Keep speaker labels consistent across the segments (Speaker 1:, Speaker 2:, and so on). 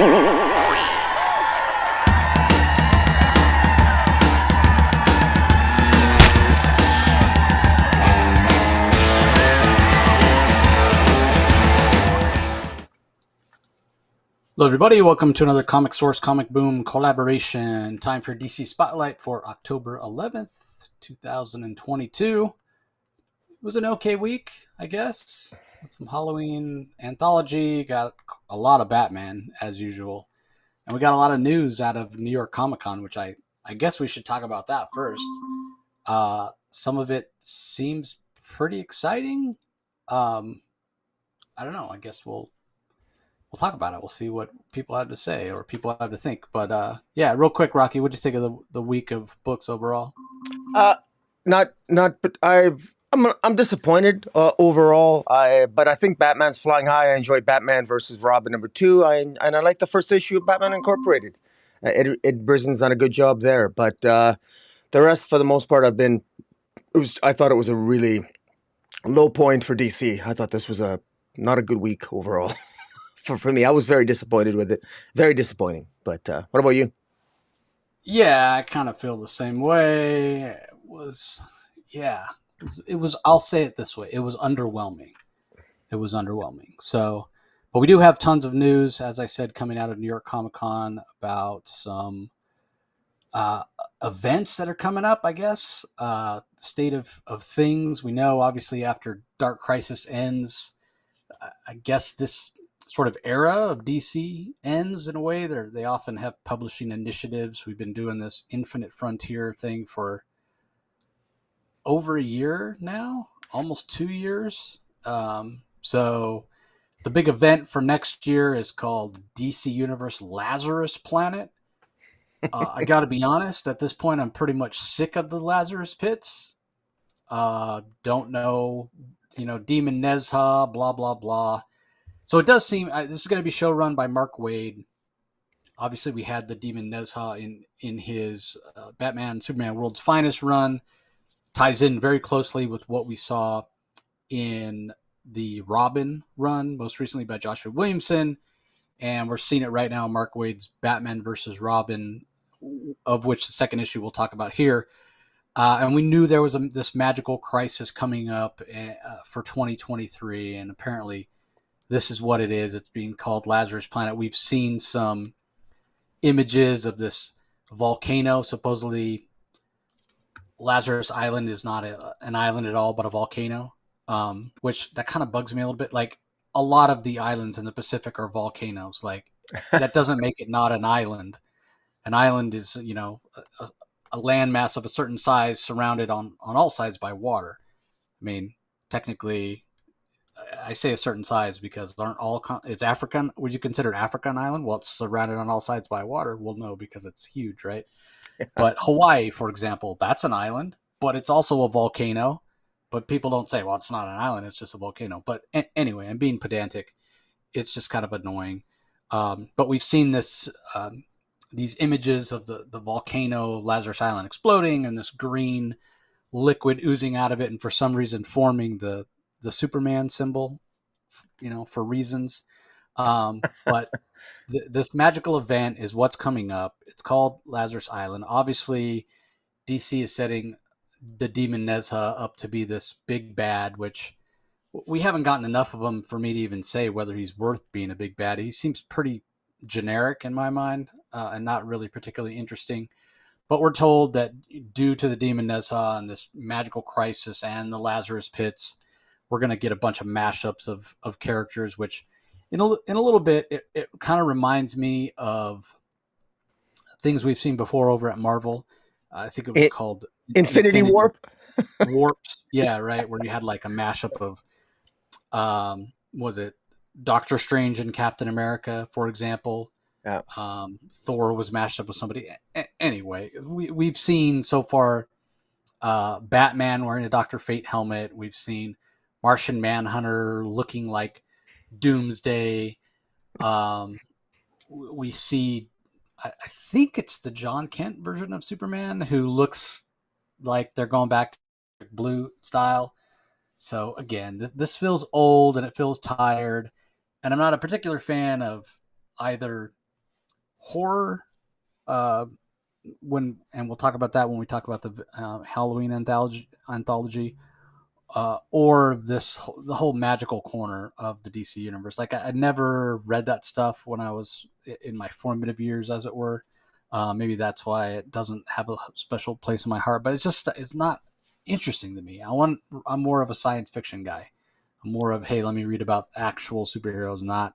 Speaker 1: Hello, everybody. Welcome to another Comic Source Comic Boom collaboration. Time for DC Spotlight for October 11th, 2022. It was an okay week, I guess, with some Halloween anthology. Got a lot of Batman, as usual. And we got a lot of news out of New York Comic Con, which I guess we should talk about that first. Some of it seems pretty exciting. I don't know. I guess we'll talk about it. We'll see what people have to say or people have to think. But yeah, real quick, Rocky, what'd you think of the week of books overall?
Speaker 2: But I'm disappointed overall. But I think Batman's flying high. I enjoyed Batman versus Robin #2. I like the first issue of Batman Incorporated. Ed Brison's done a good job there. But the rest, for the most part, I thought it was a really low point for DC. I thought this was not a good week overall. For me, I was very disappointed with it. Very disappointing. But what about you?
Speaker 1: Yeah, I kind of feel the same way. It was, I'll say it this way. It was underwhelming. So, but we do have tons of news, as I said, coming out of New York Comic Con about some events that are coming up, I guess. State of things. We know, obviously, after Dark Crisis ends, I guess this sort of era of DC ends in a way. They often have publishing initiatives. We've been doing this Infinite Frontier thing for over a year now, almost 2 years. So the big event for next year is called DC Universe Lazarus Planet. I got to be honest, at this point, I'm pretty much sick of the Lazarus Pits. Don't know, Demon Nezha, blah, blah, blah. So it does seem this is going to be show run by Mark Waid. Obviously, we had the Demon Nezha in his Batman Superman World's Finest run. Ties in very closely with what we saw in the Robin run, most recently by Joshua Williamson. And we're seeing it right now, Mark Waid's Batman versus Robin, of which the second issue we'll talk about here. And we knew there was this magical crisis coming up for 2023, and apparently this is what it is. It's being called Lazarus Planet. We've seen some images of this volcano. Supposedly, Lazarus Island is not an island at all, but a volcano, which that kind of bugs me a little bit. Like, a lot of the islands in the Pacific are volcanoes. Like, that doesn't make it not an island. An island is, a landmass of a certain size surrounded on all sides by water. I mean, technically, I say a certain size because aren't all it's African. Would you consider Africa an island? Well, it's surrounded on all sides by water. Well, no, because it's huge, right? But Hawaii, for example, that's an island, but it's also a volcano. But people don't say, well, it's not an island, it's just a volcano. But anyway, I'm being pedantic. It's just kind of annoying. But we've seen these images of the volcano Lazarus Island exploding and this green liquid oozing out of it, and for some reason forming the Superman symbol, for reasons. But this magical event is what's coming up. It's called Lazarus Island. Obviously, DC is setting the Demon Nezha up to be this big bad, which we haven't gotten enough of him for me to even say whether he's worth being a big bad. He seems pretty generic in my mind, and not really particularly interesting. But we're told that due to the Demon Nezha and this magical crisis and the Lazarus Pits, we're going to get a bunch of mashups of characters, which in a little bit, it kind of reminds me of things we've seen before over at Marvel. I think it was called
Speaker 2: Infinity Warp.
Speaker 1: Warps. Yeah, right. Where you had like a mashup of, was it Doctor Strange and Captain America, for example?
Speaker 2: Yeah.
Speaker 1: Thor was mashed up with somebody. Anyway, we've seen so far Batman wearing a Dr. Fate helmet. We've seen Martian Manhunter looking like Doomsday. We see, I think it's the John Kent version of Superman who looks like they're going back to blue style. So again, this feels old and it feels tired. And I'm not a particular fan of either horror, uh, and we'll talk about that when we talk about the Halloween anthology, or the whole magical corner of the DC universe. Like I never read that stuff when I was in my formative years, as it were. Maybe that's why it doesn't have a special place in my heart. But it's not interesting to me. I'm more of a science fiction guy. I'm more of, hey, let me read about actual superheroes, not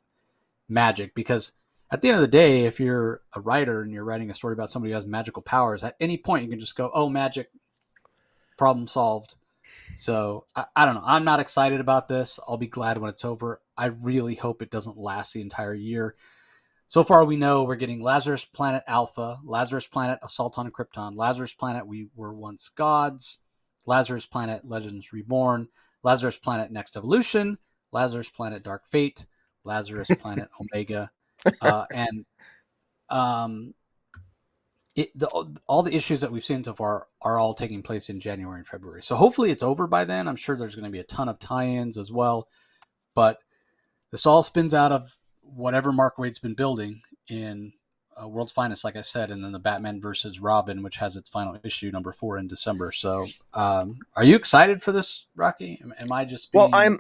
Speaker 1: magic. Because at the end of the day, if you're a writer and you're writing a story about somebody who has magical powers, at any point you can just go, oh, magic, problem solved. So I don't know. I'm not excited about this. I'll be glad when it's over. I really hope it doesn't last the entire year. So far, we know we're getting Lazarus Planet Alpha, Lazarus Planet Assault on Krypton, Lazarus Planet We Were Once Gods, Lazarus Planet Legends Reborn, Lazarus Planet Next Evolution, Lazarus Planet Dark Fate, Lazarus Planet Omega, and um, all the issues that we've seen so far are all taking place in January and February. So hopefully it's over by then. I'm sure there's going to be a ton of tie-ins as well, but this all spins out of whatever Mark Waid's been building in World's Finest, like I said, and then the Batman versus Robin, which has its final issue, #4, in December. So, are you excited for this, Rocky? Am I just
Speaker 2: Well,
Speaker 1: being?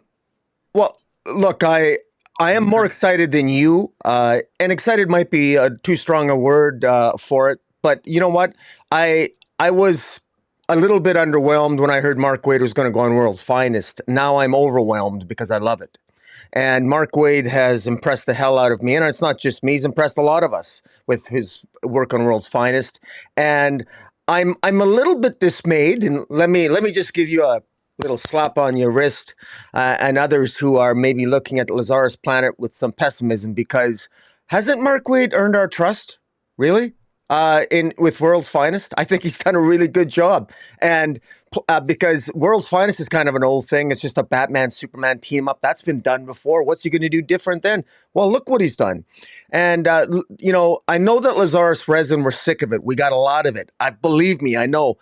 Speaker 2: well. Look, I am more excited than you, and excited might be too strong a word for it. But you know what? I was a little bit underwhelmed when I heard Mark Waid was going to go on World's Finest. Now I'm overwhelmed because I love it. And Mark Waid has impressed the hell out of me. And it's not just me, he's impressed a lot of us with his work on World's Finest. And I'm a little bit dismayed. And let me just give you a little slap on your wrist, and others who are maybe looking at Lazarus Planet with some pessimism, because hasn't Mark Waid earned our trust? Really? In with World's Finest, I think he's done a really good job. And because World's Finest is kind of an old thing. It's just a Batman Superman team up that's been done before. What's he going to do different then? Well, look what he's done. And I know that Lazarus resin, we're sick of it. We got a lot of it. I believe me, I know.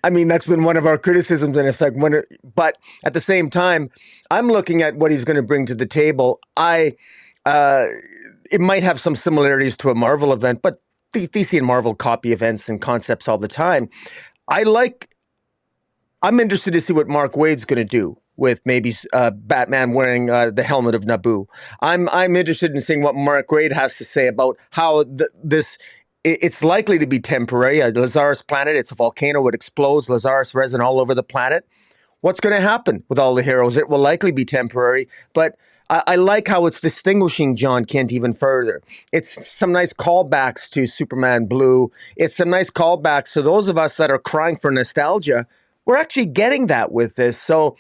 Speaker 2: I mean, that's been one of our criticisms in effect. But at the same time, I'm looking at what he's going to bring to the table. It might have some similarities to a Marvel event, but DC and Marvel copy events and concepts all the time. I'm interested to see what Mark Waid's going to do with maybe Batman wearing the helmet of Naboo. I'm interested in seeing what Mark Waid has to say about how it's likely to be temporary. Lazarus Planet, it's a volcano, it explodes, Lazarus resin all over the planet. What's going to happen with all the heroes? It will likely be temporary, but I like how it's distinguishing John Kent even further. It's some nice callbacks to Superman Blue. It's some nice callbacks to those of us that are crying for nostalgia. We're actually getting that with this. So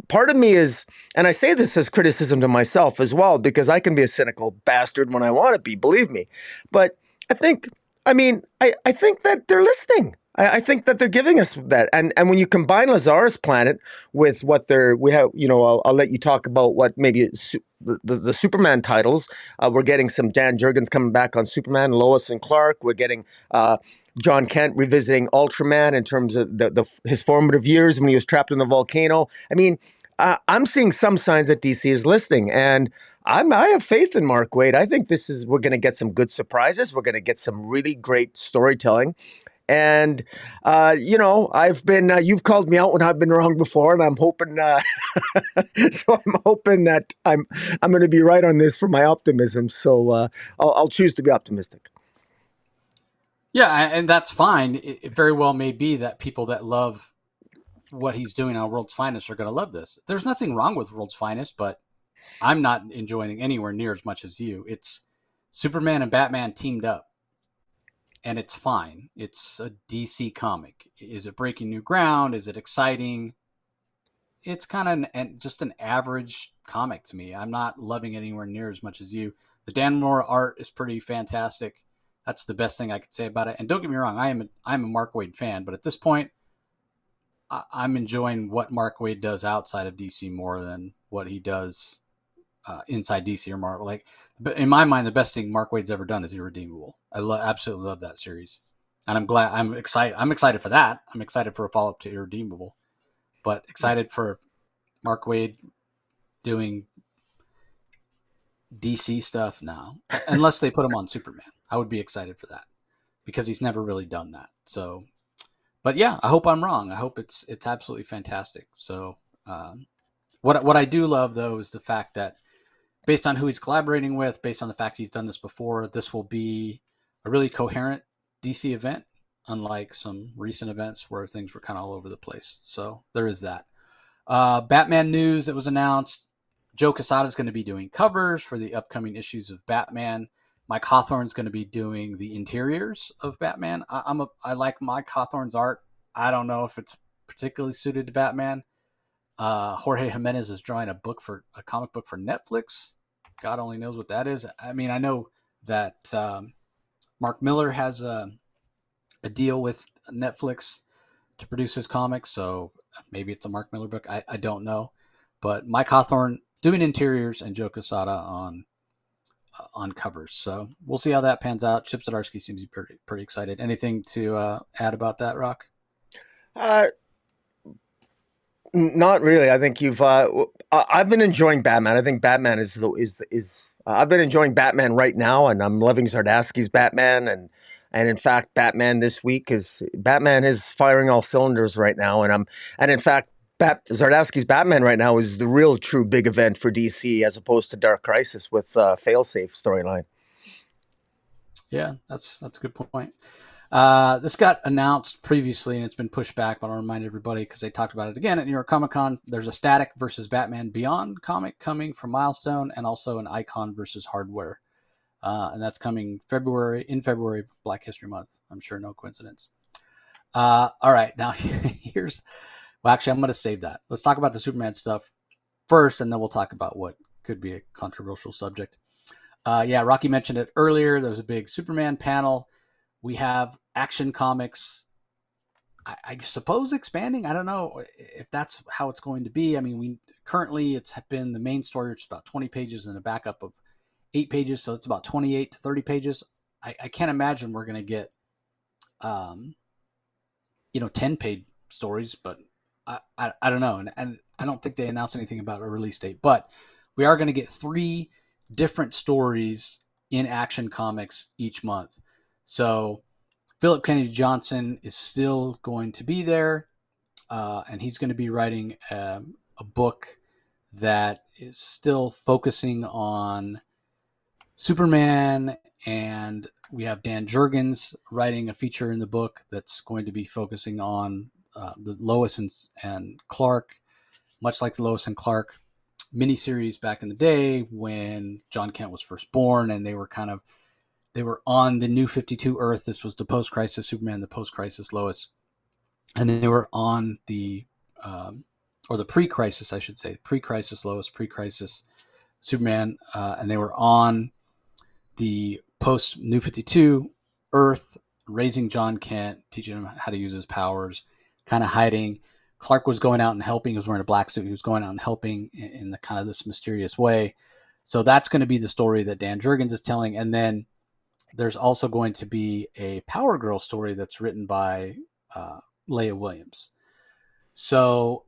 Speaker 2: part of me is, and I say this as criticism to myself as well, because I can be a cynical bastard when I want to be, believe me. But I think that they're listening. I think that they're giving us that, and when you combine Lazarus Planet with what we have, I'll let you talk about what maybe the Superman titles. We're getting some Dan Jurgens coming back on Superman, Lois and Clark. We're getting John Kent revisiting Ultraman in terms of his formative years when he was trapped in the volcano. I mean, I'm seeing some signs that DC is listening, and I have faith in Mark Waid. I think we're going to get some good surprises. We're going to get some really great storytelling. And, you've called me out when I've been wrong before, and I'm hoping, so I'm hoping that I'm going to be right on this for my optimism. So I'll choose to be optimistic.
Speaker 1: Yeah, and that's fine. It very well may be that people that love what he's doing on World's Finest are going to love this. There's nothing wrong with World's Finest, but I'm not enjoying it anywhere near as much as you. It's Superman and Batman teamed up, and it's fine. It's a DC comic. Is it breaking new ground? Is it exciting? It's kind of just an average comic to me. I'm not loving it anywhere near as much as you. The Dan Moore art is pretty fantastic. That's the best thing I could say about it. And don't get me wrong, I'm a Mark Waid fan, but at this point, I'm enjoying what Mark Waid does outside of DC more than what he does inside DC or Marvel. Like, but in my mind, the best thing Mark Waid's ever done is Irredeemable. Absolutely love that series, and I'm excited. I'm excited for that. I'm excited for a follow up to Irredeemable, but excited for Mark Waid doing DC stuff, no. Unless they put him on Superman, I would be excited for that because he's never really done that. So, but yeah, I hope I'm wrong. I hope it's absolutely fantastic. So, what I do love though is the fact that based on who he's collaborating with, based on the fact he's done this before, this will be a really coherent DC event, unlike some recent events where things were kind of all over the place. So there is that. Batman news that was announced. Joe Quesada is going to be doing covers for the upcoming issues of Batman. Mike Hawthorne's going to be doing the interiors of Batman. I like Mike Hawthorne's art. I don't know if it's particularly suited to Batman. Jorge Jimenez is drawing a comic book for Netflix. God only knows what that is. I mean, I know that Mark Miller has a deal with Netflix to produce his comics, so maybe it's a Mark Miller book. I don't know, but Mike Hawthorne doing interiors and Joe Quesada on covers. So we'll see how that pans out. Chip Zdarsky seems to be pretty excited. Anything to add about that, Rock?
Speaker 2: Uh, Not really. I think you've. I've been enjoying Batman. I think Batman is. I've been enjoying Batman right now, and I'm loving Zardasky's Batman, and in fact, Batman is firing all cylinders right now, and in fact, Zardasky's Batman right now is the real true big event for DC as opposed to Dark Crisis with Failsafe storyline.
Speaker 1: Yeah, that's a good point. This got announced previously and it's been pushed back, but I'll remind everybody because they talked about it again at New York Comic Con. There's a Static versus Batman Beyond comic coming from Milestone and also an Icon versus Hardware. And that's coming in February, Black History Month. I'm sure no coincidence. All right, now actually, I'm going to save that. Let's talk about the Superman stuff first, and then we'll talk about what could be a controversial subject. Rocky mentioned it earlier. There was a big Superman panel. We have Action Comics, I suppose, expanding. I don't know if that's how it's going to be. I mean, currently it's been the main story, which is about 20 pages and a backup of 8 pages. So it's about 28 to 30 pages. I can't imagine we're going to get, 10-page stories, but I don't know. And I don't think they announced anything about a release date, but we are going to get 3 different stories in Action Comics each month. So Philip Kennedy Johnson is still going to be there, and he's going to be writing a book that is still focusing on Superman, and we have Dan Jurgens writing a feature in the book that's going to be focusing on the Lois and Clark, much like the Lois and Clark miniseries back in the day when John Kent was first born, and they were on the New 52 Earth. This was the post-crisis Superman, the post-crisis Lois. And they were on or the pre-crisis, I should say, pre-crisis Lois, pre-crisis Superman. And they were on the post-New 52 Earth, raising John Kent, teaching him how to use his powers, kind of hiding. Clark was going out and helping. He was wearing a black suit. He was going out and helping in the kind of this mysterious way. So that's going to be the story that Dan Jurgens is telling. And then there's also going to be a Power Girl story that's written by Leah Williams. So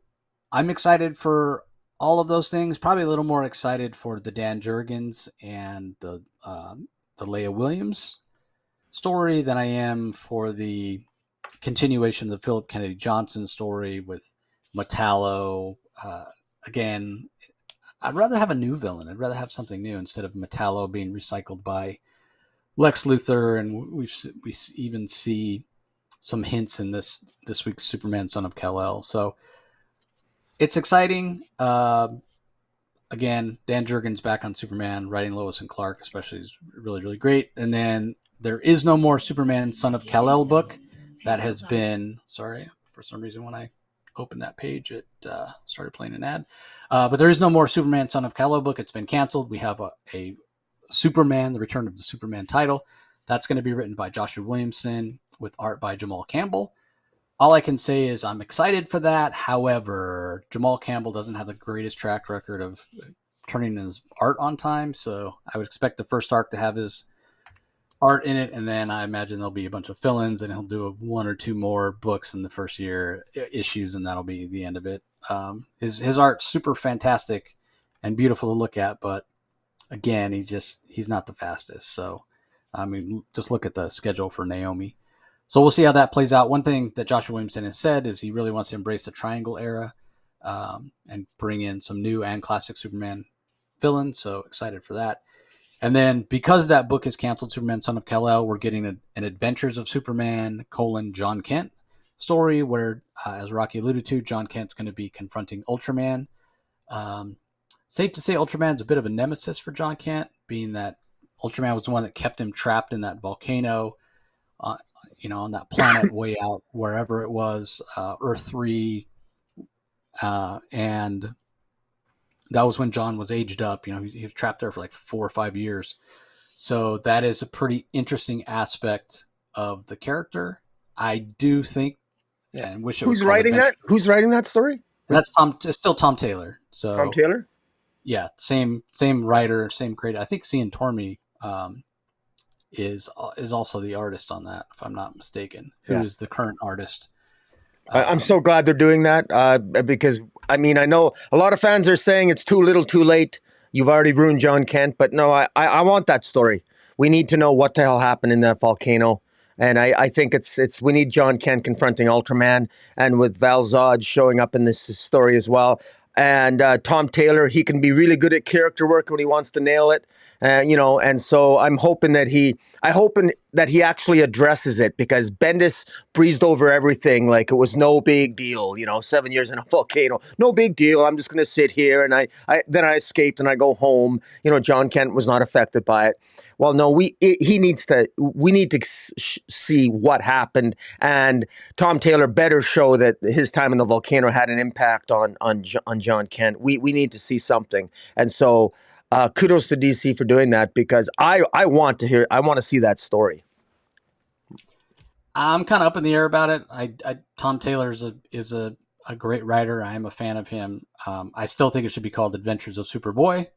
Speaker 1: I'm excited for all of those things. Probably a little more excited for the Dan Jurgens and the Leah Williams story than I am for the continuation of the Philip Kennedy Johnson story with Metallo. Again, I'd rather have a new villain. I'd rather have something new instead of Metallo being recycled by Lex Luthor, and we even see some hints in this week's Superman Son of Kal-El. So it's exciting. Again, Dan Jurgens back on Superman, writing Lois and Clark especially is really, really great. And then there is no more Superman Son of Kal-El book. That has been, sorry, for some reason when I opened that page, it started playing an ad. But there is no more Superman Son of Kal-El book. It's been canceled. We have a Superman, the Return of the Superman title. That's going to be written by Joshua Williamson with art by Jamal Campbell. All I can say is I'm excited for that. However, Jamal Campbell doesn't have the greatest track record of turning his art on time, so I would expect the first arc to have his art in it, and then I imagine there'll be a bunch of fill-ins, and he'll do 1 or 2 more books in the first year issues, and that'll be the end of it. His art's super fantastic and beautiful to look at, but again, he's not the fastest. So, I mean, just look at the schedule for Naomi. So we'll see how that plays out. One thing that Joshua Williamson has said is he really wants to embrace the Triangle era, and bring in some new and classic Superman villains. So excited for that. And then because that book is canceled, Superman Son of Kal-el, we're getting an Adventures of Superman: John Kent story where, as Rocky alluded to, John Kent's going to be confronting Ultraman. Um, Safe to say Ultraman's a bit of a nemesis for John Kent, being that Ultraman was the one that kept him trapped in that volcano, uh, on that planet way out wherever it was, Earth 3, and that was when John was aged up. He was trapped there for like 4 or 5 years. So that is a pretty interesting aspect of the character. I do think, and wish it was
Speaker 2: Who's
Speaker 1: called
Speaker 2: writing
Speaker 1: Adventure.
Speaker 2: that? Who's writing that story?
Speaker 1: And that's Tom. It's still Tom Taylor.
Speaker 2: Tom
Speaker 1: So
Speaker 2: Taylor.
Speaker 1: yeah, same writer, same creator. I think Cian Tormey is also the artist on that, if I'm not mistaken. Who
Speaker 2: Yeah.
Speaker 1: is the current artist?
Speaker 2: I'm so glad they're doing that, because I mean, I know a lot of fans are saying it's too little, too late. You've already ruined John Kent, but no, I want that story. We need to know what the hell happened in that volcano, and I think it's we need John Kent confronting Ultraman, and with Val Zod showing up in this story as well. And Tom Taylor, he can be really good at character work when he wants to nail it, and so I'm hoping that he actually addresses it, because Bendis breezed over everything like it was no big deal. 7 years in a volcano, no big deal. I'm just going to sit here, and then I escaped and I go home. John Kent was not affected by it. Well, no, we need to see what happened, and Tom Taylor better show that his time in the volcano had an impact on John Kent. We need to see something, and so kudos to DC for doing that, because I want to see that story.
Speaker 1: I'm kind of up in the air about it. Tom Taylor is a great writer. I am a fan of him. I still think it should be called Adventures of Superboy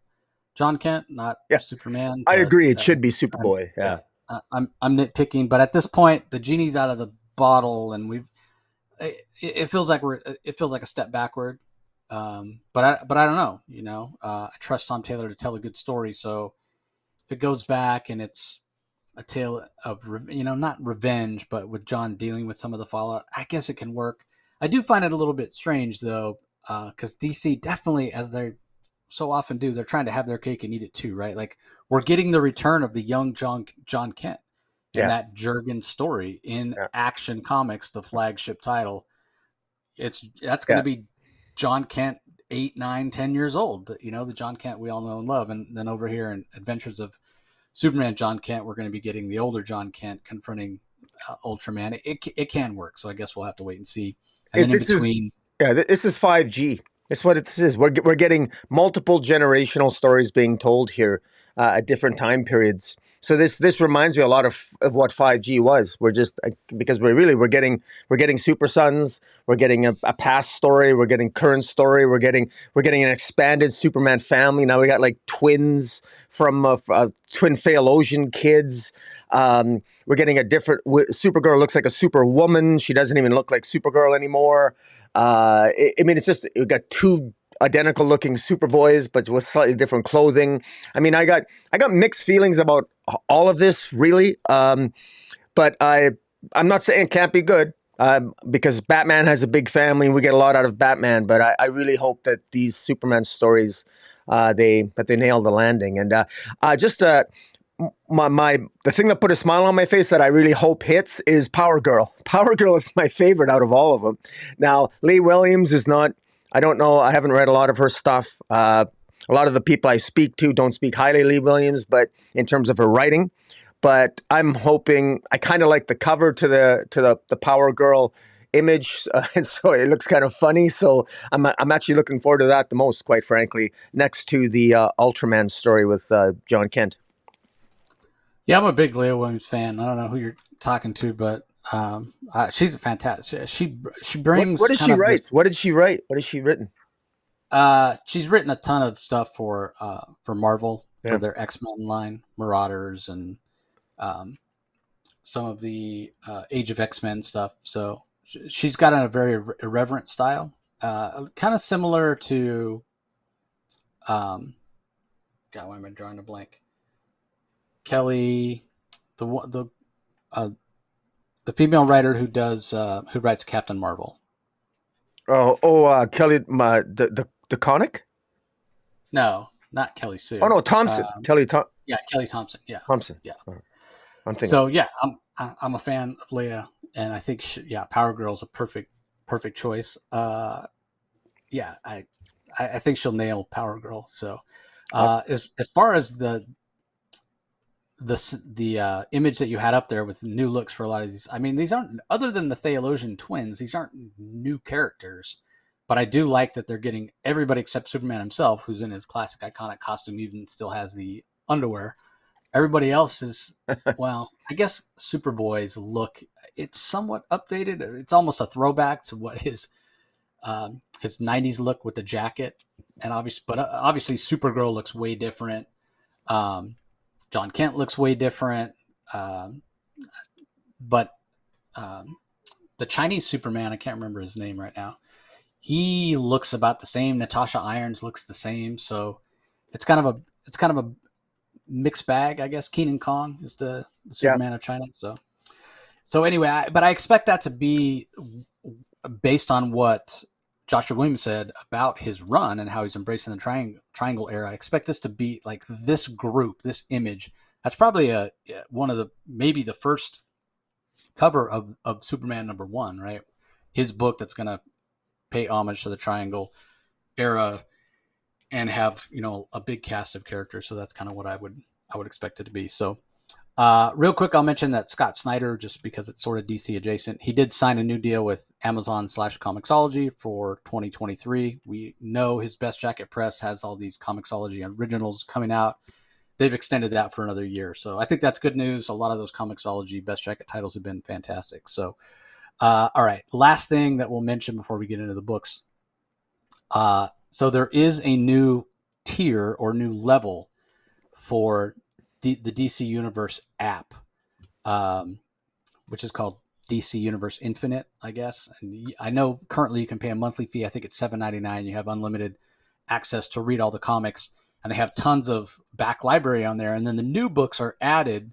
Speaker 1: John Kent, not
Speaker 2: Yeah,
Speaker 1: Superman.
Speaker 2: I
Speaker 1: But
Speaker 2: agree. It should be Superboy.
Speaker 1: yeah,
Speaker 2: Yeah.
Speaker 1: I'm nitpicking, but at this point, the genie's out of the bottle, and it feels like a step backward. But I don't know. I trust Tom Taylor to tell a good story. So if it goes back and it's a tale of not revenge, but with John dealing with some of the fallout, I guess it can work. I do find it a little bit strange though, because DC definitely, as they so often do, they're trying to have their cake and eat it too, right? Like we're getting the return of the young John Kent in
Speaker 2: Yeah.
Speaker 1: that Jurgen story in
Speaker 2: Yeah.
Speaker 1: Action Comics, the flagship title. That's going
Speaker 2: Yeah.
Speaker 1: to be John Kent, 8, 9, 10 years old. The John Kent we all know and love, and then over here in Adventures of Superman John Kent, we're going to be getting the older John Kent confronting Ultraman. It can work, so I guess we'll have to wait and see. And then in
Speaker 2: This is
Speaker 1: between,
Speaker 2: this is 5G. That's what it is. We're getting multiple generational stories being told here at different time periods. So this reminds me a lot of what 5G was. We're just because we're getting Super Sons. We're getting a past story. We're getting current story. We're getting an expanded Superman family. Now we got like twins from twin Phalosian kids. We're getting a different Supergirl looks like a Superwoman. She doesn't even look like Supergirl anymore. I mean, it's just we got two identical looking Superboys, but with slightly different clothing. I mean, I got mixed feelings about all of this, really. But I'm not saying it can't be good, because Batman has a big family and we get a lot out of Batman. But I really hope that these Superman stories they nail the landing. And just the thing that put a smile on my face that I really hope hits is Power Girl. Power Girl is my favorite out of all of them. Now, Lee Williams is not. I don't know. I haven't read a lot of her stuff. A lot of the people I speak to don't speak highly of Lee Williams, but in terms of her writing. But I'm hoping. I kind of like the cover to the Power Girl image, and so it looks kind of funny. So I'm actually looking forward to that the most, quite frankly, next to the Ultraman story with John Kent.
Speaker 1: yeah, I'm a big Leah Williams fan. I don't know who you're talking to, but she's a fantastic. She
Speaker 2: What
Speaker 1: brings
Speaker 2: did
Speaker 1: kind
Speaker 2: she
Speaker 1: of this.
Speaker 2: write? What did she write? What has she written?
Speaker 1: She's written a ton of stuff for Marvel for
Speaker 2: Yeah.
Speaker 1: their X-Men line, Marauders, and um, some of the Age of X-Men stuff. So she's got a very irreverent style, kind of similar to um, God, why am I drawing a blank? Kelly, the uh, the female writer who writes Captain Marvel.
Speaker 2: Kelly, the conic.
Speaker 1: No, not Kelly
Speaker 2: Oh
Speaker 1: Sue.
Speaker 2: no, Thompson,
Speaker 1: Yeah, Kelly Thompson. Yeah,
Speaker 2: Thompson.
Speaker 1: yeah.
Speaker 2: I'm thinking.
Speaker 1: So yeah, I'm a fan of Leia, and I think Power Girl's a perfect choice. Yeah, I think she'll nail Power Girl. So as far as the image that you had up there with new looks for a lot of these, I mean, these aren't, other than the Theologian twins, these aren't new characters. But I do like that they're getting everybody except Superman himself, who's in his classic iconic costume, even still has the underwear. Everybody else is, well, I guess Superboy's look, it's somewhat updated. It's almost a throwback to what his 90s look with the jacket. And obviously Supergirl looks way different. Um, John Kent looks way different. Um, but um, the Chinese Superman, I can't remember his name right now. He looks about the same. Natasha Irons looks the same. So it's kind of a mixed bag, I guess. Keenan Kong is the
Speaker 2: Yeah.
Speaker 1: Superman of China. So anyway, but I expect that to be based on what Joshua Williams said about his run and how he's embracing the triangle era. I expect this to be like this group, this image. That's probably one of the, maybe the first cover of Superman #1, right? His book that's going to pay homage to the triangle era and have, a big cast of characters. So that's kind of what I would expect it to be. So real quick, I'll mention that Scott Snyder, just because it's sort of DC adjacent, he did sign a new deal with Amazon/Comixology for 2023. We know his Best Jacket Press has all these Comixology originals coming out. They've extended that for another year. So I think that's good news. A lot of those Comixology Best Jacket titles have been fantastic. So, all right. Last thing that we'll mention before we get into the books. So there is a new tier or new level for the DC Universe app, which is called DC Universe Infinite, I guess. And I know currently you can pay a monthly fee. I think it's $7.99. You have unlimited access to read all the comics, and they have tons of back library on there. And then the new books are added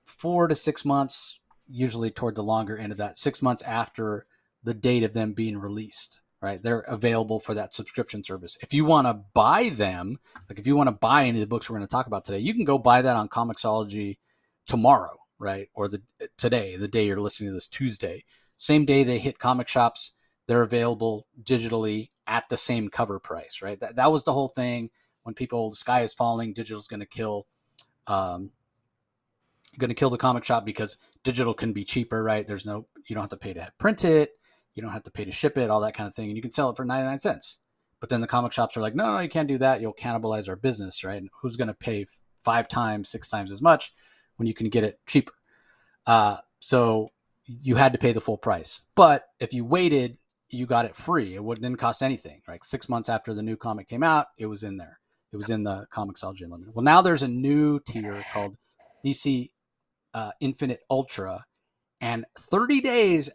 Speaker 1: 4 to 6 months, usually toward the longer end of that, 6 months after the date of them being released. Right, they're available for that subscription service. If you want to buy them, like if you want to buy any of the books we're going to talk about today, you can go buy that on Comixology tomorrow, right? Or today, the day you're listening to this, Tuesday. Same day they hit comic shops, they're available digitally at the same cover price, right? That was the whole thing when people, the sky is falling, digital's um, going to kill the comic shop because digital can be cheaper, right? You don't have to pay to print it. You don't have to pay to ship it, all that kind of thing. And you can sell it for 99 cents. But then the comic shops are like, no, you can't do that. You'll cannibalize our business, right? And who's going to pay 5 times, 6 times as much when you can get it cheaper? So you had to pay the full price. But if you waited, you got it free. It didn't cost anything, right? 6 months after the new comic came out, it was in there. It was in the Comixology Unlimited. Well, now there's a new tier called DC Infinite Ultra, and 30 days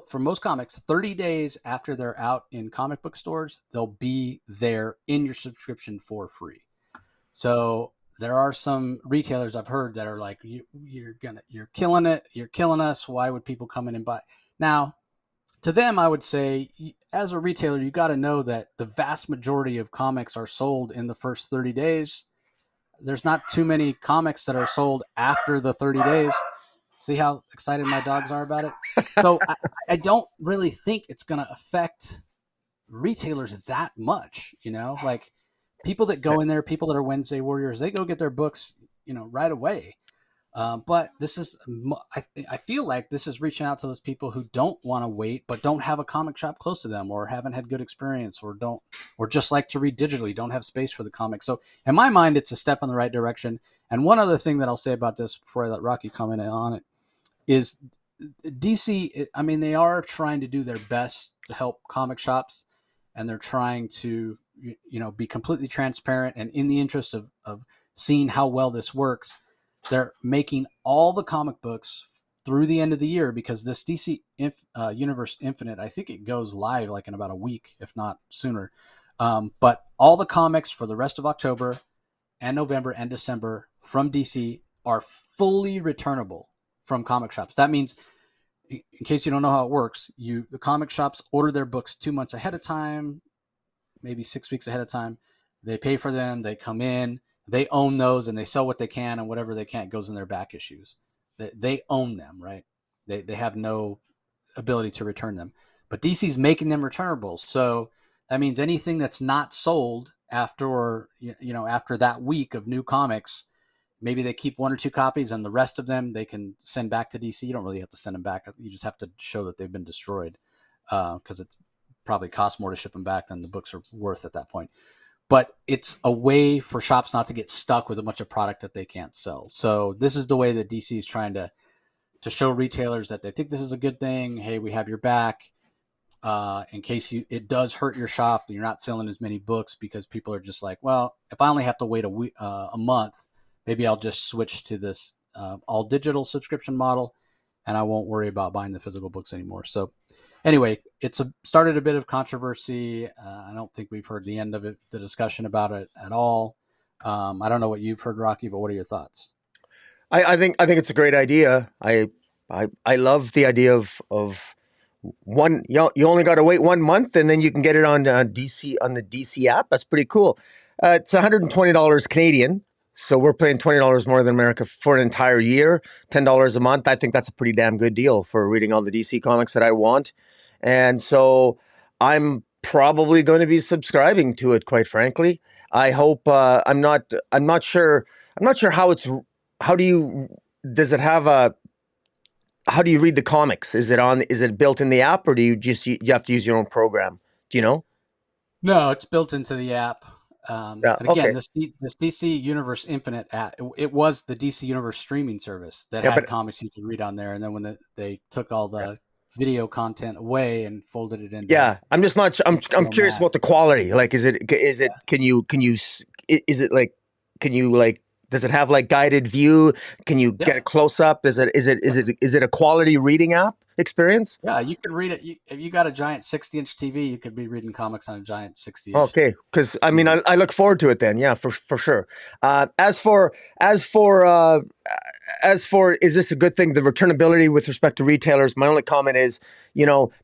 Speaker 1: for most comics, 30 days after they're out in comic book stores, they'll be there in your subscription for free. So there are some retailers I've heard that are like, you're killing it, you're killing us. Why would people come in and buy? Now, to them, I would say, as a retailer, you got to know that the vast majority of comics are sold in the first 30 days. There's not too many comics that are sold after the 30 days. See how excited my dogs are about it? So I don't really think it's going to affect retailers that much, like people that go in there, people that are Wednesday warriors, they go get their books, right away. But this is, I feel like this is reaching out to those people who don't want to wait, but don't have a comic shop close to them, or haven't had good experience, or just like to read digitally, don't have space for the comic. So in my mind, it's a step in the right direction. And one other thing that I'll say about this before I let Rocky comment on it is DC. I mean, they are trying to do their best to help comic shops, and they're trying to, be completely transparent. And in the interest of seeing how well this works, they're making all the comic books through the end of the year, because this DC Universe Infinite, I think it goes live like in about a week, if not sooner. But all the comics for the rest of October, and November and December from DC are fully returnable from comic shops. That means, in case you don't know how it works, the comic shops order their books 2 months ahead of time, maybe 6 weeks ahead of time. They pay for them. They come in. They own those, and they sell what they can, and whatever they can't goes in their back issues. They own them, right? They have no ability to return them. But DC's making them returnable, so that means anything that's not sold after after that week of new comics, maybe they keep one or two copies, and the rest of them they can send back to DC. You don't really have to send them back. You just have to show that they've been destroyed, because it's probably costs more to ship them back than the books are worth at that point. But it's a way for shops not to get stuck with a bunch of product that they can't sell. So this is the way that DC is trying to show retailers that they think this is a good thing. Hey, we have your back. In case it does hurt your shop, you're not selling as many books because people are just like, well, if I only have to wait a month, maybe I'll just switch to this all digital subscription model, and I won't worry about buying the physical books anymore. So anyway, it's started a bit of controversy. I don't think we've heard the end of it, the discussion about it at all. I don't know what you've heard, Rocky, but what are your thoughts?
Speaker 2: I think it's a great idea. I love the idea of one. You only got to wait 1 month, and then you can get it on DC on the DC app. That's pretty cool. It's $120 Canadian, so we're paying $20 more than America for an entire year. $10 a month. I think that's a pretty damn good deal for reading all the DC comics that I want, and so I'm probably going to be subscribing to it. Quite frankly, I hope. I'm not. I'm not sure. I'm not sure how it's. How do you? Does it have a? How do you read the comics? Is it built in the app, or do you have to use your own program? Do you know?
Speaker 1: No, it's built into the app.
Speaker 2: Yeah.
Speaker 1: And again,
Speaker 2: Okay.
Speaker 1: this DC Universe Infinite app, it was the DC Universe streaming service that
Speaker 2: Yeah,
Speaker 1: had
Speaker 2: but
Speaker 1: comics you could read on there. And then when they took all the video content away and folded it into
Speaker 2: yeah, I'm just not. I'm
Speaker 1: HBO
Speaker 2: curious about the
Speaker 1: Max.
Speaker 2: quality. Like, is it? Is it like? Can you like? Does it have like guided view? Can you get
Speaker 1: Yeah.
Speaker 2: a close up? Is it a quality reading app experience?
Speaker 1: Yeah, you could read it. If you got a giant 60-inch TV, you could be reading comics on a giant 60-inch
Speaker 2: Okay, because I mean,
Speaker 1: TV.
Speaker 2: I look forward to it then. Yeah, for sure. As for as for as for is this a good thing? The returnability with respect to retailers. My only comment is,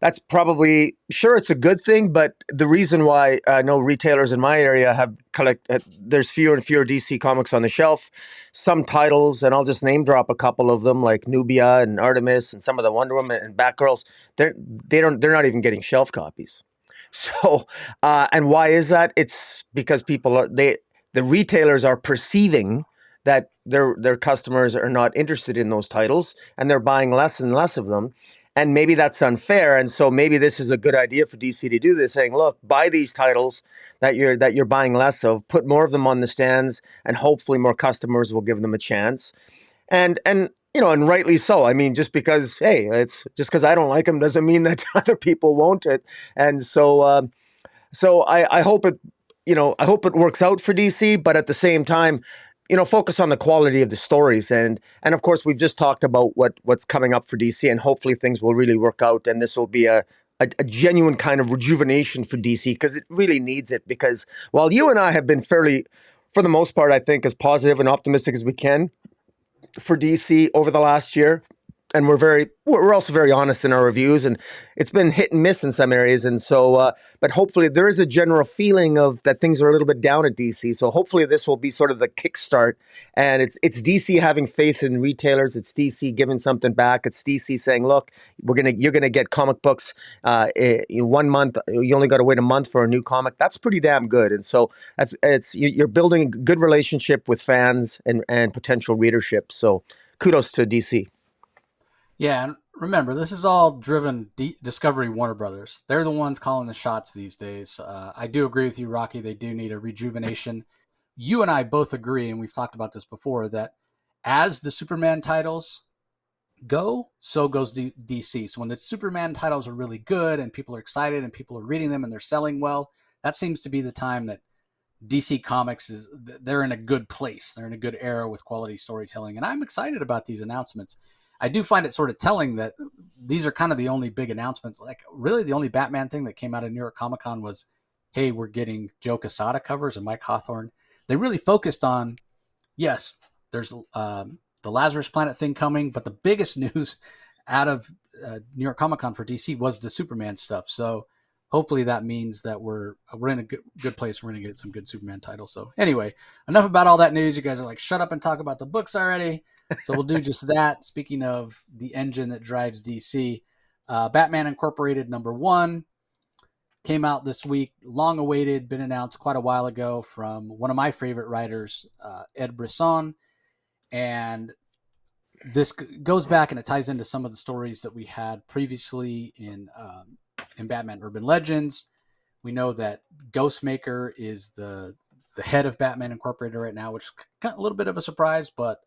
Speaker 2: that's probably sure it's a good thing, but the reason why I know retailers in my area have there's fewer and fewer DC comics on the shelf. Some titles, and I'll just name drop a couple of them, like Nubia and Artemis, and some of the Wonder Woman and Batgirls. They're not even getting shelf copies. So, and why is that? It's because the retailers are perceiving that their customers are not interested in those titles, and they're buying less and less of them. And maybe that's unfair. And so maybe this is a good idea for DC to do this, saying, look, buy these titles that you're buying less of, put more of them on the stands, and hopefully more customers will give them a chance. And rightly so. I mean, just because it's just because I don't like them doesn't mean that other people won't it. And so I hope I hope it works out for DC, but at the same time, focus on the quality of the stories. And of course, we've just talked about what's coming up for DC, and hopefully things will really work out, and this will be a genuine kind of rejuvenation for DC, because it really needs it. Because while you and I have been fairly, for the most part, I think, as positive and optimistic as we can for DC over the last year, and we're also very honest in our reviews, and it's been hit and miss in some areas. And so, but hopefully there is a general feeling of that things are a little bit down at DC. So hopefully this will be sort of the kickstart, and it's DC having faith in retailers. It's DC giving something back. It's DC saying, look, you're gonna get comic books in 1 month. You only got to wait a month for a new comic. That's pretty damn good. And so you're building a good relationship with fans and potential readership. So kudos to DC.
Speaker 1: Yeah, and remember, this is all driven Discovery Warner Brothers. They're the ones calling the shots these days. I do agree with you, Rocky. They do need a rejuvenation. You and I both agree, and we've talked about this before, that as the Superman titles go, so goes DC. So when the Superman titles are really good and people are excited and people are reading them and they're selling well, that seems to be the time that DC Comics they're in a good place. They're in a good era with quality storytelling. And I'm excited about these announcements. I do find it sort of telling that these are kind of the only big announcements. Like, really, the only Batman thing that came out of New York Comic Con was, hey, we're getting Joe Quesada covers and Mike Hawthorne. they really focused on, yes, there's the Lazarus Planet thing coming, but the biggest news out of New York Comic Con for DC was the Superman stuff. So hopefully that means that we're in a good place. We're going to get some good Superman titles. So anyway, enough about all that news. You guys are like, shut up and talk about the books already. So we'll do just that. Speaking of the engine that drives DC, Batman Incorporated #1 came out this week. Long awaited, been announced quite a while ago from one of my favorite writers, Ed Brisson. And this goes back and it ties into some of the stories that we had previously in Batman Urban Legends. We know that Ghostmaker is the head of Batman Incorporated right now, which is kind of a little bit of a surprise, but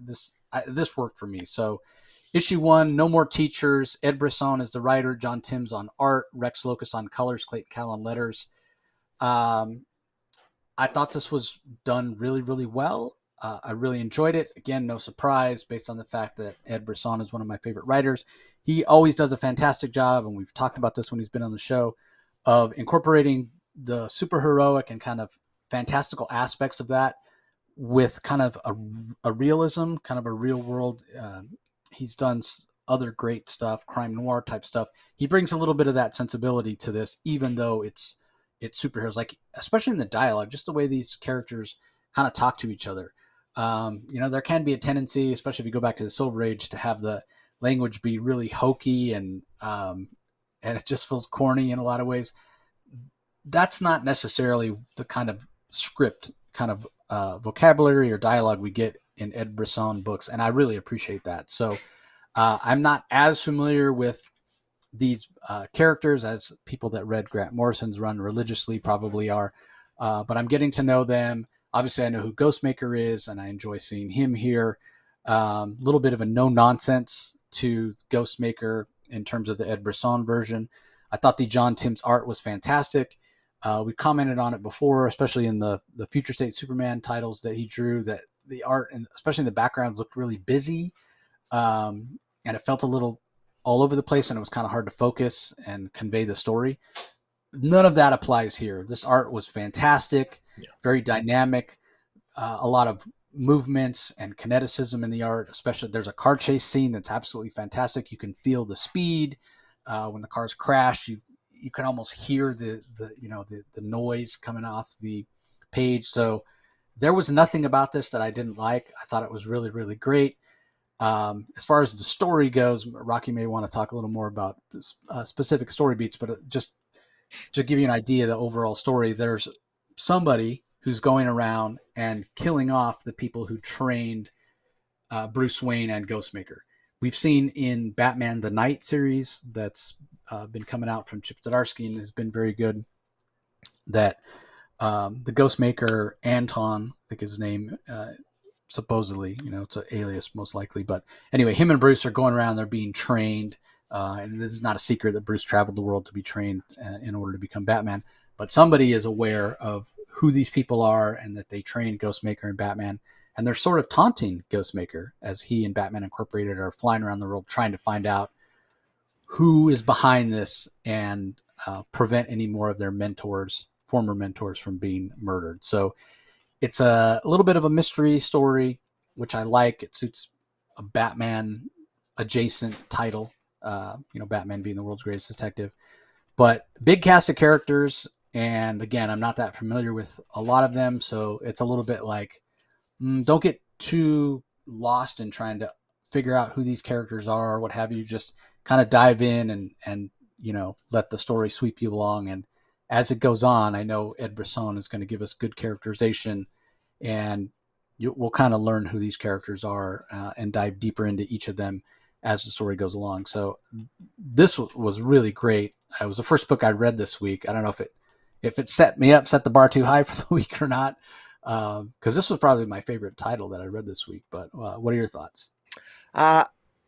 Speaker 1: this worked for me. So issue 1, No More Teachers. Ed Brisson is the writer, John Timms on art, Rex Locust on colors, Clayton Cowell on letters. I thought this was done really, really well. I really enjoyed it. Again, no surprise based on the fact that Ed Brisson is one of my favorite writers. He always does a fantastic job, and we've talked about this when he's been on the show, of incorporating the superheroic and kind of fantastical aspects of that with kind of a realism, kind of a real world. He's done other great stuff, crime noir type stuff. He brings a little bit of that sensibility to this, even though it's superheroes, like especially in the dialogue, just the way these characters kind of talk to each other. There can be a tendency, especially if you go back to the Silver Age, to have the language be really hokey and it just feels corny in a lot of ways. That's not necessarily the kind of script, kind of vocabulary or dialogue we get in Ed Brisson books, and I really appreciate that. So I'm not as familiar with these characters as people that read Grant Morrison's run religiously probably are, but I'm getting to know them. Obviously, I know who Ghostmaker is, and I enjoy seeing him here. A little bit of a no-nonsense to Ghostmaker in terms of the Ed Brisson version. I thought the John Timms art was fantastic. We commented on it before, especially in the Future State Superman titles that he drew, that the art, and especially in the backgrounds, looked really busy, and it felt a little all over the place, and it was kind of hard to focus and convey the story. None of that applies here. This art was fantastic, very dynamic, a lot of movements and kineticism in the art. Especially, there's a car chase scene that's absolutely fantastic. You can feel the speed when the cars crash. You can almost hear the noise coming off the page. So there was nothing about this that I didn't like. I thought it was really, really great. As far as the story goes, Rocky may want to talk a little more about specific story beats, but just to give you an idea of the overall story, there's somebody who's going around and killing off the people who trained Bruce Wayne and Ghostmaker. We've seen in Batman the Knight series that's been coming out from Chip Zdarsky and has been very good, that the Ghostmaker, Anton, I think his name, supposedly, it's an alias most likely, but anyway, him and Bruce are going around, they're being trained. And this is not a secret that Bruce traveled the world to be trained in order to become Batman. But somebody is aware of who these people are and that they trained Ghostmaker and Batman. And they're sort of taunting Ghostmaker as he and Batman Incorporated are flying around the world trying to find out who is behind this and prevent any more of their former mentors, from being murdered. So it's a little bit of a mystery story, which I like. It suits a Batman adjacent title. Batman being the world's greatest detective, but big cast of characters. And again, I'm not that familiar with a lot of them. So it's a little bit like, don't get too lost in trying to figure out who these characters are or what have you. Just kind of dive in and let the story sweep you along. And as it goes on, I know Ed Brisson is going to give us good characterization, and we'll kind of learn who these characters are and dive deeper into each of them as the story goes along. So this was really great. It was the first book I read this week. I don't know if it set the bar too high for the week or not, because this was probably my favorite title that I read this week. But what are your thoughts?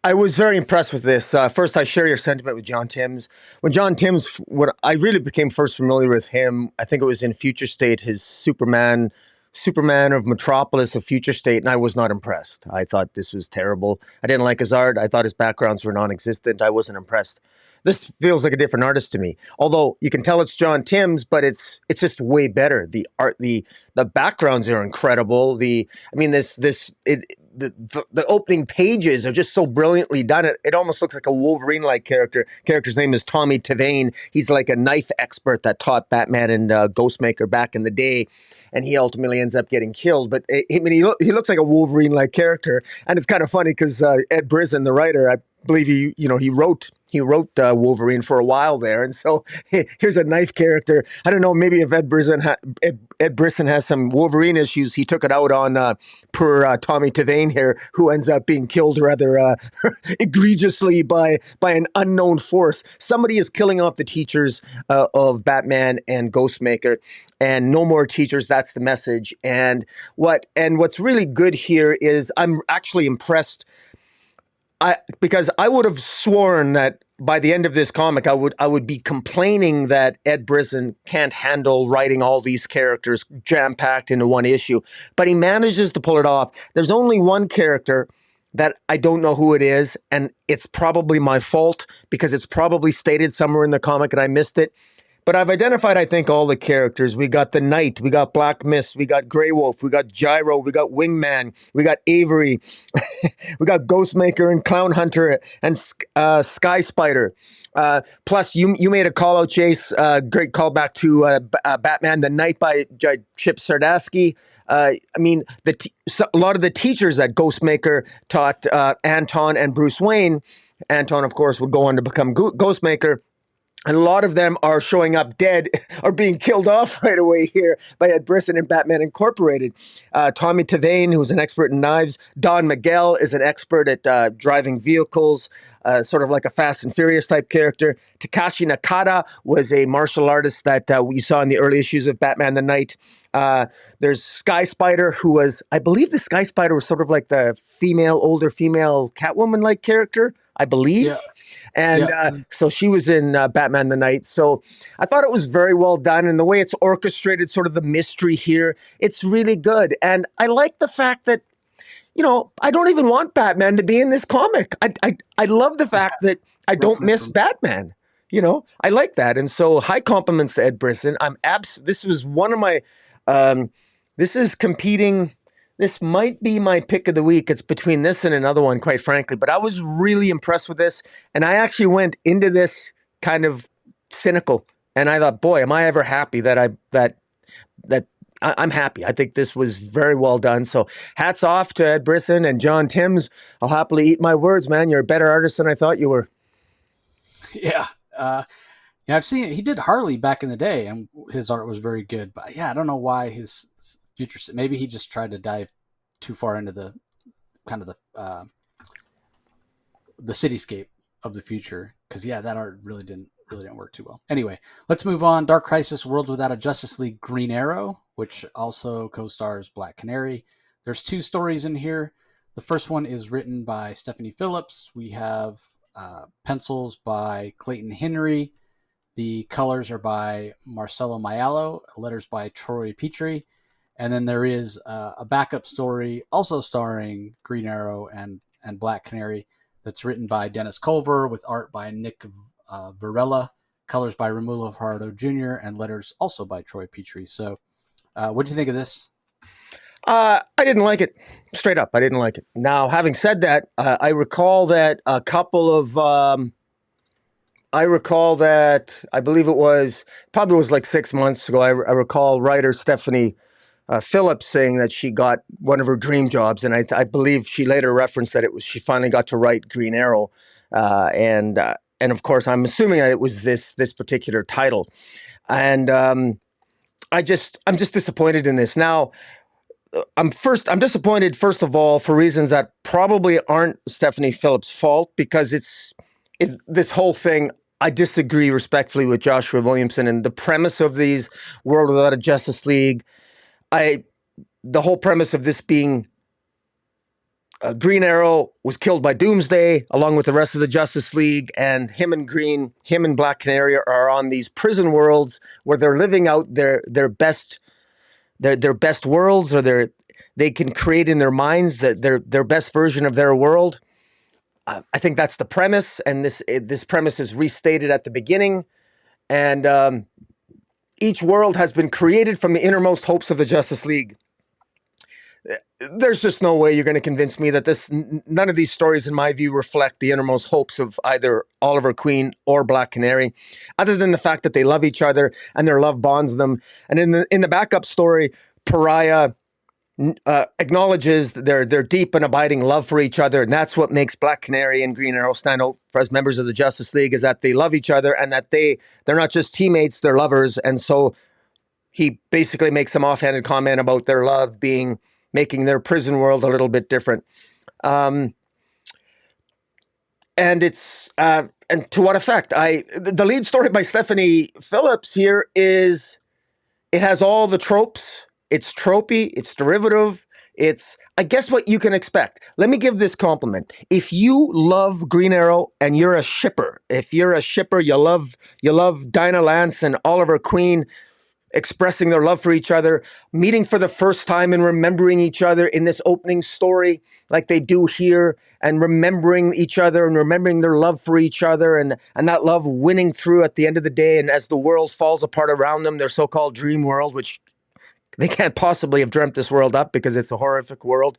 Speaker 2: I was very impressed with this. First, I share your sentiment with John Timms. When I really became first familiar with him, I think it was in Future State, his Superman Superman of Metropolis, a future state, and I was not impressed. I thought this was terrible. I didn't like his art. I thought his backgrounds were non-existent. I wasn't impressed. This feels like a different artist to me. Although you can tell it's John Timms, but it's just way better. The art, the backgrounds are incredible. I mean, the opening pages are just so brilliantly done. It almost looks like a Wolverine-like character. Character's name is Tommy Tavane. He's like a knife expert that taught Batman and Ghostmaker back in the day, and he ultimately ends up getting killed. But I mean, he looks like a Wolverine-like character, and it's kind of funny because Ed Brisson, the writer, I believe he wrote Wolverine for a while there, and so here's a knife character. I don't know, maybe if Ed Brisson has some Wolverine issues, he took it out on poor Tommy Tavane here, who ends up being killed rather egregiously by an unknown force. Somebody is killing off the teachers of Batman and Ghostmaker, and no more teachers. That's the message. And what's really good here is I'm actually impressed. Because I would have sworn that by the end of this comic, I would be complaining that Ed Brisson can't handle writing all these characters jam-packed into one issue. But he manages to pull it off. There's only one character that I don't know who it is, and it's probably my fault because it's probably stated somewhere in the comic and I missed it. But I've identified, I think, all the characters. We got the Knight, we got Black Mist, we got Grey Wolf, we got Gyro, we got Wingman, we got Avery, we got Ghostmaker and Clown Hunter and Sky Spider. Plus, you made a call out, Chase. Great callback to Batman the Knight by Chip Zdarsky. I mean, a lot of the teachers that Ghostmaker taught Anton and Bruce Wayne. Anton, of course, would go on to become Ghostmaker. And a lot of them are showing up dead or being killed off right away here by Ed Brisson and Batman Incorporated. Tommy Tavane, who's an expert in knives. Don Miguel is an expert at driving vehicles, sort of like a Fast and Furious type character. Takashi Nakata was a martial artist that we saw in the early issues of Batman the Knight. There's Sky Spider, who was, I believe the Sky Spider was sort of like the older female Catwoman-like character, I believe.
Speaker 1: Yeah.
Speaker 2: And so she was in Batman the Knight. So I thought it was very well done. And the way it's orchestrated, sort of the mystery here, it's really good. And I like the fact that, I don't even want Batman to be in this comic. I love the fact that I don't miss Batman. I like that. And so high compliments to Ed Brisson. This was one of my, this is competing. This might be my pick of the week. It's between this and another one, quite frankly. But I was really impressed with this. And I actually went into this kind of cynical. And I thought, boy, am I ever happy that I'm happy. I think this was very well done. So hats off to Ed Brisson and John Timms. I'll happily eat my words, man. You're a better artist than I thought you were.
Speaker 1: Yeah. I've seen it. He did Harley back in the day, and his art was very good. But yeah, I don't know why his future. Maybe he just tried to dive too far into the kind of the cityscape of the future. Because that art really didn't work too well. Anyway, let's move on. Dark Crisis: Worlds Without a Justice League Green Arrow, which also co-stars Black Canary. There's 2 stories in here. The first one is written by Stephanie Phillips. We have pencils by Clayton Henry. The colors are by Marcelo Maiello, letters by Troy Petrie. And then there is a backup story also starring Green Arrow and Black Canary that's written by Dennis Culver with art by Nick Varela, colors by Romulo Fajardo Jr., and letters also by Troy Petrie. So what do you think of this?
Speaker 2: I didn't like it. Straight up, I didn't like it. Now, having said that, I recall that I believe it was like 6 months ago. I recall writer Stephanie Phillips saying that she got one of her dream jobs, and I believe she later referenced that she finally got to write Green Arrow, and of course I'm assuming that it was this particular title, and I'm just disappointed in this. Now, I'm disappointed first of all for reasons that probably aren't Stephanie Phillips' fault, because it's this whole thing. I disagree respectfully with Joshua Williamson and the premise of these World Without a Justice League. The whole premise of this being Green Arrow was killed by Doomsday along with the rest of the Justice League, and him and Black Canary are on these prison worlds where they're living out their best their best worlds, or they can create in their minds that their best version of their world. I think that's the premise, and this premise is restated at the beginning, and each world has been created from the innermost hopes of the Justice League. There's just no way you're going to convince me that none of these stories, in my view, reflect the innermost hopes of either Oliver Queen or Black Canary, other than the fact that they love each other and their love bonds them. And in the backup story, Pariah acknowledges their deep and abiding love for each other, and that's what makes Black Canary and Green Arrow stand out as members of the Justice League, is that they love each other and that they're not just teammates, they're lovers. And so he basically makes some offhanded comment about their love making their prison world a little bit different. And it's and to what effect? The lead story by Stephanie Phillips here is, it has all the tropes. It's tropey, it's derivative, it's, I guess, what you can expect. Let me give this compliment. If you love Green Arrow and you're a shipper, you love Dinah Lance and Oliver Queen expressing their love for each other, meeting for the first time and remembering each other in this opening story like they do here, and remembering each other and remembering their love for each other, and that love winning through at the end of the day, and as the world falls apart around them, their so-called dream world, which they can't possibly have dreamt this world up because it's a horrific world.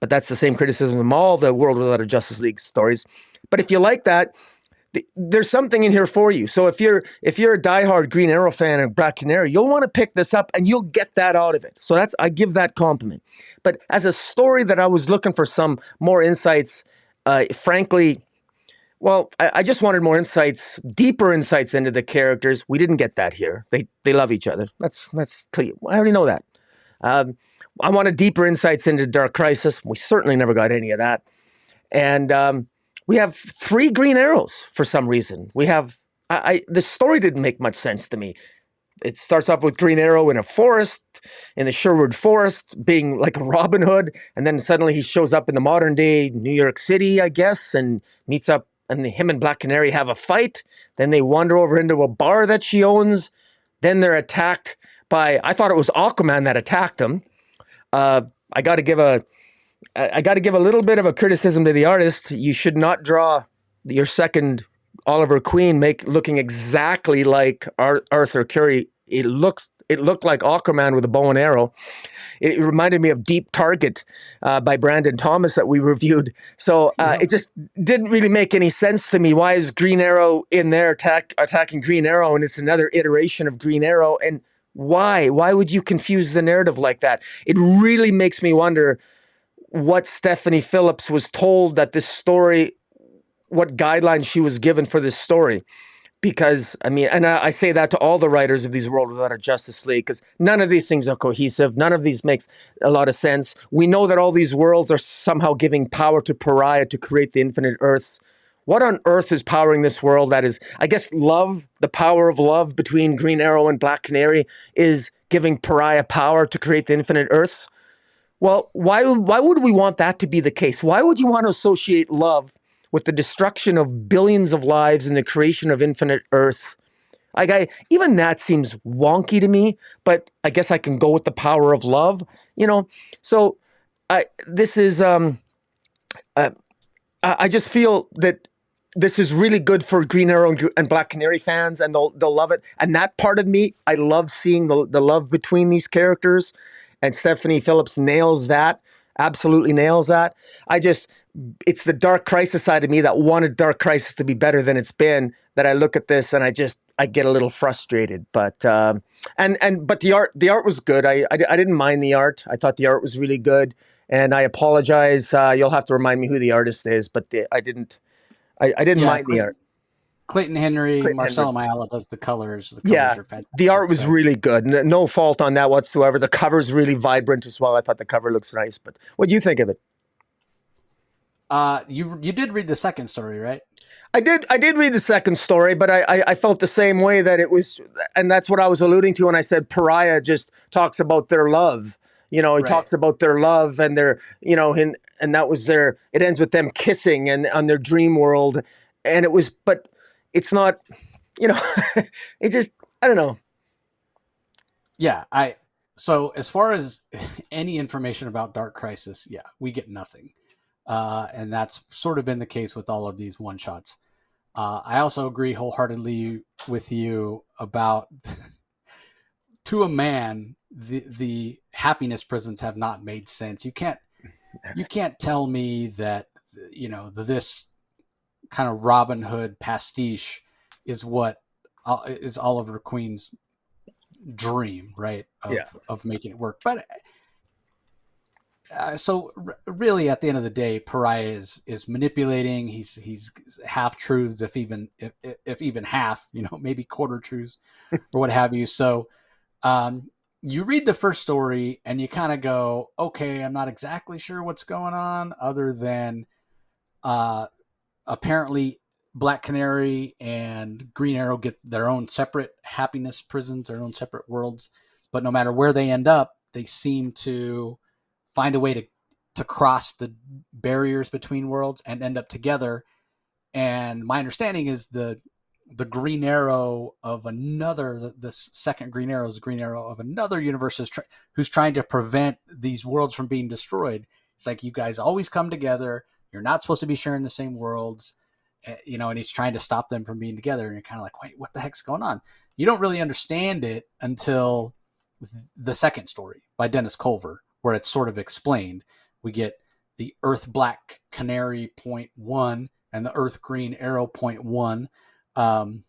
Speaker 2: But that's the same criticism of all the World Without a Justice League stories. But if you like that, there's something in here for you. So if you're a diehard Green Arrow fan and Black Canary, you'll want to pick this up and you'll get that out of it. So I give that compliment. But as a story that I was looking for some more insights, frankly, well, I just wanted more insights, deeper insights into the characters. We didn't get that here. They love each other. That's clear. I already know that. I wanted deeper insights into Dark Crisis. We certainly never got any of that. And we have 3 Green Arrows for some reason. We have the story didn't make much sense to me. It starts off with Green Arrow in a forest, in the Sherwood Forest, being like a Robin Hood, and then suddenly he shows up in the modern day New York City, I guess, and meets up. And him and Black Canary have a fight. Then they wander over into a bar that she owns. Then they're attacked by, I thought it was Aquaman that attacked them. I got to give a little bit of a criticism to the artist. You should not draw your second Oliver Queen looking exactly like Arthur Curry. It looked like Aquaman with a bow and arrow. It reminded me of Deep Target by Brandon Thomas that we reviewed. So it just didn't really make any sense to me. Why is Green Arrow in there attacking Green Arrow, and it's another iteration of Green Arrow? And why? Why would you confuse the narrative like that? It really makes me wonder what Stephanie Phillips was told that this story, what guidelines she was given for this story. Because, I mean, and I say that to all the writers of these World Without a Justice League, because none of these things are cohesive. None of these makes a lot of sense. We know that all these worlds are somehow giving power to Pariah to create the infinite Earths. What on earth is powering this world? That is, I guess, love, the power of love between Green Arrow and Black Canary is giving Pariah power to create the infinite Earths. Well, why would we want that to be the case? Why would you want to associate love with the destruction of billions of lives and the creation of infinite Earths? Even that seems wonky to me, but I guess I can go with the power of love, So this is, I just feel that this is really good for Green Arrow and Black Canary fans, and they'll love it. And that part of me, I love seeing the love between these characters, and Stephanie Phillips nails that. Absolutely nails that. It's the Dark Crisis side of me that wanted Dark Crisis to be better than it's been, that I look at this and I get a little frustrated. But but the art was good. I didn't mind the art. I thought the art was really good, and I apologize. You'll have to remind me who the artist is, but I didn't mind the art.
Speaker 1: Clayton Henry, Marcelo Mayala does the colors. The colors are fantastic.
Speaker 2: The art was really good. No fault on that whatsoever. The cover's really vibrant as well. I thought the cover looks nice. But what do you think of it?
Speaker 1: You did read the second story, right?
Speaker 2: I did read the second story, but I felt the same way, that it was, and that's what I was alluding to when I said Pariah just talks about their love. He talks about their love and their, and that was it ends with them kissing and on their dream world. And it was, but it's not, it just, I don't know.
Speaker 1: Yeah, So as far as any information about Dark Crisis, yeah, we get nothing. And that's sort of been the case with all of these one shots. I also agree wholeheartedly with you about to a man the happiness prisons have not made sense. You can't tell me that this kind of Robin Hood pastiche is what is Oliver Queen's dream, right?
Speaker 2: Yeah.
Speaker 1: Of making it work. But really, at the end of the day, Pariah is manipulating. He's half truths, if even half, maybe quarter truths or what have you. So um, you read the first story and you kind of go, okay, I'm not exactly sure what's going on, other than uh, apparently Black Canary and Green Arrow get their own separate happiness prisons, their own separate worlds. But no matter where they end up, they seem to find a way to cross the barriers between worlds and end up together. And my understanding is the Green Arrow of another, the second Green Arrow is the Green Arrow of another universe who's trying to prevent these worlds from being destroyed. It's like, you guys always come together. You're not supposed to be sharing the same worlds, and he's trying to stop them from being together. And you're kind of like, wait, what the heck's going on? You don't really understand it until the second story by Dennis Culver, where it's sort of explained. We get the Earth Black Canary .1 and the Earth Green Arrow .1. Um,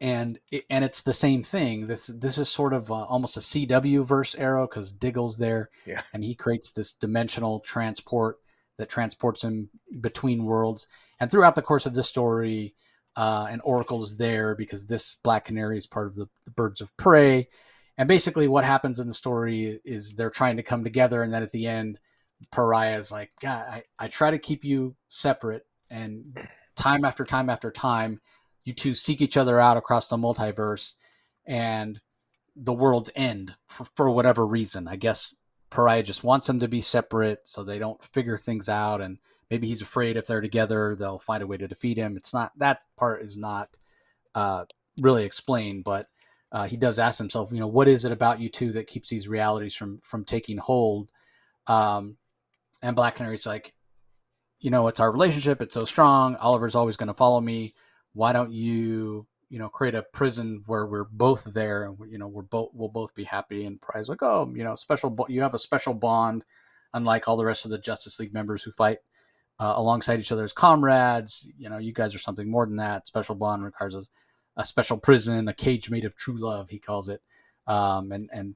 Speaker 1: and it's the same thing. This is sort of almost a CW verse Arrow, because Diggle's there,
Speaker 2: Yeah.
Speaker 1: and he creates this dimensional transport that transports him between worlds. And throughout the course of this story, and Oracle is there because this Black Canary is part of the Birds of Prey. And basically, what happens in the story is they're trying to come together, and then at the end, Pariah is like, "God, I try to keep you separate, and time after time after time, you two seek each other out across the multiverse, and the world's end for whatever reason. I guess Pariah just wants them to be separate so they don't figure things out, and maybe he's afraid if they're together they'll find a way to defeat him. It's not, that part is not uh, really explained, but he does ask himself, what is it about you two that keeps these realities from taking hold? Um, and Black Canary's like, it's our relationship. It's so strong. Oliver's always going to follow me. Why don't you, create a prison where we're both there, and we'll both be happy. And Pry's like, oh, you have a special bond, unlike all the rest of the Justice League members who fight alongside each other as comrades. You guys are something more than that. Special bond requires a special prison, a cage made of true love, he calls it. And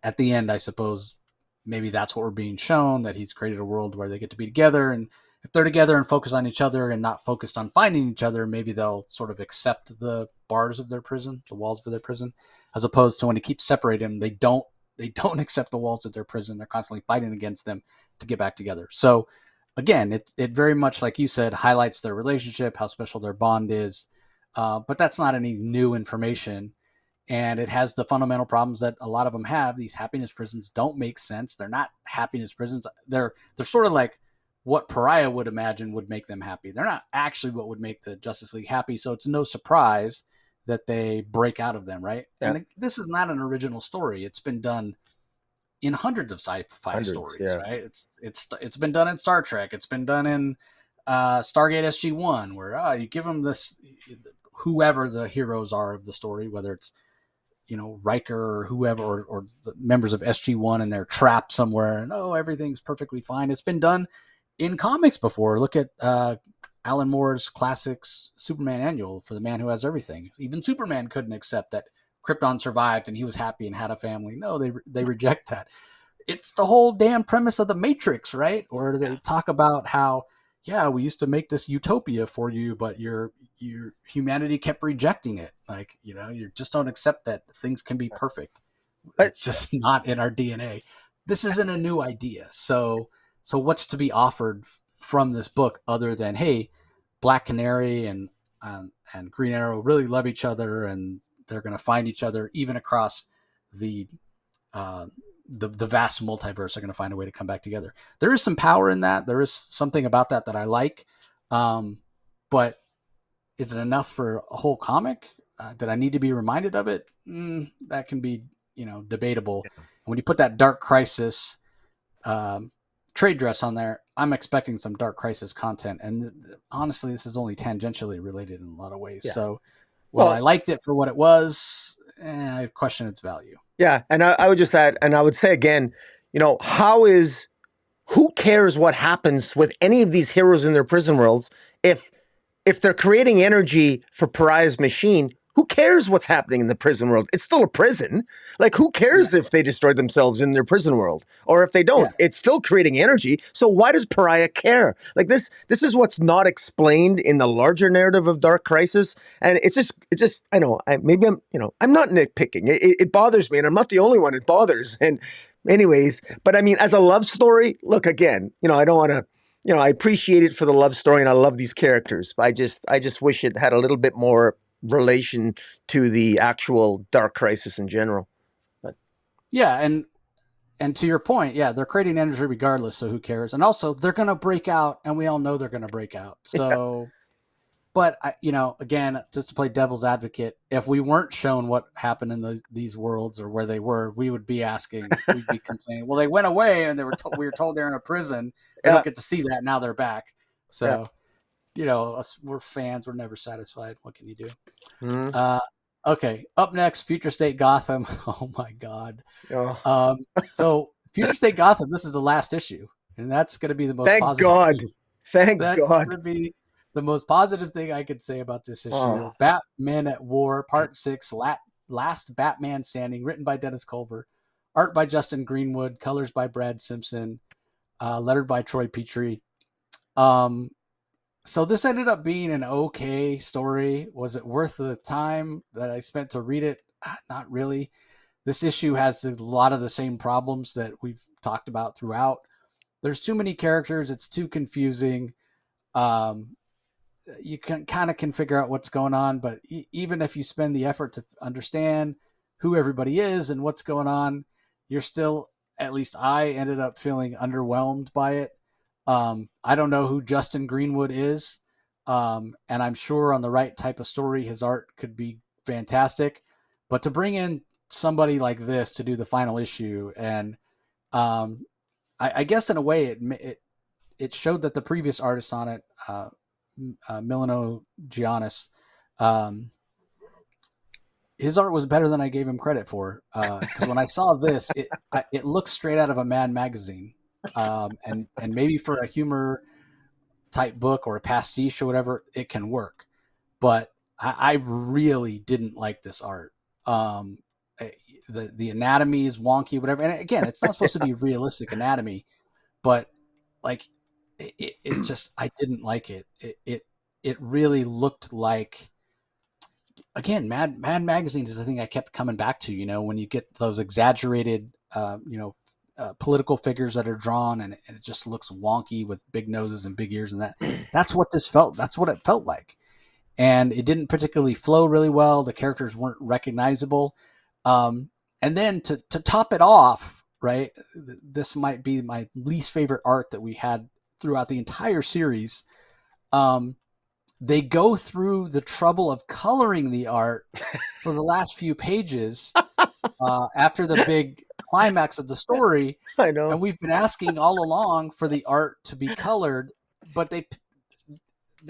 Speaker 1: at the end, I suppose maybe that's what we're being shown, that he's created a world where they get to be together, and if they're together and focus on each other and not focused on finding each other, maybe they'll sort of accept the bars of their prison, the walls of their prison, as opposed to when he keeps separating them, they don't accept the walls of their prison. They're constantly fighting against them to get back together. So again, it very much, like you said, highlights their relationship, how special their bond is. But that's not any new information. And it has the fundamental problems that a lot of them have. These happiness prisons don't make sense. They're not happiness prisons. They're sort of like what Pariah would imagine would make them happy. They're not actually what would make the Justice League happy. So it's no surprise that they break out of them, right?
Speaker 2: Yeah.
Speaker 1: And this is not an original story. It's been done in hundreds of sci-fi
Speaker 2: Hundreds.
Speaker 1: stories,
Speaker 2: Yeah.
Speaker 1: right? It's been done in Star Trek. It's been done in Stargate SG-1, where you give them this, whoever the heroes are of the story, whether it's Riker or whoever, or the members of SG-1, and they're trapped somewhere, and everything's perfectly fine. It's been done in comics before. Look at Alan Moore's classics Superman Annual for the Man Who Has Everything. Even Superman couldn't accept that Krypton survived and he was happy and had a family. No, they reject that. It's the whole damn premise of the Matrix, right? Where they talk about how, yeah, we used to make this utopia for you, but your humanity kept rejecting it. Like, you just don't accept that things can be perfect.
Speaker 2: I,
Speaker 1: It's just not in our DNA. This isn't a new idea. So what's to be offered from this book other than, hey, Black Canary and Green Arrow really love each other, and they're going to find each other even across the uh, the vast multiverse. They're going to find a way to come back together. There is some power in that. There is something about that I like. But is it enough for a whole comic? Did I need to be reminded of it? That can be debatable. And when you put that Dark Crisis trade dress on there, I'm expecting some Dark Crisis content. And honestly, this is only tangentially related in a lot of ways.
Speaker 2: Yeah.
Speaker 1: So while
Speaker 2: Well,
Speaker 1: I liked it for what it was, I question its value.
Speaker 2: yeah, and I would just add, and I would say again, who cares what happens with any of these heroes in their prison worlds if they're creating energy for Pariah's machine? Who cares what's happening in the prison world? It's still a prison. Like, who cares if they destroy themselves in their prison world? Or if they don't, it's still creating energy. So why does Pariah care? Like, this is what's not explained in the larger narrative of Dark Crisis. And it's just, I know, I'm not nitpicking. It bothers me, and I'm not the only one it bothers. And anyways, but I mean, as a love story, look, again, I don't want to, I appreciate it for the love story, and I love these characters, but I just wish it had a little bit more relation to the actual Dark Crisis in general. But
Speaker 1: yeah, and to your point, yeah, they're creating energy regardless, so who cares? And also, they're going to break out, and we all know they're going to break out. So, but again, just to play devil's advocate, if we weren't shown what happened in these worlds or where they were, we would be we'd be complaining. Well, they went away, and we were told they're in a prison. We don't get to see that. Now they're back. So. We're fans. We're never satisfied. What can you do?
Speaker 2: Mm-hmm.
Speaker 1: Okay. Up next, Future State Gotham. Oh my God.
Speaker 2: Oh.
Speaker 1: So Future State Gotham, this is the last issue, and that's going to be the most
Speaker 2: Thank
Speaker 1: positive.
Speaker 2: God.
Speaker 1: Thing.
Speaker 2: Thank
Speaker 1: That's
Speaker 2: God.
Speaker 1: going to be the most positive thing I could say about this issue.
Speaker 2: Oh.
Speaker 1: Batman at War, Part 6, Last Batman Standing, written by Dennis Culver, art by Justin Greenwood, colors by Brad Simpson, lettered by Troy Petrie. So this ended up being an okay story. Was it worth the time that I spent to read it? Not really. This issue has a lot of the same problems that we've talked about throughout. There's too many characters. It's too confusing. You can figure out what's going on, but even if you spend the effort to understand who everybody is and what's going on, you're still, at least I ended up feeling underwhelmed by it. I don't know who Justin Greenwood is. And I'm sure on the right type of story, his art could be fantastic, but to bring in somebody like this to do the final issue. And, I guess in a way it showed that the previous artist on it, Milano Giannis, his art was better than I gave him credit for. Cause when I saw this, it looks straight out of a Mad magazine. And maybe for a humor type book or a pastiche or whatever, it can work. But I really didn't like this art. The anatomy is wonky, whatever. And again, it's not supposed to be realistic anatomy, but like it just, I didn't like it. It really looked like, again, Mad Magazine is the thing I kept coming back to, when you get those exaggerated, political figures that are drawn and it just looks wonky with big noses and big ears, and that's what it felt like. And it didn't particularly flow really well. The characters weren't recognizable. And then to top it off, right, this might be my least favorite art that we had throughout the entire series. They go through the trouble of coloring the art for the last few pages after the big climax of the story.
Speaker 2: I know.
Speaker 1: And we've been asking all along for the art to be colored, but they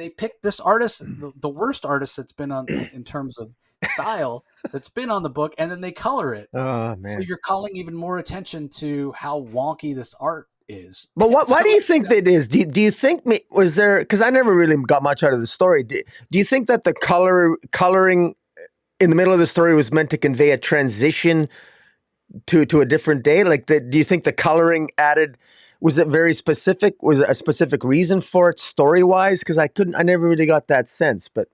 Speaker 1: picked this artist, the worst artist that's been on in terms of style that's been on the book, and then they color it.
Speaker 2: Oh, man.
Speaker 1: So you're calling even more attention to how wonky this art is.
Speaker 2: But why do you think that is? Do you think was there, because I never really got much out of the story. Do you think that the coloring in the middle of the story was meant to convey a transition to a different day? Like, do you think the coloring added, was it very specific? Was it a specific reason for it story wise? Because I never really got that sense. But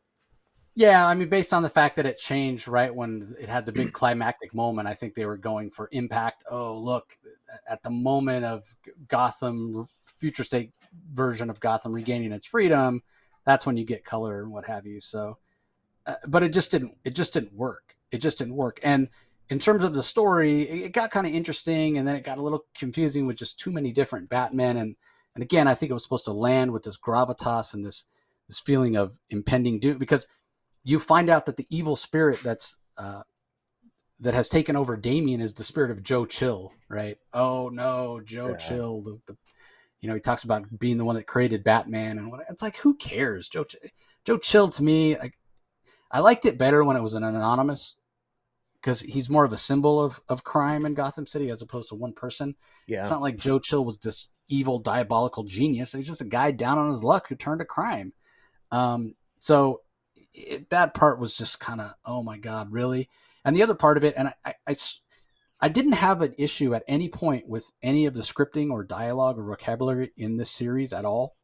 Speaker 1: yeah, I mean, based on the fact that it changed right when it had the big climactic moment, I think they were going for impact. Oh, look, at the moment of Gotham, future state version of Gotham regaining its freedom, that's when you get color and what have you. So, but it just didn't work. And in terms of the story, it got kind of interesting, and then it got a little confusing with just too many different Batmen. And again, I think it was supposed to land with this gravitas and this feeling of impending doom, because you find out that the evil spirit that's that has taken over Damian is the spirit of Joe Chill, right? Oh no, Joe
Speaker 2: Yeah.
Speaker 1: Chill. He talks about being the one that created Batman, and it's like, who cares? Joe Chill to me, I liked it better when it was an anonymous, because he's more of a symbol of crime in Gotham City as opposed to one person. It's
Speaker 2: Yeah.
Speaker 1: not like Joe Chill was this evil, diabolical genius. He's just a guy down on his luck who turned to crime. So that part was just kind of, oh my God, really? And the other part of it, and I didn't have an issue at any point with any of the scripting or dialogue or vocabulary in this series at all,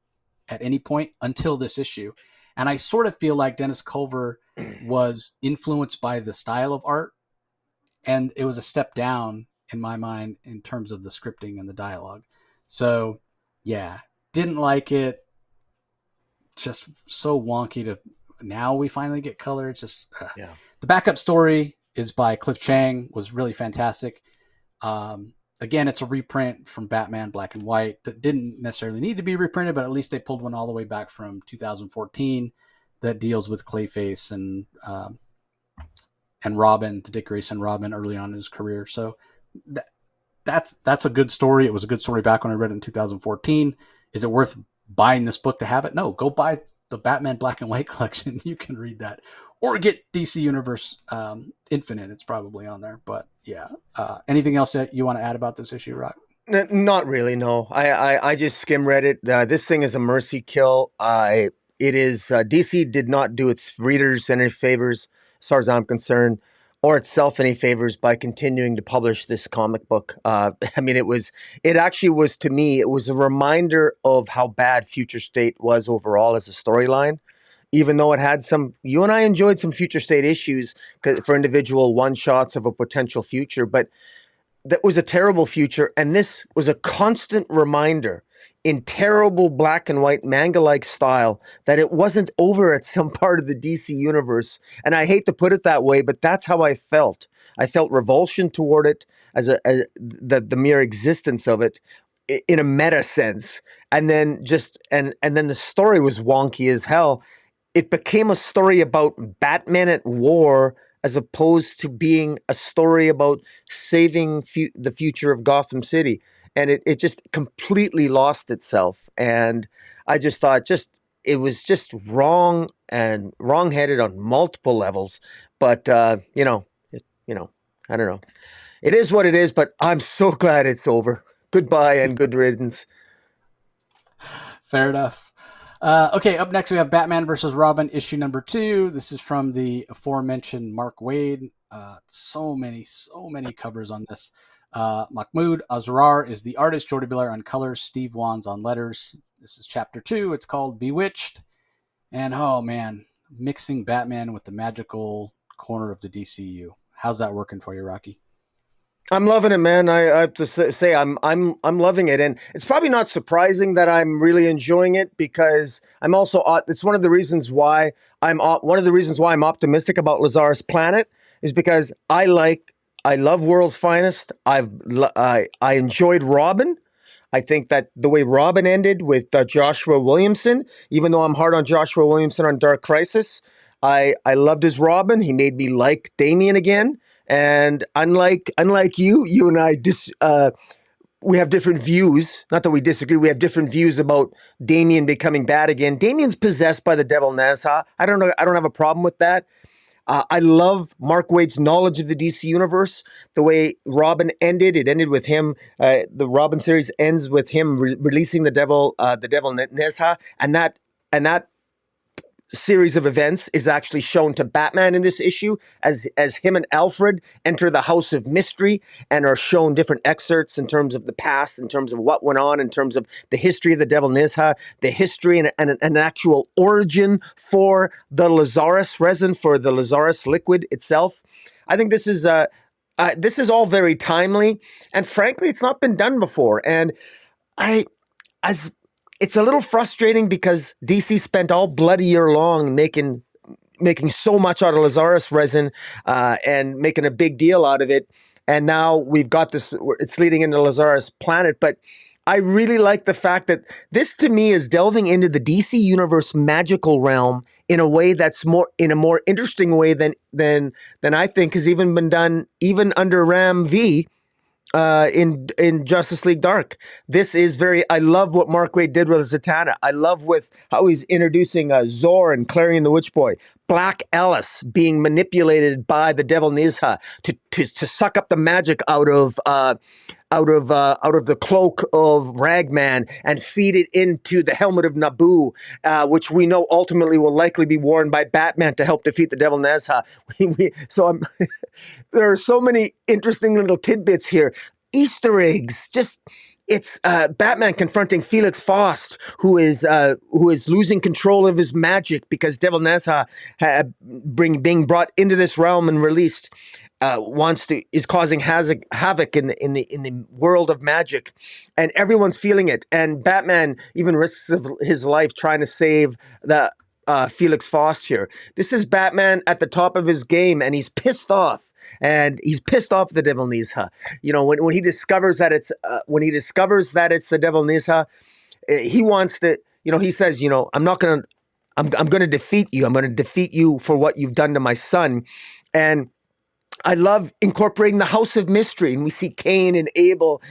Speaker 1: at any point until this issue. And I sort of feel like Dennis Culver was influenced by the style of art, and it was a step down in my mind in terms of the scripting and the dialogue. So, yeah, didn't like it. Just so wonky to now we finally get color. It's just
Speaker 2: Yeah.
Speaker 1: the backup story is by Cliff Chang, was really fantastic. Again, it's a reprint from Batman Black and White that didn't necessarily need to be reprinted, but at least they pulled one all the way back from 2014 that deals with Clayface and Robin, the Dick Grayson Robin, early on in his career. So that's a good story. It was a good story back when I read it in 2014. Is it worth buying this book to have it? No, go buy the Batman Black and White collection. You can read that, or get DC Universe Infinite. It's probably on there. But yeah, anything else that you want to add about this issue, Rock?
Speaker 2: Not really. No, I just skim read it. This thing is a mercy kill. It is DC did not do its readers any favors, as far as I'm concerned, or itself any favors by continuing to publish this comic book. I mean, it actually was, to me, it was a reminder of how bad Future State was overall as a storyline. Even though it had some, you and I enjoyed some Future State issues for individual one shots of a potential future, but that was a terrible future, and this was a constant reminder in terrible black and white manga-like style that it wasn't over at some part of the DC universe. And I hate to put it that way, but that's how I felt. I felt revulsion toward it as the mere existence of it in a meta sense. And then then the story was wonky as hell. It became a story about Batman at war as opposed to being a story about saving the future of Gotham City. And it just completely lost itself. And I just thought it was just wrong and wrong-headed on multiple levels. But, I don't know. It is what it is, but I'm so glad it's over. Goodbye and good riddance.
Speaker 1: Fair enough. Okay, up next we have Batman versus Robin, issue number 2. This is from the aforementioned Mark Waid. So many covers on this. Mahmoud Azrar is the artist, Jordi Belair on colors, Steve Wands on letters. This is chapter 2. It's called Bewitched. And oh man, mixing Batman with the magical corner of the DCU. How's that working for you, Rocky?
Speaker 2: I'm loving it, man. I have to say I'm loving it, and it's probably not surprising that I'm really enjoying it because I'm also. It's one of the reasons why I'm optimistic about Lazarus Planet is because I love World's Finest. I enjoyed Robin. I think that the way Robin ended with Joshua Williamson, even though I'm hard on Joshua Williamson on Dark Crisis, I loved his Robin. He made me like Damian again. And unlike you and I we have different views. Not that we disagree. We have different views about Damian becoming bad again. Damian's possessed by the devil Nezha. I don't know. I don't have a problem with that. I love Mark Waid's knowledge of the DC universe. The way Robin ended, it ended with him. The Robin series ends with him releasing the devil Nezha, and that series of events is actually shown to Batman in this issue as him and Alfred enter the House of Mystery and are shown different excerpts in terms of the past, in terms of what went on, in terms of the history of the Devil Nezha, the history and an actual origin for the Lazarus resin, for the Lazarus liquid itself. I think this is all very timely, and frankly, it's not been done before. And it's a little frustrating because DC spent all bloody year long making so much out of Lazarus resin and making a big deal out of it. And now we've got this, it's leading into Lazarus Planet. But I really like the fact that this to me is delving into the DC Universe magical realm in a way that's in a more interesting way than I think has even been done even under Ram V in Justice League Dark. This is very. I love what Mark Waid did with Zatanna. I love with how he's introducing Zor and Clarion the Witch Boy, Black Ellis being manipulated by the Devil Nizha to suck up the magic out of the cloak of Ragman and feed it into the helmet of Naboo, which we know ultimately will likely be worn by Batman to help defeat the Devil Nizha. There are so many interesting little tidbits here. Easter eggs, just it's Batman confronting Felix Faust, who is losing control of his magic because Devil Nizha being brought into this realm and released. Is causing havoc in the world of magic, and everyone's feeling it. And Batman even risks his life trying to save the Felix Faust here. This is Batman at the top of his game, and he's pissed off. And he's pissed off the Devil Nizha. You know, when he discovers that it's the Devil Nizha, he wants to. You know, he says, you know, I'm going to defeat you. I'm going to defeat you for what you've done to my son. And I love incorporating the House of Mystery, and we see Cain and Abel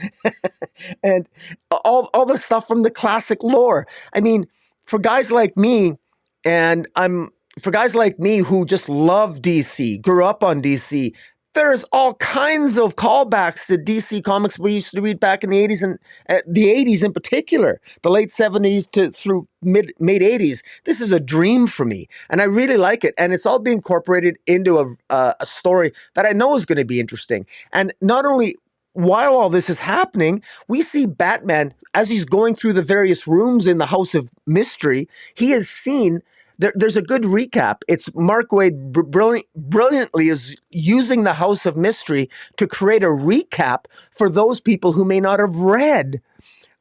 Speaker 2: and all the stuff from the classic lore. I mean, for guys like me, who just love DC, grew up on DC, there's all kinds of callbacks to DC comics we used to read back in the 80s and the 80s in particular, the late 70s to through mid 80s. This is a dream for me, and I really like it. And it's all being incorporated into a story that I know is going to be interesting. And not only while all this is happening, we see Batman as he's going through the various rooms in the House of Mystery. He has seen. There's a good recap. It's Mark Waid brilliantly is using the House of Mystery to create a recap for those people who may not have read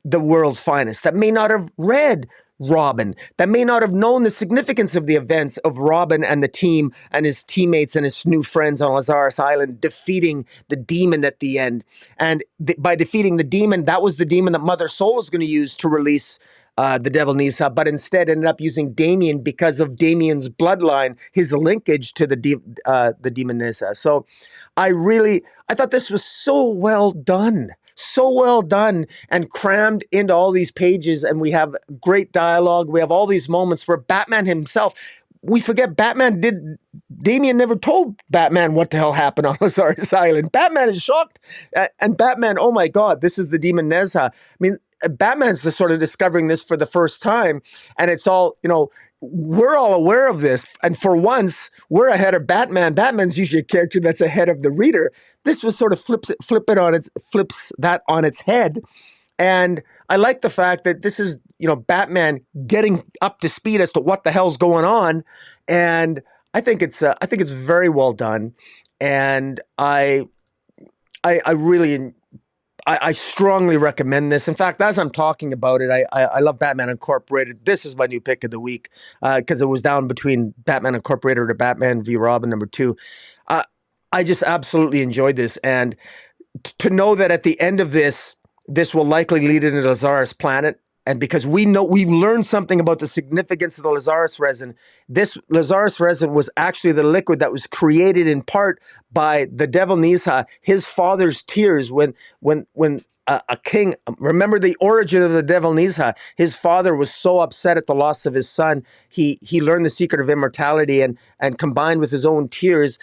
Speaker 2: The World's Finest, that may not have read Robin, that may not have known the significance of the events of Robin and the team and his teammates and his new friends on Lazarus Island defeating the demon at the end. And by defeating the demon, that was the demon that Mother Soul was going to use to release the Devil Nizha, but instead ended up using Damien because of Damien's bloodline, his linkage to the demon Nizha. So I thought this was so well done and crammed into all these pages. And we have great dialogue. We have all these moments where Batman himself, we forget Damien never told Batman what the hell happened on Lazarus Island. Batman is shocked. And Batman, oh my God, this is the demon Nizha. I mean, Batman's the sort of discovering this for the first time, and it's all, you know, we're all aware of this, and for once we're ahead of Batman. Batman's usually a character that's ahead of the reader. This was sort of flips that on its head, and I like the fact that this is, you know, Batman getting up to speed as to what the hell's going on, and I think it's very well done, and I really. I strongly recommend this. In fact, as I'm talking about it, I love Batman Incorporated. This is my new pick of the week because it was down between Batman Incorporated or Batman v Robin #2. I just absolutely enjoyed this. And to know that at the end of this will likely lead into Lazarus Planet. And because we've learned something about the significance of the Lazarus resin. This Lazarus resin was actually the liquid that was created in part by the Devil Nizha, his father's tears when a king. Remember the origin of the Devil Nizha. His father was so upset at the loss of his son. He learned the secret of immortality and combined with his own tears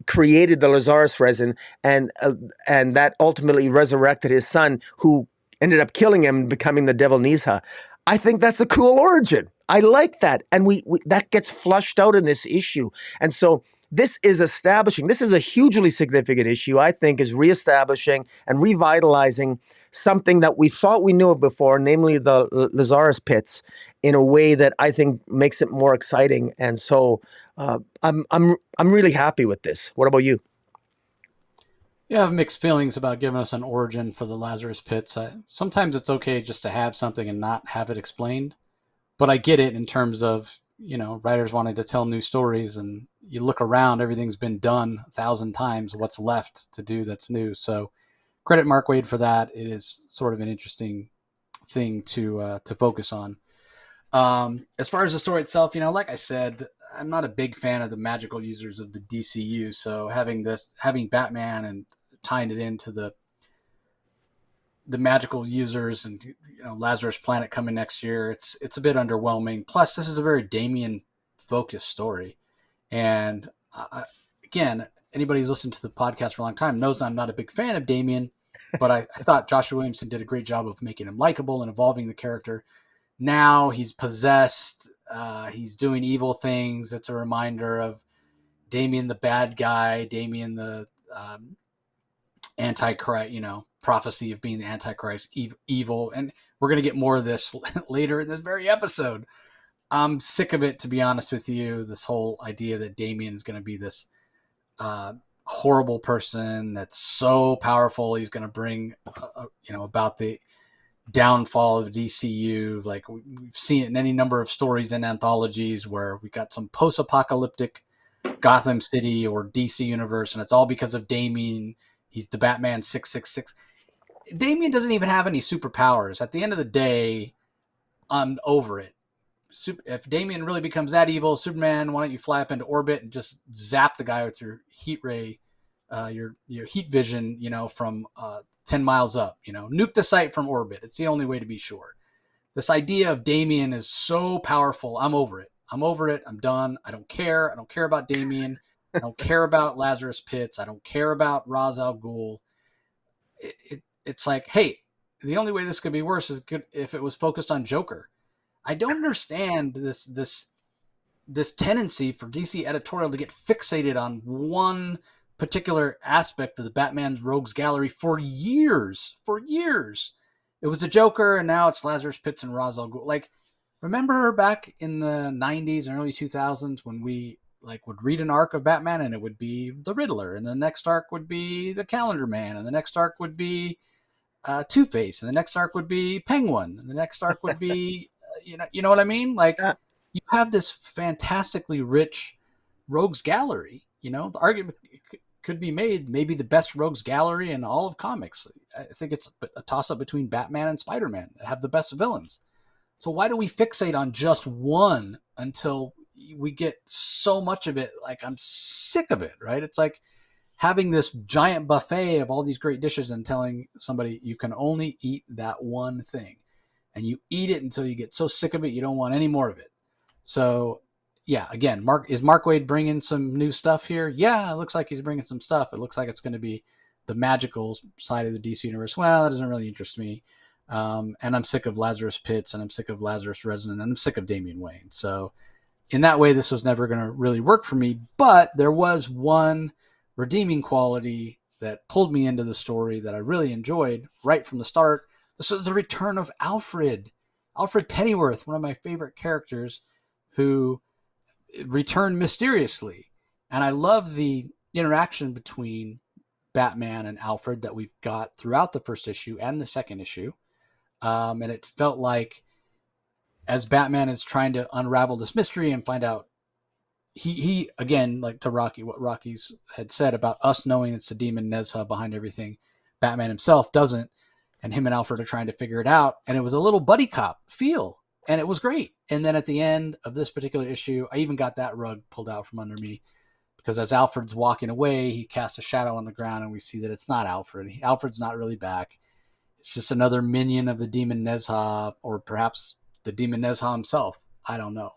Speaker 2: created the Lazarus resin, and that ultimately resurrected his son, who ended up killing him and becoming the Devil Nizha. I think that's a cool origin. I like that. And we that gets flushed out in this issue. And so this is establishing, this is a hugely significant issue, I think, is reestablishing and revitalizing something that we thought we knew of before, namely the Lazarus pits, in a way that I think makes it more exciting. And so I'm really happy with this. What about you?
Speaker 1: Yeah, I have mixed feelings about giving us an origin for the Lazarus Pits. Sometimes it's okay just to have something and not have it explained, but I get it in terms of, you know, writers wanting to tell new stories, and you look around, everything's been done 1,000 times. What's left to do that's new? So credit Mark Waid for that. It is sort of an interesting thing to focus on. As far as the story itself, like I said, I'm not a big fan of the magical users of the DCU. So having Batman and tying it into the magical users and Lazarus Planet coming next year, it's a bit underwhelming. Plus, this is a very Damian focused story, and again, anybody who's listened to the podcast for a long time knows I'm not a big fan of Damian, but I thought Joshua Williamson did a great job of making him likable and evolving the character. Now he's possessed. He's doing evil things. It's a reminder of Damien the bad guy, Damien the antichrist, prophecy of being the antichrist, evil. And we're going to get more of this later in this very episode. I'm sick of it, to be honest with you. This whole idea that Damien is going to be this horrible person that's so powerful. He's going to bring, about the downfall of DCU. Like we've seen it in any number of stories and anthologies where we got some post-apocalyptic Gotham City or DC universe, and it's all because of Damien. He's the Batman 666. Damien doesn't even have any superpowers. At the end of the day, I'm over it. If Damien really becomes that evil, Superman, why don't you fly up into orbit and just zap the guy with your heat ray, your heat vision, from 10 miles up, nuke the site from orbit. It's the only way to be sure. This idea of Damien is so powerful. I'm over it. I'm done. I don't care. I don't care about Damien. I don't care about Lazarus Pitts. I don't care about Ra's al Ghul. It's like, hey, the only way this could be worse is if it was focused on Joker. I don't understand this tendency for DC editorial to get fixated on one particular aspect of the Batman's Rogues Gallery for years. For years, it was the Joker, and now it's Lazarus Pitts and Ra's al Ghul. Like, remember back in the '90s and early 2000s when we would read an arc of Batman and it would be the Riddler, and the next arc would be the Calendar Man, and the next arc would be Two-Face, and the next arc would be Penguin, and the next arc would be you know what I mean? Like, you have this fantastically rich Rogues Gallery. The argument could be made, maybe the best Rogues Gallery in all of comics. I think it's a toss-up between Batman and Spider-Man that have the best villains. So why do we fixate on just one until we get so much of it? Like, I'm sick of it, right? It's like having this giant buffet of all these great dishes and telling somebody you can only eat that one thing. And you eat it until you get so sick of it, you don't want any more of it. So, yeah, again, Mark Waid bringing some new stuff here? Yeah, it looks like he's bringing some stuff. It looks like it's going to be the magical side of the DC universe. Well, that doesn't really interest me. And I'm sick of Lazarus Pitts, and I'm sick of Lazarus Resonant, and I'm sick of Damian Wayne. So, in that way, this was never going to really work for me. But there was one redeeming quality that pulled me into the story that I really enjoyed right from the start. This was the return of Alfred Pennyworth, one of my favorite characters, who returned mysteriously. And I love the interaction between Batman and Alfred that we've got throughout the first issue and the second issue. And it felt like as Batman is trying to unravel this mystery and find out, he again, like to Rocky, what Rocky's had said about us knowing it's the demon Nezha behind everything, Batman himself doesn't. And him and Alfred are trying to figure it out. And it was a little buddy cop feel. And it was great. And then at the end of this particular issue, I even got that rug pulled out from under me. Because as Alfred's walking away, he casts a shadow on the ground and we see that it's not Alfred. Alfred's not really back. It's just another minion of the demon Nezha, or perhaps the demon Nezha himself. I don't know.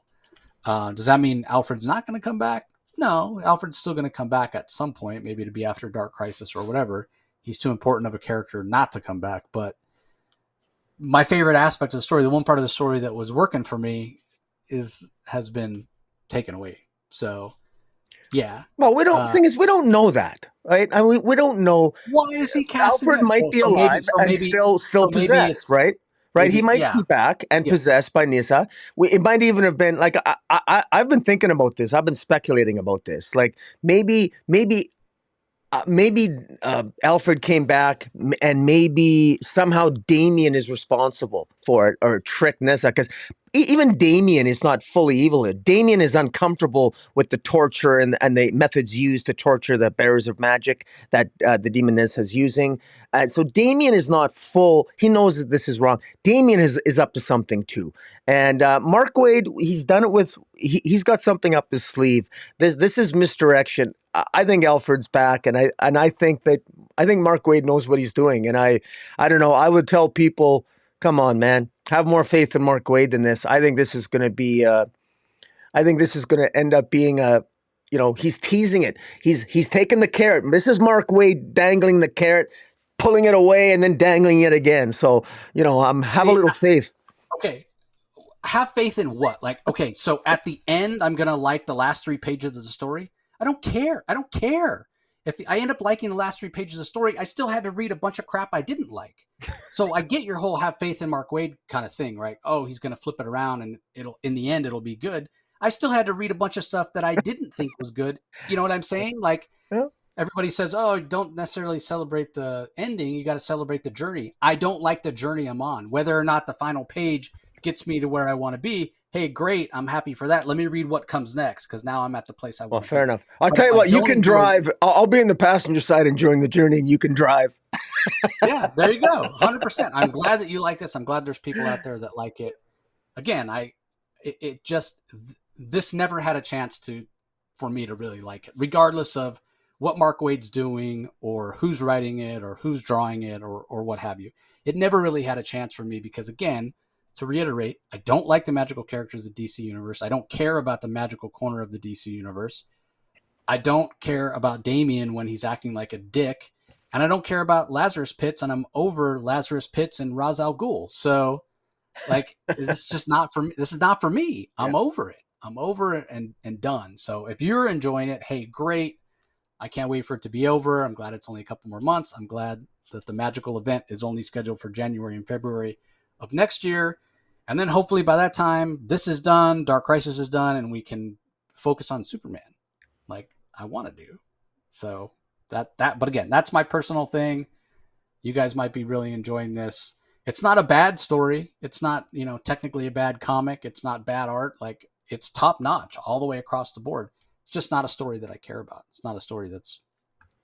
Speaker 1: Does that mean Alfred's not going to come back? No, Alfred's still going to come back at some point, maybe to be after Dark Crisis or whatever. He's too important of a character not to come back. But my favorite aspect of the story, the one part of the story that was working for me, has been taken away. So, yeah.
Speaker 2: Well, we don't. Thing is, we don't know that, right? I mean, we don't know.
Speaker 1: Why is he casting?
Speaker 2: Alfred might be alive and still possessed, right? Right, he might be back and possessed by Nisa. It might even have been like I've been thinking about this. I've been speculating about this. Like maybe maybe Alfred came back, and maybe somehow Damien is responsible for it or tricked Nessa, because even Damien is not fully evil. Damien is uncomfortable with the torture and the methods used to torture the bearers of magic that the demon Nessa is using. So Damien is not full. He knows that this is wrong. Damien is up to something too. And Mark Waid, he's done it with. He's got something up his sleeve. This is misdirection. I think Alfred's back, and I think Mark Waid knows what he's doing. And I don't know. I would tell people, come on, man, have more faith in Mark Waid than this. I think this is going to be. I think this is going to end up being a. You know, he's teasing it. He's taking the carrot. This is Mark Waid dangling the carrot, pulling it away, and then dangling it again. So have a
Speaker 1: See,
Speaker 2: little faith.
Speaker 1: okay, have faith in what? Like, okay, so at the end, I'm gonna like the last 3 pages of the story. I don't care. I don't care. If I end up liking the last 3 pages of the story, I still had to read a bunch of crap I didn't like. So I get your whole have faith in Mark Waid kind of thing, right? Oh, he's gonna flip it around and in the end it'll be good. I still had to read a bunch of stuff that I didn't think was good. You know what I'm saying? Like,
Speaker 2: Yeah.
Speaker 1: everybody says, oh, don't necessarily celebrate the ending. You got to celebrate the journey. I don't like the journey I'm on. Whether or not the final page gets me to where I want to be, hey, great, I'm happy for that. Let me read what comes next, because now I'm at the place I
Speaker 2: Well,
Speaker 1: want to
Speaker 2: fair
Speaker 1: be.
Speaker 2: enough. I'll
Speaker 1: But
Speaker 2: tell
Speaker 1: if
Speaker 2: you
Speaker 1: I
Speaker 2: what. You
Speaker 1: don't
Speaker 2: can
Speaker 1: enjoy,
Speaker 2: drive. I'll be in the passenger side enjoying the journey, and you can drive.
Speaker 1: yeah, there you go, 100%. I'm glad that you like this. I'm glad there's people out there that like it. Again, it just this never had a chance to for me to really like it, regardless of what Mark Waid's doing or who's writing it or who's drawing it or what have you. It never really had a chance for me because, again, to reiterate, I don't like the magical characters of the DC universe. I don't care about the magical corner of the DC universe. I don't care about Damien when he's acting like a dick. And I don't care about Lazarus Pits, and I'm over Lazarus Pits and Ra's al Ghul. So, like, this is just not for me. This is not for me.
Speaker 2: Yeah.
Speaker 1: I'm over it. I'm over it and done. So if you're enjoying it, hey, great. I can't wait for it to be over. I'm glad it's only a couple more months. I'm glad that the magical event is only scheduled for January and February of next year. And then hopefully by that time, this is done, Dark Crisis is done, and we can focus on Superman like I want to do. So but again, that's my personal thing. You guys might be really enjoying this. It's not a bad story. It's not, technically a bad comic. It's not bad art. Like, it's top notch all the way across the board. It's just not a story that I care about. It's not a story that's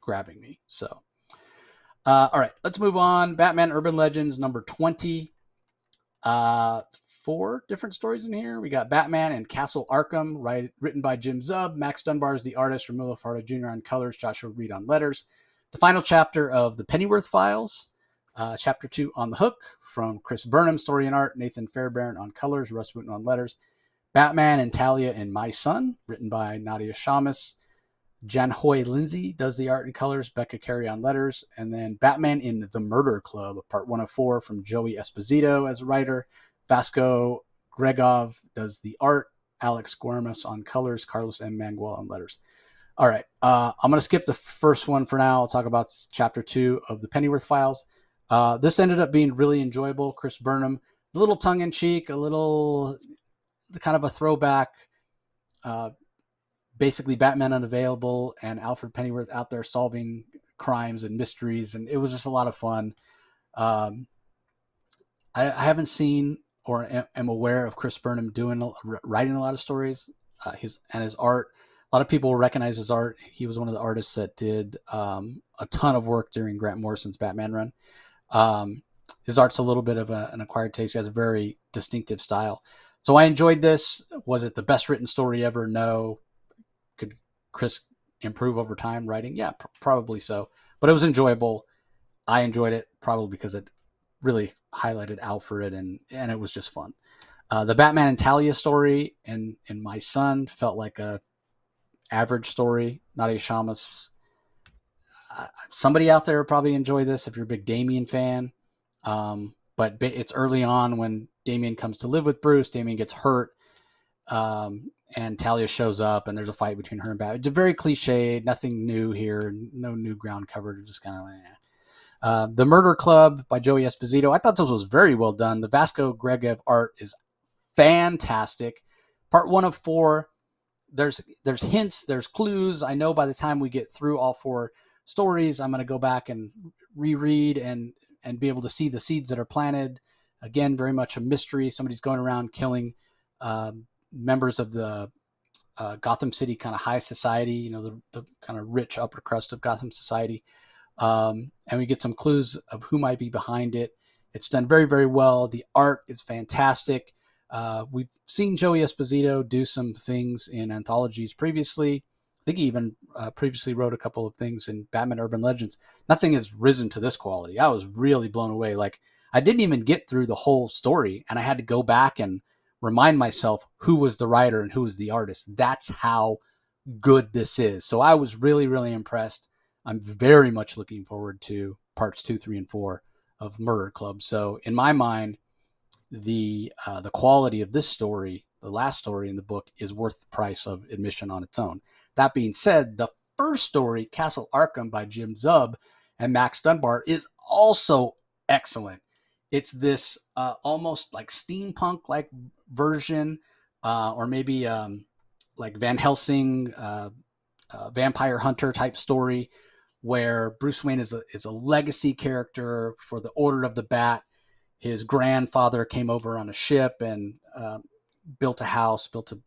Speaker 1: grabbing me. So, all right, let's move on. Batman Urban Legends number 20. 4 different stories in here. We got Batman and Castle Arkham, written by Jim Zub. Max Dunbar is the artist. Romulo Fardo Jr. on colors. Joshua Reed on letters. The final chapter of the Pennyworth Files. Chapter 2 on the Hook from Chris Burnham, story and art. Nathan Fairbairn on colors. Russ Wooten on letters. Batman and Talia and My Son, written by Nadia Shamus. Janhoy Lindsay does the art and colors. Becca Carey on letters. And then Batman in the Murder Club, part 104 from Joey Esposito as a writer. Vasco Gregov does the art. Alex Guarmas on colors. Carlos M. Mangual on letters. All right. I'm going to skip the first one for now. I'll talk about chapter 2 of the Pennyworth Files. This ended up being really enjoyable. Chris Burnham, a little tongue-in-cheek, a little kind of a throwback. Basically, Batman unavailable and Alfred Pennyworth out there solving crimes and mysteries, and it was just a lot of fun. I haven't seen or am aware of Chris Burnham writing a lot of stories. His art. A lot of people recognize his art. He was one of the artists that did a ton of work during Grant Morrison's Batman run. His art's a little bit of an acquired taste. He has a very distinctive style. So I enjoyed this. Was it the best written story ever? No. Could Chris improve over time writing? Yeah, probably so. But it was enjoyable. I enjoyed it probably because it really highlighted Alfred and it was just fun. The Batman and Talia story and My Son felt like a average story. Nadia Shamas. Somebody out there will probably enjoy this if you're a big Damien fan. But it's early on when Damien comes to live with Bruce. Damien gets hurt. And Talia shows up and there's a fight between her and Batman. It's very cliched, nothing new here, no new ground covered, just kind of like, The Murder Club by Joey Esposito. I thought this was very well done. The Vasco Gregev art is fantastic. Part 1 of 4. There's hints, there's clues. I know by the time we get through all 4 stories, I'm going to go back and reread and be able to see the seeds that are planted. Again, very much a mystery. Somebody's going around killing members of the Gotham City kind of high society, the kind of rich upper crust of Gotham society. And we get some clues of who might be behind it. It's done very, very well. The art is fantastic. We've seen Joey Esposito do some things in anthologies previously. I think he even previously wrote a couple of things in Batman Urban Legends. Nothing has risen to this quality. I was really blown away. Like, I didn't even get through the whole story, and I had to go back and remind myself who was the writer and who was the artist. That's how good this is. So I was really, really impressed. I'm very much looking forward to parts 2, 3, and 4 of Murder Club. So in my mind, the quality of this story, the last story in the book, is worth the price of admission on its own. That being said, the first story, Castle Arkham by Jim Zub and Max Dunbar, is also excellent. It's this almost like steampunk like version, or maybe like Van Helsing, vampire hunter type story, where Bruce Wayne is a legacy character for the Order of the Bat. His grandfather came over on a ship and built a house, built a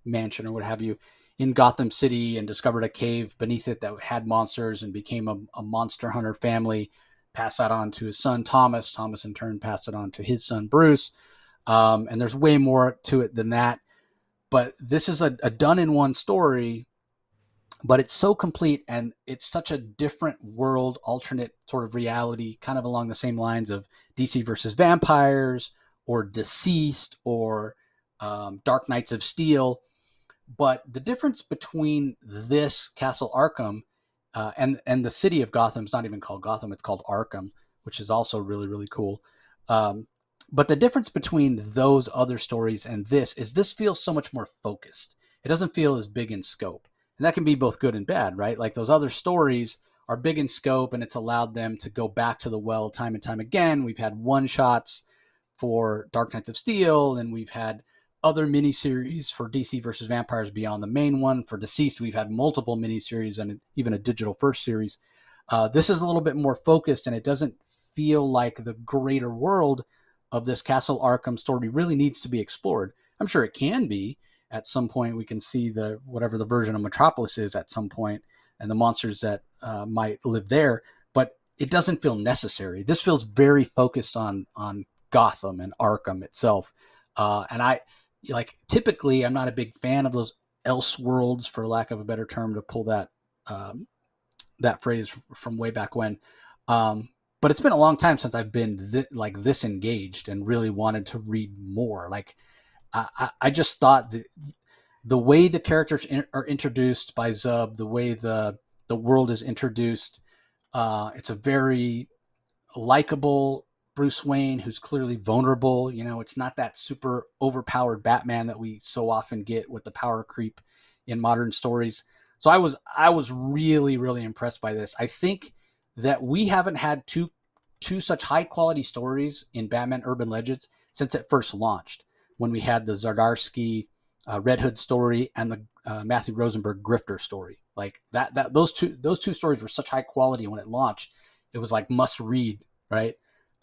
Speaker 1: mansion or what have you in Gotham City, and discovered a cave beneath it that had monsters and became a monster hunter family. Passed that on to his son Thomas. Thomas in turn passed it on to his son Bruce. And there's way more to it than that. But this is a done in one story, but it's so complete, and it's such a different world, alternate sort of reality, kind of along the same lines of DC versus Vampires or Deceased or Dark Knights of Steel. But the difference between this Castle Arkham and the city of Gotham is not even called Gotham; it's called Arkham, which is also really, really cool. Um, but the difference between those other stories and this feels so much more focused. It doesn't feel as big in scope, and that can be both good and bad, right? Like, those other stories are big in scope, and it's allowed them to go back to the well time and time again. We've had one shots for Dark Knights of Steel, and we've had other miniseries for DC versus Vampires beyond the main one. For Deceased, we've had multiple miniseries and even a digital first series. This is a little bit more focused, and it doesn't feel like the greater world of this Castle Arkham story really needs to be explored. I'm sure it can be. At some point, we can see whatever the version of Metropolis is at some point, and the monsters that might live there. But it doesn't feel necessary. This feels very focused on Gotham and Arkham itself. And typically, I'm not a big fan of those Elseworlds, for lack of a better term, to pull that phrase from way back when. But it's been a long time since I've been this engaged and really wanted to read more. Like, I just thought the way the characters are introduced by Zub, the way the world is introduced, it's a very likable Bruce Wayne who's clearly vulnerable. It's not that super overpowered Batman that we so often get with the power creep in modern stories. So I was really, really impressed by this. I think that we haven't had two such high quality stories in Batman Urban Legends since it first launched, when we had the Zardarsky Red Hood story and the Matthew Rosenberg Grifter story. Like those two stories were such high quality when it launched. It was like must read, right?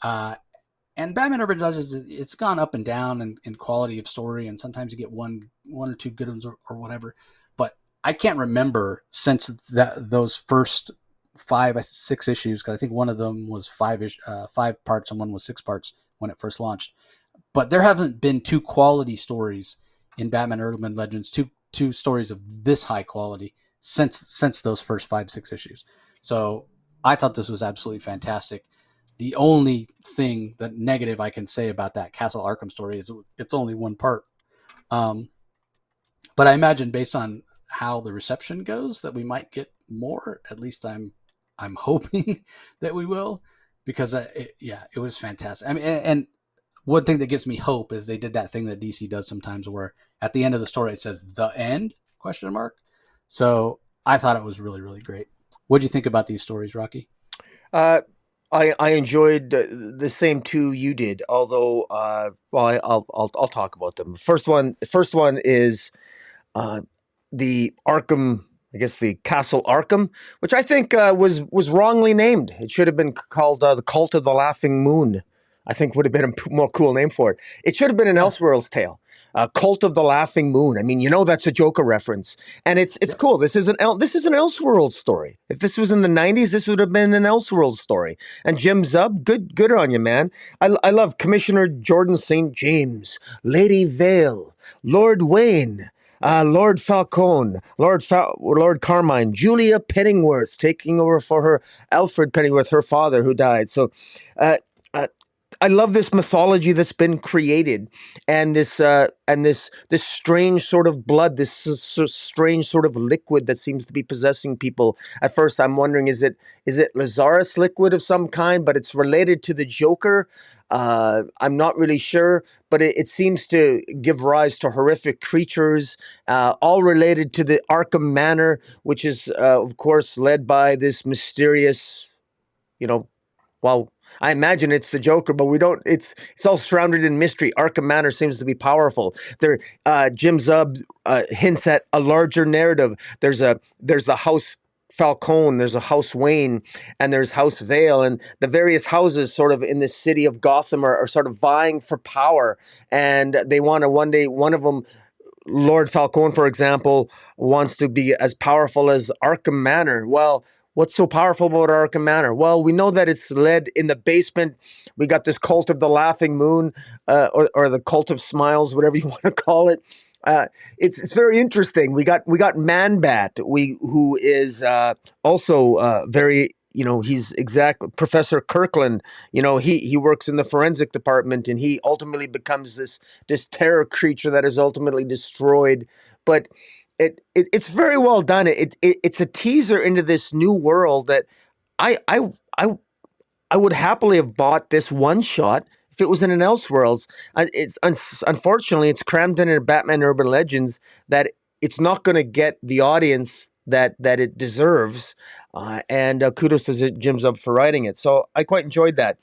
Speaker 1: And Batman Urban Legends, it's gone up and down in quality of story, and sometimes you get one or two good ones or whatever. But I can't remember since those first 5-6 issues, because I think one of them was 5 parts and one was 6 parts when it first launched. But there haven't been two quality stories in Batman Urban Legends, two stories of this high quality since those first 5-6 issues. So I thought this was absolutely fantastic. The only thing that negative I can say about that Castle Arkham story is it's only one part. But I imagine, based on how the reception goes, that we might get more. At least I'm hoping that we will, because it was fantastic. I mean, and one thing that gives me hope is they did that thing that DC does sometimes, where at the end of the story it says "the end?" ? So I thought it was really, really great. What do you think about these stories, Rocky?
Speaker 2: I enjoyed the same two you did. Although, I'll talk about them. First one is the Arkham I guess the Castle Arkham, which I think was wrongly named. It should have been called the Cult of the Laughing Moon. I think would have been a more cool name for it. It should have been an
Speaker 1: Huh.
Speaker 2: Elseworlds tale. Cult of the Laughing Moon. I mean, that's a Joker reference, and it's
Speaker 1: Yep.
Speaker 2: cool. This is an Elseworlds story. If this was in the '90s, this would have been an Elseworlds story. And Jim Zub, good on you, man. I love Commissioner Jordan St. James, Lady Vale, Lord Wayne, Lord Falcone, Lord Carmine, Julia Penningworth taking over for her Alfred Pennyworth, her father who died. So, uh, uh, I love this mythology that's been created, and this strange sort of blood, strange sort of liquid that seems to be possessing people. At first, I'm wondering, is it Lazarus liquid of some kind? But it's related to the Joker. I'm not really sure, but it seems to give rise to horrific creatures, all related to the Arkham Manor, which is, of course, led by this mysterious, you know, well, I imagine it's the Joker, but we don't. It's all surrounded in mystery. Arkham Manor seems to be powerful. There, Jim Zub hints at a larger narrative. There's the House Falcone, there's a House Wayne, and there's House Vale, and the various houses sort of in the city of Gotham are sort of vying for power, and they want to one day one of them. Lord Falcone, for example, wants to be as powerful as Arkham Manor. Well, what's so powerful about Arkham Manor? Well, we know that it's led in the basement. We got this cult of the Laughing Moon, or the cult of Smiles, whatever you want to call it. It's very interesting. We got Man Bat, who is also very, he's Professor Kirkland. He works in the forensic department, and he ultimately becomes this terror creature that is ultimately destroyed. But it's very well done. It's a teaser into this new world that I I I I would happily have bought this one shot if it was in an Elseworlds. Unfortunately, it's crammed in Batman Urban Legends that it's not going to get the audience that it deserves. And kudos to Jim Zub for writing it. So I quite enjoyed that.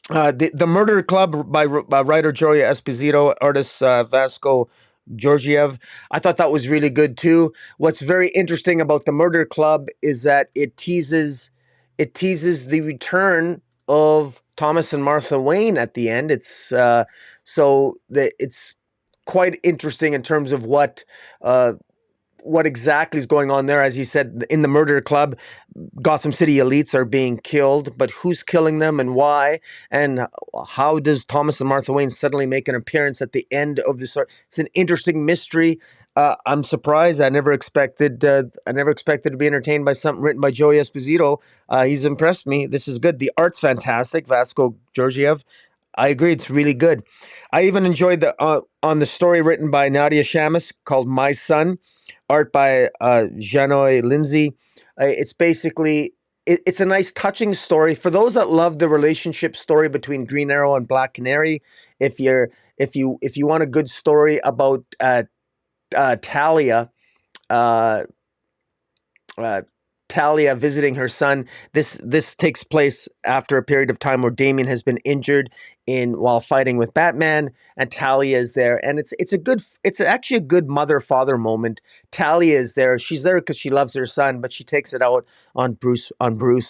Speaker 2: The Murder Club by writer Joya Esposito, artist Vasco Georgiev. I thought that was really good too. What's very interesting about the Murder Club is that it teases the return of Thomas and Martha Wayne at the end. It's quite interesting in terms of what exactly is going on there. As you said, in the Murder Club, Gotham City elites are being killed, but who's killing them and why? And how does Thomas and Martha Wayne suddenly make an appearance at the end of this? It's an interesting mystery. I'm surprised. I never expected. I never expected to be entertained by something written by Joey Esposito. He's impressed me. This is good. The art's fantastic. Vasco Georgiev. I agree. It's really good. I even enjoyed the story written by Nadia Shamus called My Son, art by Janoy Lindsay. It's basically it's a nice, touching story for those that love the relationship story between Green Arrow and Black Canary. If you want a good story about Talia, uh, uh, Talia visiting her son. This takes place after a period of time where Damian has been injured in while fighting with Batman, and Talia is there, and it's actually a good mother father moment. Talia is there; she's there because she loves her son, but she takes it out on Bruce,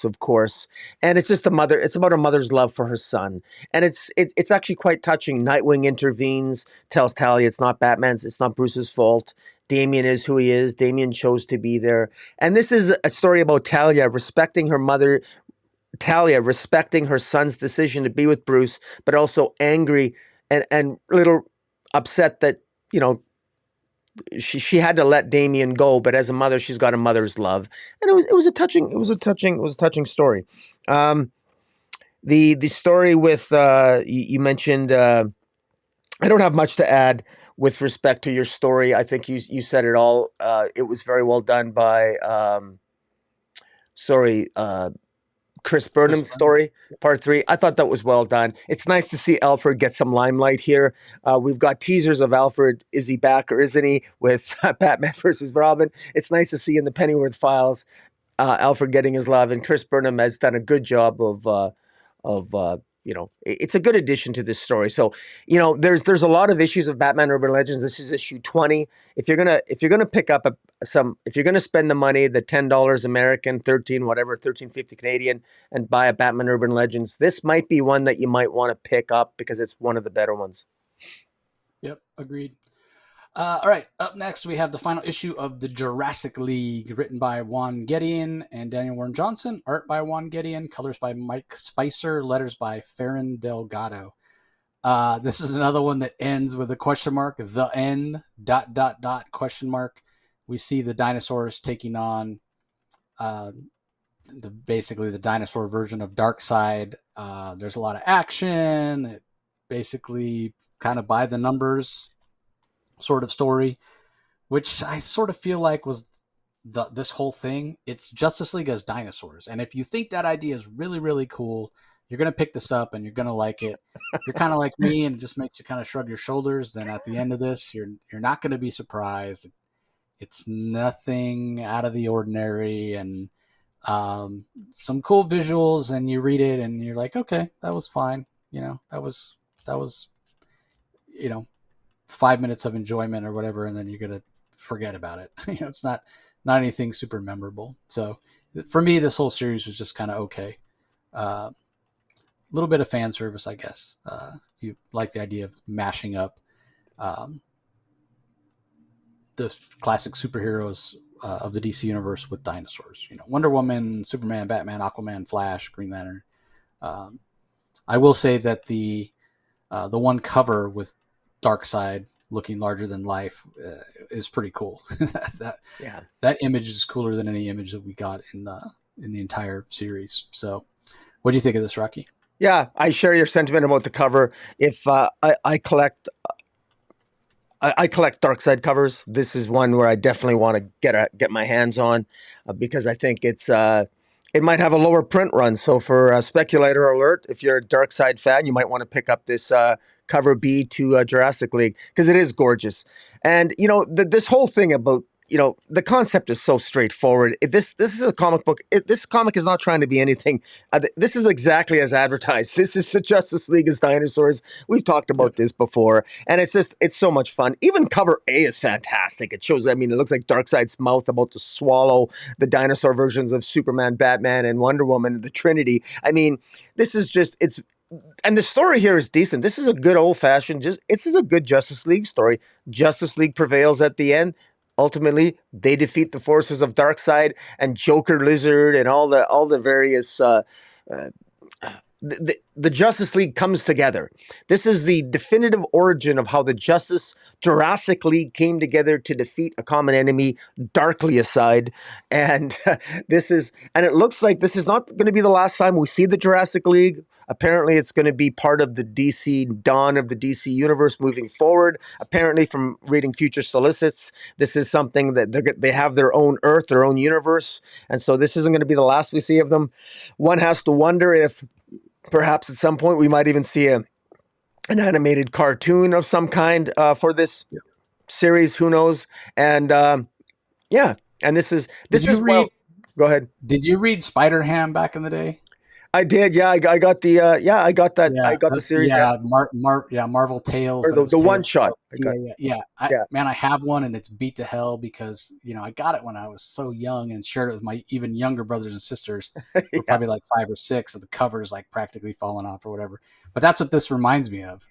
Speaker 2: of course, and it's just a mother. It's about a mother's love for her son, and it's actually quite touching. Nightwing intervenes, tells Talia it's not Bruce's fault. Damian is who he is. Damian chose to be there. And this is a story about Talia respecting her mother, Talia respecting her son's decision to be with Bruce, but also angry and a little upset that, she had to let Damian go, but as a mother, she's got a mother's love. And it was a touching story. The story with you mentioned I don't have much to add with respect to your story. I think you said it all. It was very well done by sorry, Chris
Speaker 1: Chris
Speaker 2: Burnham's
Speaker 1: Burnham.
Speaker 2: story, part three. I thought that was well done. It's nice to see Alfred get some limelight here. We've got teasers of Alfred. Is he back or isn't he with Batman versus Robin? It's nice to see in the Pennyworth files Alfred getting his love, and Chris Burnham has done a good job of it's a good addition to this story. So, there's a lot of issues of Batman Urban Legends. This is issue 20. If you're gonna pick up if you're gonna spend the money, the $10 American, 13.50 Canadian, and buy a Batman Urban Legends, this might be one that you might want to pick up because it's one of the better ones.
Speaker 1: Yep, agreed. All right, up next we have the final issue of the Jurassic League, written by Juan Gedeon and Daniel Warren Johnson, art by Juan Gedeon, colors by Mike Spicer, letters by Ferran Delgado. This is another one that ends with a question mark, the end, ... question mark. We see the dinosaurs taking on basically the dinosaur version of Darkseid. There's a lot of action. It basically kind of by the numbers sort of story, which I sort of feel like was this whole thing. It's Justice League as dinosaurs. And if you think that idea is really, really cool, you're going to pick this up and you're going to like it. If you're kind of like me and it just makes you kind of shrug your shoulders, then at the end of this, you're not going to be surprised. It's nothing out of the ordinary, and some cool visuals, and you read it and you're like, okay, that was fine. That was 5 minutes of enjoyment or whatever, and then you're gonna forget about it. It's not anything super memorable. So for me, this whole series was just kind of okay. A little bit of fan service, I guess. If you like the idea of mashing up the classic superheroes of the DC universe with dinosaurs. Wonder Woman, Superman, Batman, Aquaman, Flash, Green Lantern. I will say that the one cover with Darkseid looking larger than life is pretty cool. that image is cooler than any image that we got in the entire series. So, what do you think of this, Rocky?
Speaker 2: Yeah, I share your sentiment about the cover. If I collect Darkseid covers, this is one where I definitely want to get my hands on because I think it might have a lower print run. So for a speculator alert, if you're a Darkseid fan, you might want to pick up this cover B to Jurassic League because it is gorgeous. And this whole thing about the concept is so straightforward. This is a comic book. This comic is not trying to be anything. This is exactly as advertised. This is the Justice League as dinosaurs. We've talked about this before, and it's so much fun. Even cover A is fantastic. It shows. It looks like Darkseid's mouth about to swallow the dinosaur versions of Superman, Batman, and Wonder Woman, the Trinity. This is just and the story here is decent. This is a good old-fashioned. This is a good Justice League story. Justice League prevails at the end. Ultimately, they defeat the forces of Darkseid and Joker, Lizard, and all the various. The Justice League comes together. This is the definitive origin of how the Jurassic League came together to defeat a common enemy, Darkseid. And it looks like this is not going to be the last time we see the Jurassic League. Apparently, it's going to be part of the dawn of the DC universe moving forward. Apparently, from reading future solicits, this is something that they have their own Earth, their own universe. And so this isn't going to be the last we see of them. One has to wonder if perhaps at some point we might even see an animated cartoon of some kind for this series. Who knows? And and this is well. Go ahead.
Speaker 1: Did you read Spider-Ham back in the day?
Speaker 2: I did, yeah. I got the, I got that.
Speaker 1: Yeah,
Speaker 2: I got the series.
Speaker 1: Marvel Tales,
Speaker 2: or the one shot.
Speaker 1: Man, I have one, and it's beat to hell because I got it when I was so young and shared it with my even younger brothers and sisters. Were probably like 5 or 6, and the cover's like practically falling off or whatever. But that's what this reminds me of,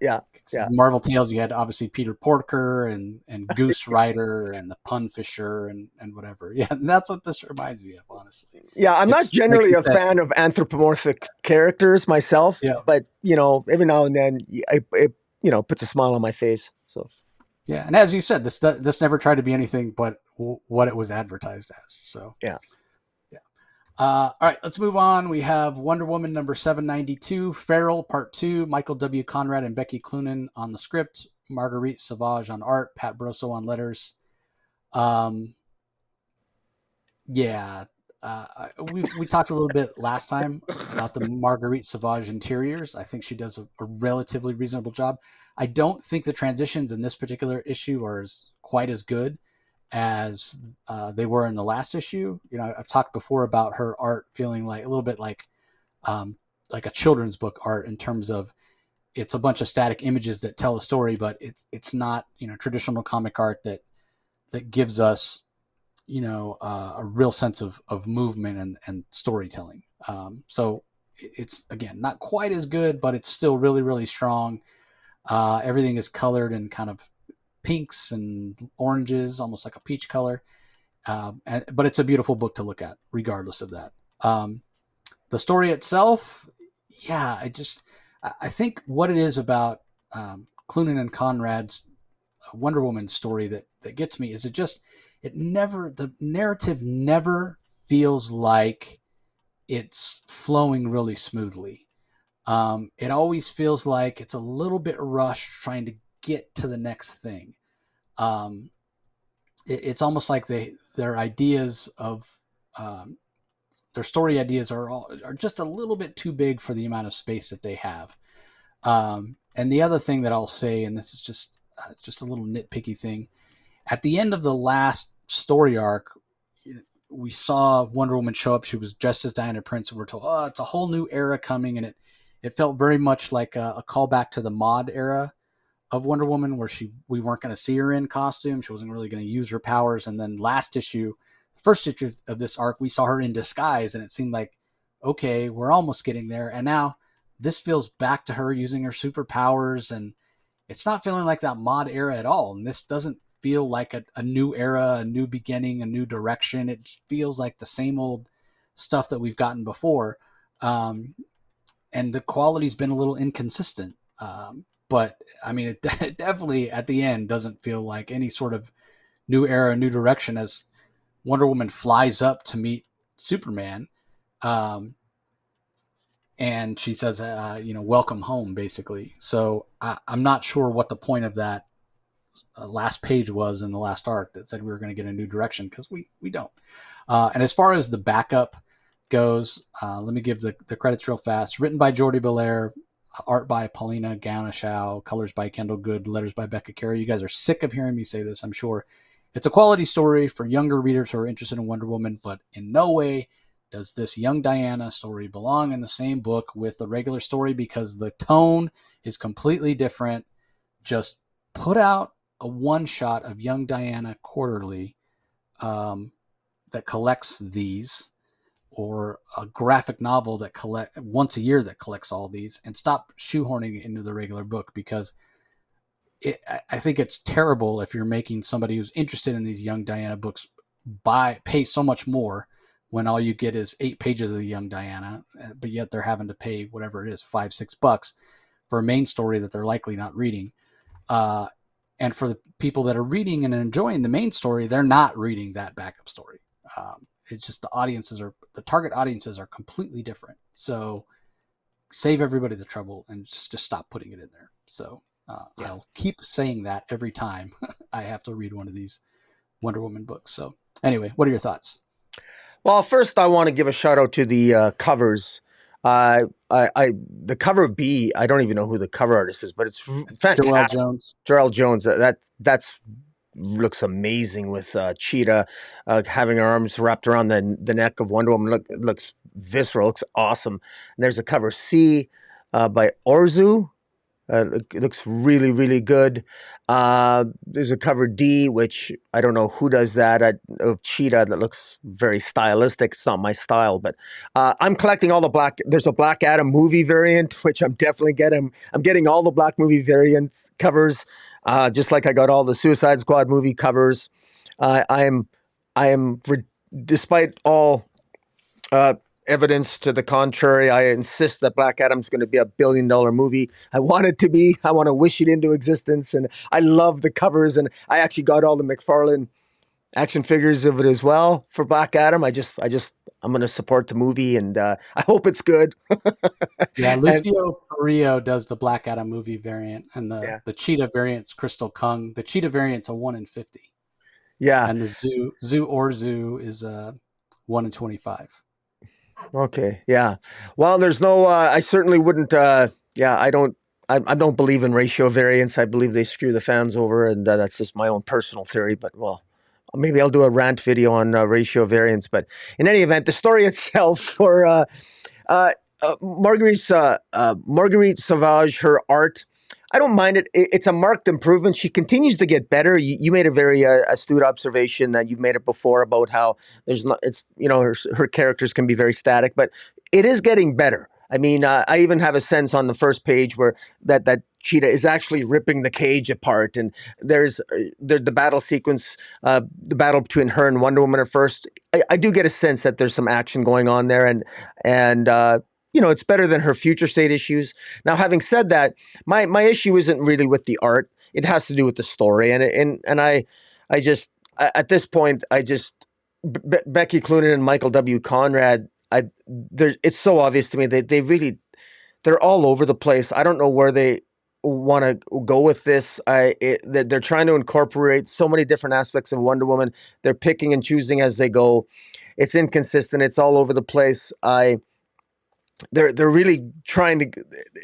Speaker 2: Yeah.
Speaker 1: Marvel Tales, you had obviously Peter Porker and Goose Rider and the Pun Fisher and whatever. Yeah, and that's what this reminds me of, honestly.
Speaker 2: Yeah, I'm not generally a fan of anthropomorphic characters myself, but every now and then it puts a smile on my face. So
Speaker 1: yeah, and as you said, this never tried to be anything but what it was advertised as. So
Speaker 2: yeah.
Speaker 1: All right, let's move on. We have Wonder Woman number 792, Feral Part 2, Michael W. Conrad and Becky Cloonan on the script, Marguerite Sauvage on art, Pat Brosso on letters. We talked a little bit last time about the Marguerite Sauvage interiors. I think she does a relatively reasonable job. I don't think the transitions in this particular issue are quite as good as they were in the last issue. I've talked before about her art feeling like a little bit like like a children's book art in terms of it's a bunch of static images that tell a story, but it's not, traditional comic art that gives us, a real sense of movement and storytelling. So it's, again, not quite as good, but it's still really, really strong. Everything is colored in kind of pinks and oranges, almost like a peach color. But it's a beautiful book to look at, regardless of that. The story itself, yeah, I think what it is about Cloonan and Conrad's Wonder Woman story that gets me is the narrative never feels like it's flowing really smoothly. It always feels like it's a little bit rushed trying to get to the next thing. Um, it's almost like their ideas of their story ideas are just a little bit too big for the amount of space that they have. And the other thing that I'll say, and this is just a little nitpicky thing, at the end of the last story arc, we saw Wonder Woman show up. She was dressed as Diana Prince, and we're told, oh, it's a whole new era coming, and it felt very much like a callback to the mod era of Wonder Woman, where we weren't going to see her in costume. She wasn't really going to use her powers. And then last issue, the first issue of this arc, we saw her in disguise, and it seemed like, okay, we're almost getting there. And now this feels back to her using her superpowers, and it's not feeling like that mod era at all. And this doesn't feel like a new era, a new beginning, a new direction. It feels like the same old stuff that we've gotten before. And the quality's been a little inconsistent. But I mean, it definitely at the end doesn't feel like any sort of new era, new direction as Wonder Woman flies up to meet Superman. And she says, welcome home, basically. So I'm not sure what the point of that last page was in the last arc that said we were going to get a new direction, because we don't. And as far as the backup goes, let me give the credits real fast. Written by Jordi Belair, art by Paulina Ganushau, colors by Kendall Good, letters by Becca Carey. You guys are sick of hearing me say this, I'm sure. It's a quality story for younger readers who are interested in Wonder Woman, but in no way does this young Diana story belong in the same book with the regular story, because the tone is completely different. Just put out a one-shot of young Diana quarterly that collects these, or a graphic novel that collect once a year that collects all these, and stop shoehorning it into the regular book, because I think it's terrible if you're making somebody who's interested in these young Diana books pay so much more when all you get is 8 pages of the young Diana, but yet they're having to pay whatever it is, $5-6 for a main story that they're likely not reading. And for the people that are reading and enjoying the main story, they're not reading that backup story. It's just the target audiences are completely different. So save everybody the trouble and just stop putting it in there. So I'll keep saying that every time I have to read one of these Wonder Woman books. So anyway, what are your thoughts?
Speaker 2: Well, first I want to give a shout out to the covers. The cover B, I don't even know who the cover artist is, but it's
Speaker 1: Joelle
Speaker 2: fantastic.
Speaker 1: Jones.
Speaker 2: Joelle Jones. That's looks amazing with Cheetah having her arms wrapped around the neck of Wonder Woman. Looks visceral. Looks awesome. And there's a cover C by Orzu. It looks really, really good. There's a cover D, which I don't know who does that, of Cheetah, that looks very stylistic. It's not my style, but I'm collecting all the black. There's a Black Adam movie variant, which I'm definitely getting. I'm getting all the black movie variant covers, just like I got all the Suicide Squad movie covers. I am, despite all evidence to the contrary, I insist that Black Adam's going to be a billion-dollar movie. I want it to be. I want to wish it into existence, and I love the covers. And I actually got all the McFarlane action figures of it as well for Black Adam. I'm going to support the movie, and I hope it's good.
Speaker 1: Yeah,
Speaker 2: And
Speaker 1: Lucio Carrillo does the Black Adam movie variant, and
Speaker 2: yeah,
Speaker 1: the Cheetah variant's Crystal Kung. The Cheetah variant's a 1 in 50,
Speaker 2: yeah,
Speaker 1: and the Zoo Orzu is a 1 in 25.
Speaker 2: okay, yeah. Well, there's no. I certainly wouldn't. Yeah, I don't. I don't believe in ratio variants. I believe they screw the fans over, and that's just my own personal theory. But well, maybe I'll do a rant video on ratio variants. But in any event, the story itself for Marguerite Sauvage, her art, I don't mind it. It's a marked improvement. She continues to get better. You made a very astute observation that you've made it before about how there's not. It's her characters can be very static, but it is getting better. I mean, I even have a sense on the first page where that Cheetah is actually ripping the cage apart, and there's the battle sequence, the battle between her and Wonder Woman at first. I do get a sense that there's some action going on there, and it's better than her future state issues. Now, having said that, my issue isn't really with the art; it has to do with the story, I just at this point I just Becky Cloonan and Michael W. Conrad. It's so obvious to me that they're all over the place. I don't know where they want to go with this. They're trying to incorporate so many different aspects of Wonder Woman. They're picking and choosing as they go. It's inconsistent. It's all over the place. They're really trying to.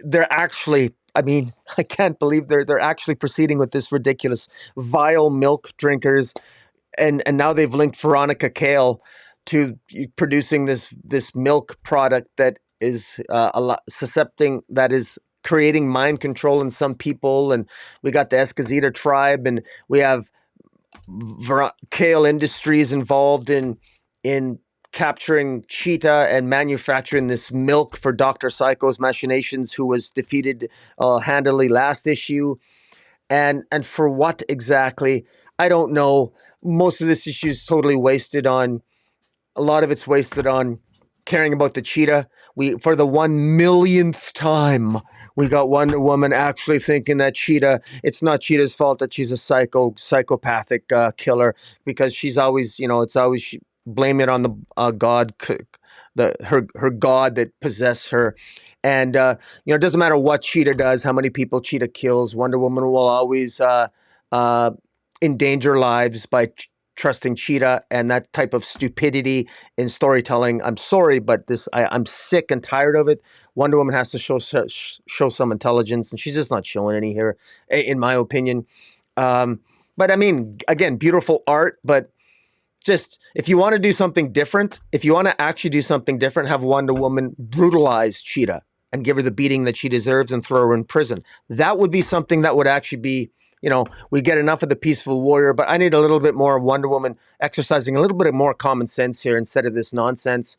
Speaker 2: They're actually. I mean, I can't believe they're actually proceeding with this ridiculous vile milk drinkers, and now they've linked Veronica Kale to producing this milk product that is that is creating mind control in some people. And we got the Escazita tribe, and we have Kale Industries involved in capturing Cheetah and manufacturing this milk for Dr. Psycho's machinations, who was defeated handily last issue. And for what exactly? I don't know. Most of this issue is totally wasted on. A lot of it's wasted on caring about the Cheetah. For the 1 millionth time, we got Wonder Woman actually thinking that it's not Cheetah's fault that she's a psychopathic killer, because she's always, it's always blame it on the god, her god that possessed her. And it doesn't matter what Cheetah does, how many people Cheetah kills, Wonder Woman will always endanger lives by trusting Cheetah, and that type of stupidity in storytelling. I'm sorry, but I'm sick and tired of it. Wonder Woman has to show some intelligence, and she's just not showing any here, in my opinion. But I mean, again, beautiful art, but just if you want to do something different, if you want to actually do something different, have Wonder Woman brutalize Cheetah and give her the beating that she deserves and throw her in prison. That would be something that would actually be, we get enough of the peaceful warrior, but I need a little bit more of Wonder Woman exercising a little bit of more common sense here instead of this nonsense.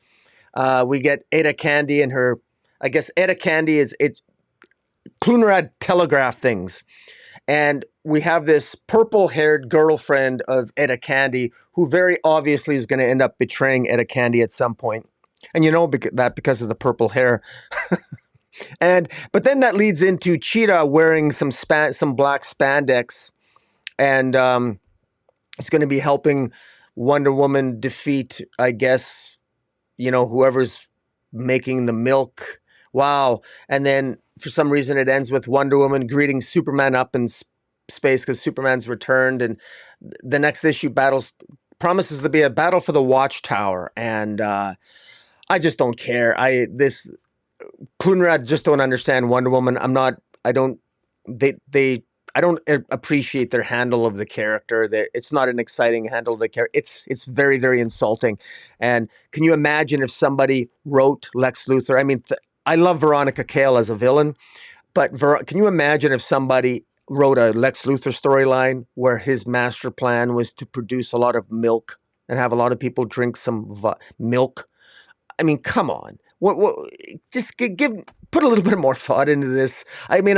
Speaker 2: We get Ada Candy and her, I guess Ada Candy it's Clunrad telegraph things. And we have this purple-haired girlfriend of Etta Candy, who very obviously is going to end up betraying Etta Candy at some point. And that because of the purple hair. But then that leads into Cheetah wearing some black spandex, and it's going to be helping Wonder Woman defeat, I guess, whoever's making the milk. Wow. And then for some reason it ends with Wonder Woman greeting Superman up in space because Superman's returned, and the next issue promises to be a battle for the Watchtower, and I just don't care. Clunrad just don't understand Wonder Woman. I don't appreciate their handle of the character. It's not an exciting handle of the character. It's very, very insulting. And can you imagine if somebody wrote Lex Luthor? I mean, I love Veronica Kale as a villain, but can you imagine if somebody wrote a Lex Luthor storyline where his master plan was to produce a lot of milk and have a lot of people drink some milk? I mean, come on. What just put a little bit more thought into this. I mean,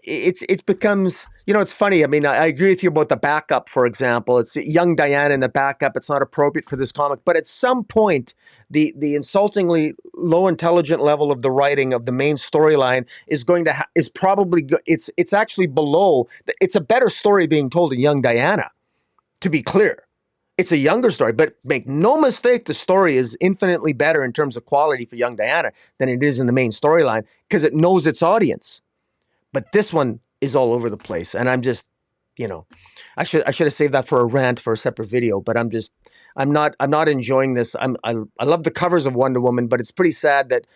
Speaker 2: it becomes, it's funny. I mean, I agree with you about the backup, for example. It's young Diana in the backup. It's not appropriate for this comic, but at some point, the insultingly low intelligent level of the writing of the main storyline is probably it's actually below. It's a better story being told in young Diana, to be clear. It's a younger story, but make no mistake, the story is infinitely better in terms of quality for young Diana than it is in the main storyline because it knows its audience. But this one is all over the place, and I'm just, I should have saved that for a rant for a separate video. But I'm not enjoying this. I love the covers of Wonder Woman, but it's pretty sad that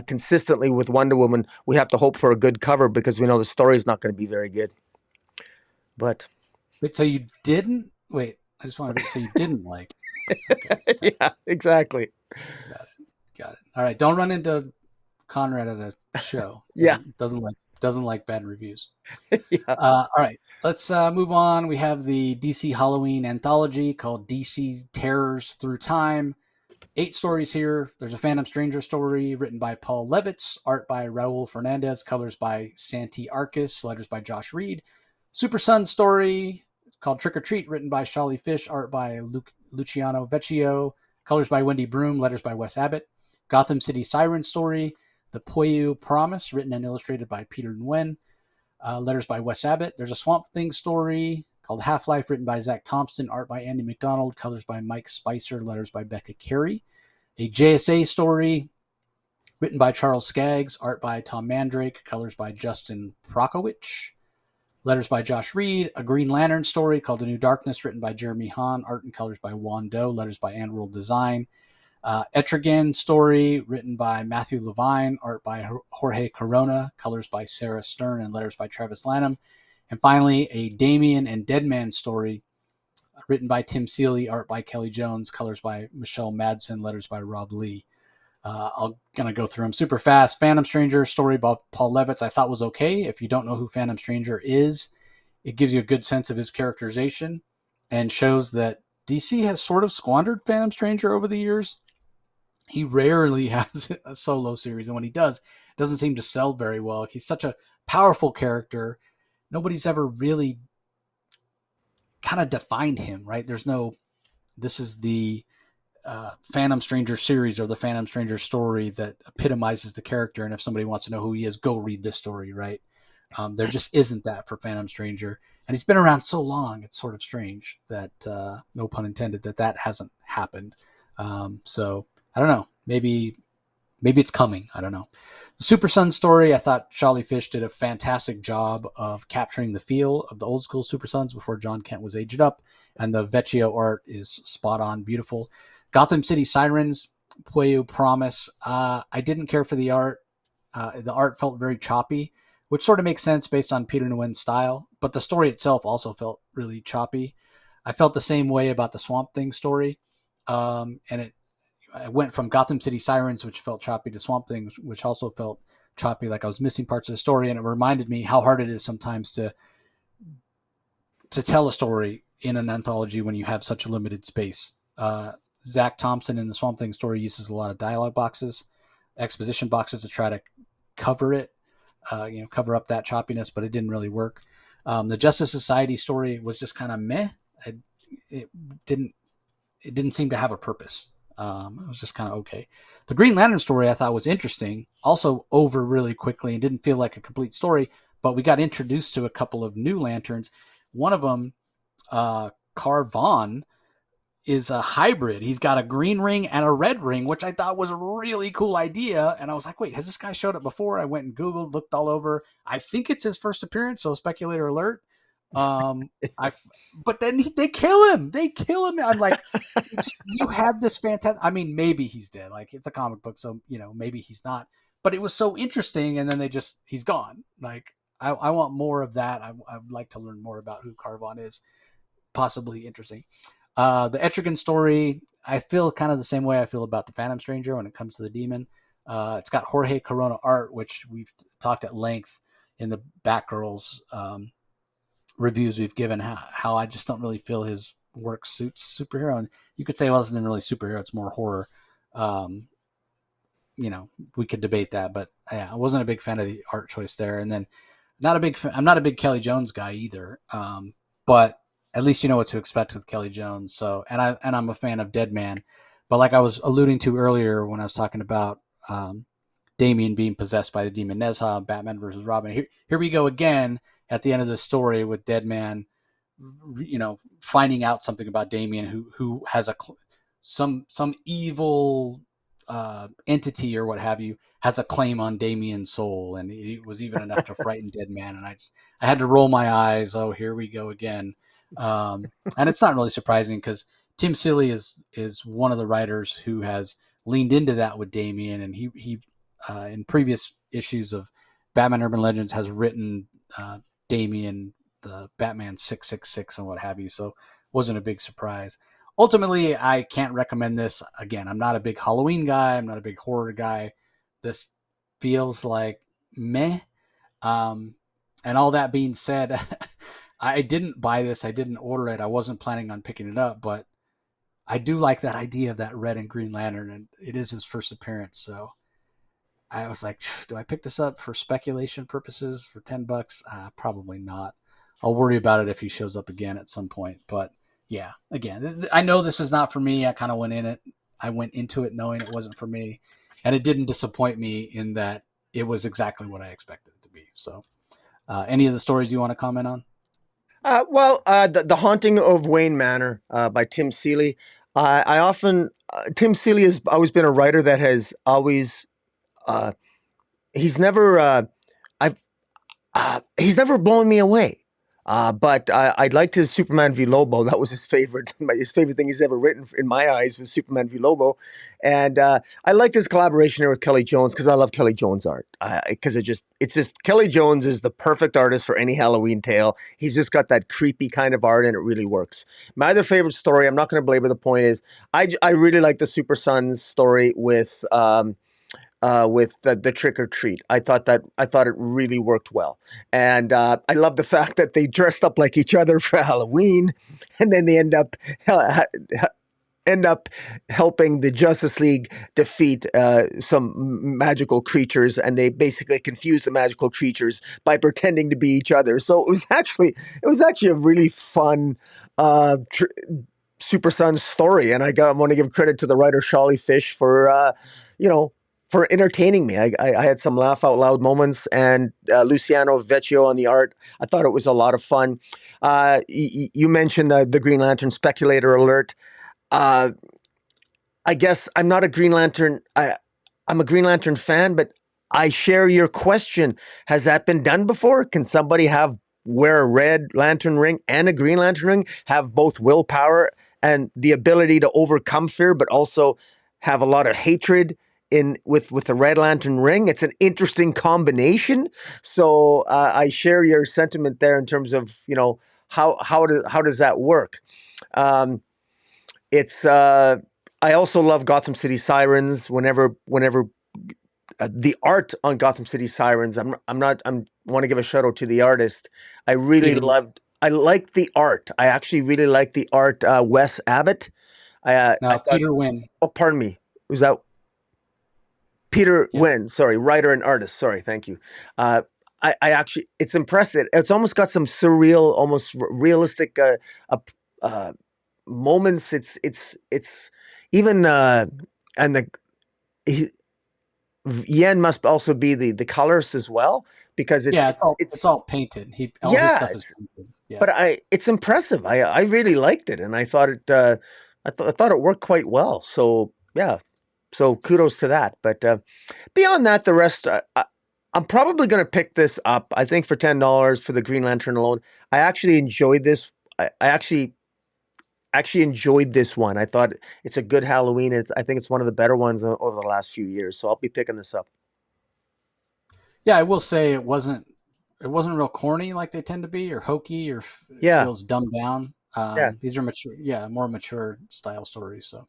Speaker 2: consistently with Wonder Woman we have to hope for a good cover because we know the story is not going to be very good. But
Speaker 1: wait, so you didn't wait? I just want to so you didn't like. Okay.
Speaker 2: Yeah, exactly.
Speaker 1: Got it. Got it. All right. Don't run into Conrad at a show.
Speaker 2: Yeah,
Speaker 1: Doesn't like bad reviews.
Speaker 2: yeah.
Speaker 1: All right. Let's move on. We have the DC Halloween anthology called DC Terrors Through Time. 8 stories here. There's a Phantom Stranger story written by Paul Levitz, art by Raul Fernandez, colors by Santi Arcus, letters by Josh Reed. Super Sun story called Trick or Treat, written by Sholly Fish, art by Luciano Vecchio, colors by Wendy Broom, letters by Wes Abbott. Gotham City Siren story, The Poyu Promise, written and illustrated by Peter Nguyen, letters by Wes Abbott. There's a Swamp Thing story called Half-Life, written by Zach Thompson, art by Andy McDonald, colors by Mike Spicer, letters by Becca Carey. A JSA story written by Charles Skaggs, art by Tom Mandrake, colors by Justin Prokowicz, letters by Josh Reed. A Green Lantern story called The New Darkness, written by Jeremy Hahn, art and colors by Juan Doe, letters by Anworld Design. Etrigan story written by Matthew Levine, art by Jorge Corona, colors by Sarah Stern, and letters by Travis Lanham. And finally, a Damien and Deadman story written by Tim Seeley, art by Kelly Jones, colors by Michelle Madsen, letters by Rob Lee. I'm going to go through them super fast. Phantom Stranger story by Paul Levitz I thought was okay. If you don't know who Phantom Stranger is, it gives you a good sense of his characterization and shows that DC has sort of squandered Phantom Stranger over the years. He rarely has a solo series, and when he does, it doesn't seem to sell very well. He's such a powerful character. Nobody's ever really kind of defined him, right? There's no, this is the Phantom Stranger series or the Phantom Stranger story that epitomizes the character. And if somebody wants to know who he is, go read this story, right? There just isn't that for Phantom Stranger. And he's been around so long, it's sort of strange that, no pun intended, that hasn't happened. So I don't know. Maybe it's coming. I don't know. The Super Sun story, I thought Sholly Fish did a fantastic job of capturing the feel of the old school Super Sons before John Kent was aged up. And the Vecchio art is spot on, beautiful. Gotham City Sirens, Puyo Promise. I didn't care for the art. The art felt very choppy, which sort of makes sense based on Peter Nguyen's style. But the story itself also felt really choppy. I felt the same way about the Swamp Thing story. And I went from Gotham City Sirens, which felt choppy, to Swamp Thing, which also felt choppy, like I was missing parts of the story. And it reminded me how hard it is sometimes to tell a story in an anthology when you have such a limited space. Zach Thompson in the Swamp Thing story uses a lot of dialogue boxes, exposition boxes to try to cover it, cover up that choppiness, but it didn't really work. The Justice Society story was just kind of meh. It didn't seem to have a purpose. It was just kind of okay. The Green Lantern story I thought was interesting, also over really quickly and didn't feel like a complete story, but we got introduced to a couple of new lanterns. One of them, Carvon, is a hybrid. He's got a green ring and a red ring, which I thought was a really cool idea. And I was like, wait, has this guy showed up before? I went and Googled, looked all over. I think it's his first appearance, so speculator alert. Um, but then they kill him. They kill him. I'm like, you had this fantastic. I mean, maybe he's dead. Like, it's a comic book, so maybe he's not. But it was so interesting, and then he's gone. Like, I want more of that. I'd like to learn more about who Carvon is. Possibly interesting. The Etrigan story, I feel kind of the same way I feel about the Phantom Stranger when it comes to the demon. It's got Jorge Corona art, which we've talked at length in the Batgirls reviews we've given, how I just don't really feel his work suits superhero. And you could say, well, this isn't really superhero, it's more horror. We could debate that, but yeah, I wasn't a big fan of the art choice there. And then I'm not a big Kelly Jones guy either. But at least you know what to expect with Kelly Jones. So, and I'm a fan of Deadman, but like I was alluding to earlier when I was talking about Damian being possessed by the demon Nezha, Batman versus Robin. Here we go again at the end of the story with Deadman, finding out something about Damian, who has some evil entity or what have you has a claim on Damian's soul, and it was even enough to frighten Deadman. And I had to roll my eyes. Oh, here we go again. And it's not really surprising because Tim Seeley is one of the writers who has leaned into that with Damian, and he in previous issues of Batman Urban Legends has written Damian, the Batman 666 and what have you. So wasn't a big surprise. ultimately, I can't recommend this. Again, I'm not a big Halloween guy. I'm not a big horror guy. This feels like meh. Um, and all that being said, I didn't buy this. I didn't order it. I wasn't planning on picking it up, but I do like that idea of that red and green lantern, and it is his first appearance. So I was like, do I pick this up for speculation purposes for $10? Probably not. I'll worry about it if he shows up again at some point. But yeah, again, I know this is not for me. I kind of went in it. I went into it knowing it wasn't for me, and it didn't disappoint me in that it was exactly what I expected it to be. So, any of the stories you want to comment on?
Speaker 2: The Haunting of Wayne Manor by Tim Seeley. I often Tim Seeley has always been a writer that has always uh, he's never I've he's never blown me away. But I liked his Superman v Lobo. That was his favorite. His favorite thing he's ever written, in my eyes, was Superman v Lobo. And I liked his collaboration here with Kelly Jones because I love Kelly Jones art. Because it's just Kelly Jones is the perfect artist for any Halloween tale. He's just got that creepy kind of art, and it really works. My other favorite story, I'm not going to belabor the point, is I really like the Super Sons story with the trick or treat. I thought it really worked well, and I love the fact that they dressed up like each other for Halloween, and then they end up helping the Justice League defeat some magical creatures, and they basically confuse the magical creatures by pretending to be each other. So it was actually a really fun. Super Sons story, and I want to give credit to the writer Charlie Fish for you know for entertaining me. I had some laugh out loud moments, and Luciano Vecchio on the art. I thought it was a lot of fun. You mentioned the Green Lantern speculator alert. Uh, I guess I'm not a Green Lantern. I'm a Green Lantern fan, but I share your question. Has that been done before? Can somebody wear a red lantern ring and a Green Lantern ring, have both willpower and the ability to overcome fear, but also have a lot of hatred in with the Red Lantern ring? It's an interesting combination. So I share your sentiment there in terms of how does that work? Um, it's I also love Gotham City Sirens. Whenever the art on Gotham City Sirens, I'm not I'm want to give a shout out to the artist. I really
Speaker 1: Peter,
Speaker 2: loved. I liked the art. I actually really liked the art. Wes Abbott. I thought.
Speaker 1: Peter Wynn.
Speaker 2: Oh, pardon me. Was that Peter
Speaker 1: Yeah,
Speaker 2: Wynn? Sorry, writer and artist. Sorry, thank you. Uh, I actually, it's impressive. It's almost got some surreal, almost realistic uh, uh, moments. It's even and the he, Yen must also be the colorist as well, because
Speaker 1: yeah. It's
Speaker 2: it's
Speaker 1: all painted. All his
Speaker 2: yeah.
Speaker 1: stuff is painted. Yeah.
Speaker 2: But it's impressive. I really liked it, and I thought I thought it worked quite well. So yeah, so kudos to that. But beyond that, the rest, I'm probably going to pick this up. I think for $10 for the Green Lantern alone. I actually enjoyed this. I actually enjoyed this one. I thought it's a good Halloween. I think it's one of the better ones over the last few years. So I'll be picking this up.
Speaker 1: Yeah, I will say it wasn't real corny like they tend to be, or hokey, or it
Speaker 2: Yeah,
Speaker 1: feels dumbed down.
Speaker 2: yeah.
Speaker 1: These are mature, yeah, more mature style stories. So,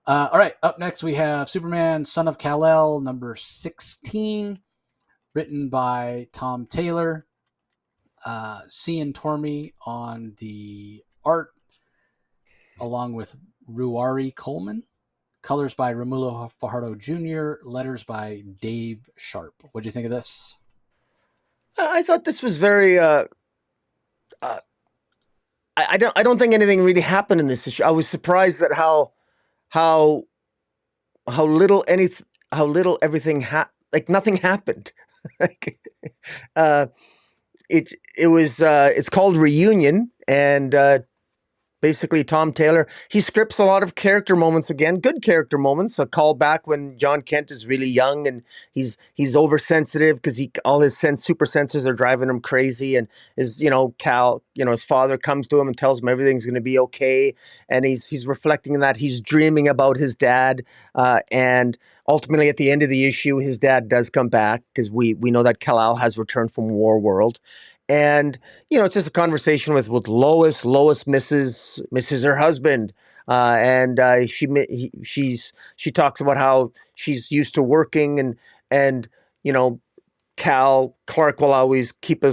Speaker 1: all right, up next we have Superman, Son of Kal-el, number 16, written by Tom Taylor, Cian Tormey on the art, along with Ruari Coleman. Colors by Romulo Fajardo Jr., letters by Dave Sharp. What do you think of this?
Speaker 2: I thought this was very. Uh, I don't think anything really happened in this issue. I was surprised at how how little any how little everything like nothing happened. like uh it's called Reunion, and basically Tom Taylor, he scripts a lot of character moments again, good character moments. A call back when John Kent is really young, and he's oversensitive because all his super senses are driving him crazy, and his his father comes to him and tells him everything's going to be okay, and he's reflecting on that. He's dreaming about his dad, and ultimately, at the end of the issue, his dad does come back because we know that Kal-el has returned from War World, and it's just a conversation with Lois. Lois misses her husband, and she talks about how she's used to working, and you know Clark will always keep her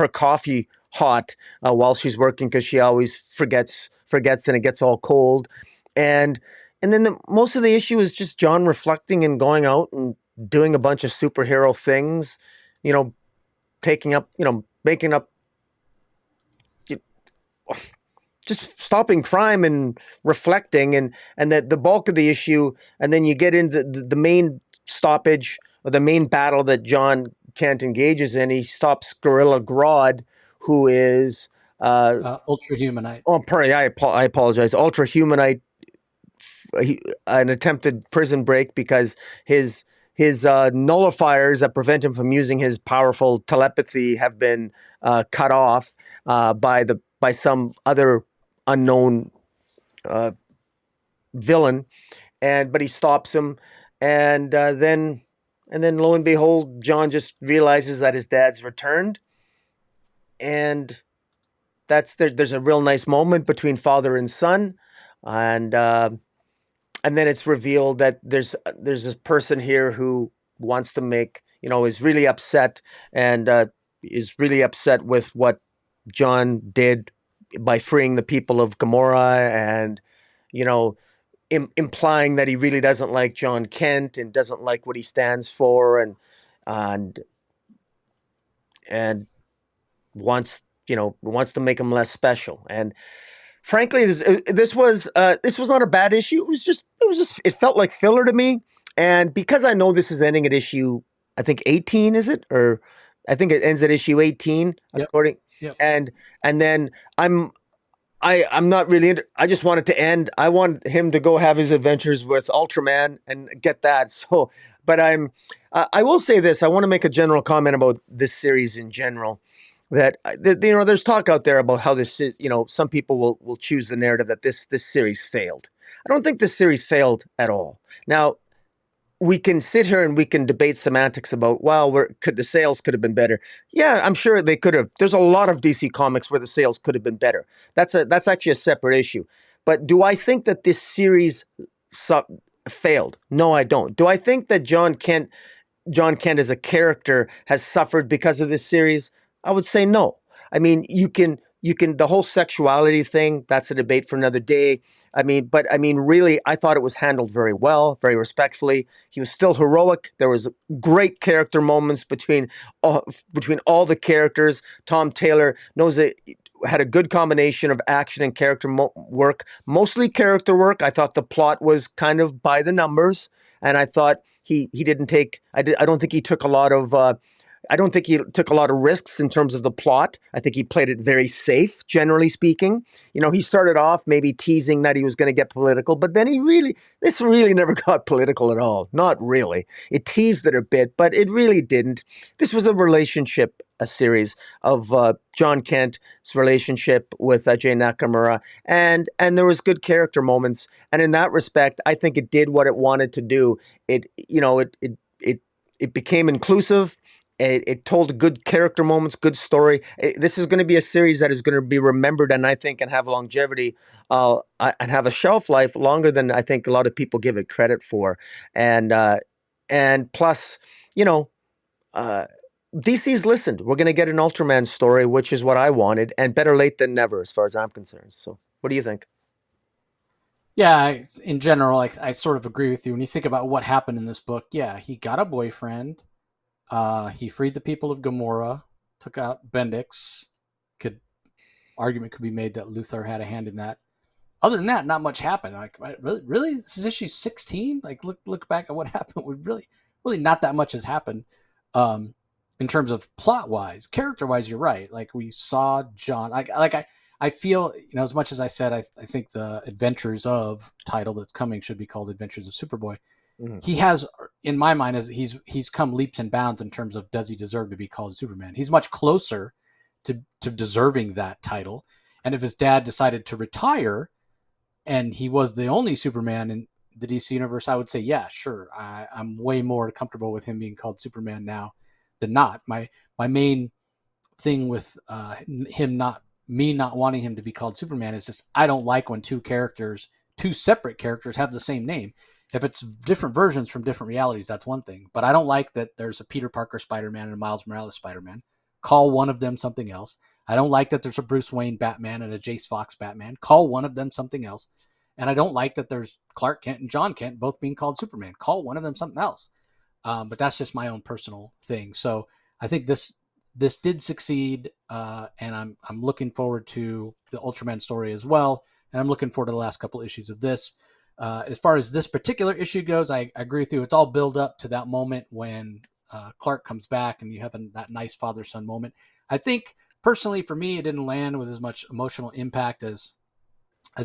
Speaker 2: coffee hot while she's working because she always forgets and it gets all cold, and then most of the issue is just John reflecting and going out and doing a bunch of superhero things, you know, taking up, making up, just stopping crime and reflecting, and that the bulk of the issue, and then you get into the main stoppage or the main battle that John Kent engages in. He stops Gorilla Grodd, who is
Speaker 1: Ultra Humanite.
Speaker 2: oh, pardon, I apologize, Ultra Humanite, an attempted prison break because his nullifiers that prevent him from using his powerful telepathy have been cut off by some other unknown villain, but he stops him, and then lo and behold, John just realizes that his dad's returned, and there's a real nice moment between father and son, and then it's revealed that there's this person here who wants to make, is really upset, and is really upset with what John did by freeing the people of Gomorrah, and you know implying that he really doesn't like John Kent and doesn't like what he stands for, and and wants to make him less special. And frankly, this was not a bad issue. It felt like filler to me. And because I know this is ending at issue, I think 18, is it? Or I think it ends at issue 18,
Speaker 1: Yep.
Speaker 2: according.
Speaker 1: Yep.
Speaker 2: And then I'm not really I just want it to end. I want him to go have his adventures with Ultraman and get that. So, but I will say this. I want to make a general comment about this series in general. That there's talk out there about how this, some people will choose the narrative that this series failed. I don't think this series failed at all. Now, we can sit here and we can debate semantics about, well, the sales could have been better. Yeah, I'm sure they could have. There's a lot of DC comics where the sales could have been better. That's actually a separate issue. But do I think that this series failed? No, I don't. Do I think that John Kent as a character has suffered because of this series? I would say no. I mean, you can the whole sexuality thing, that's a debate for another day. But really, I thought it was handled very well, very respectfully. He was still heroic. There was great character moments between all the characters. Tom Taylor had a good combination of action and character work, mostly character work. I thought the plot was kind of by the numbers, and I thought he didn't take. I don't think he took a lot of. I don't think he took a lot of risks in terms of the plot. I think he played it very safe, generally speaking. He started off maybe teasing that he was going to get political, but then this really never got political at all. Not really. It teased it a bit, but it really didn't. This was a series of John Kent's relationship with Jay Nakamura, and there was good character moments. And in that respect, I think it did what it wanted to do. It became inclusive. It told good character moments, good story. This is going to be a series that is going to be remembered, and I think, and have longevity, and have a shelf life longer than I think a lot of people give it credit for. And plus, DC's listened. We're going to get an Ultraman story, which is what I wanted, and better late than never, as far as I'm concerned. So, what do you think?
Speaker 1: Yeah, in general, I sort of agree with you. When you think about what happened in this book, yeah, he got a boyfriend. He freed the people of Gomorrah, took out Bendix. Argument could be made that Luthor had a hand in that. Other than that, not much happened. Like, really, this is issue 16. Like, look back at what happened. Really, not that much has happened. In terms of plot wise, character wise, you're right. Like, we saw John. I feel, as much as I said, I think the Adventures of title that's coming should be called Adventures of Superboy. Mm-hmm. He has, in my mind, he's come leaps and bounds in terms of, does he deserve to be called Superman? He's much closer to deserving that title. And if his dad decided to retire and he was the only Superman the DC universe, I would say, yeah, sure. I'm way more comfortable with him being called Superman now than not. My main thing with him not me not wanting him to be called Superman is just I don't like when two separate characters have the same name. If it's different versions from different realities, that's one thing. But I don't like that there's a Peter Parker Spider-Man and a Miles Morales Spider-Man. Call one of them something else. I don't like that there's a Bruce Wayne Batman and a Jace Fox Batman. Call one of them something else. And I don't like that there's Clark Kent and John Kent both being called Superman. Call one of them something else. But that's just my own personal thing. So I think this did succeed, and I'm looking forward to the Ultraman story as well, and I'm looking forward to the last couple issues of this. As far as this particular issue goes, I agree with you. It's all build up to that moment when Clark comes back, and you have that nice father-son moment. I think personally, for me, it didn't land with as much emotional impact as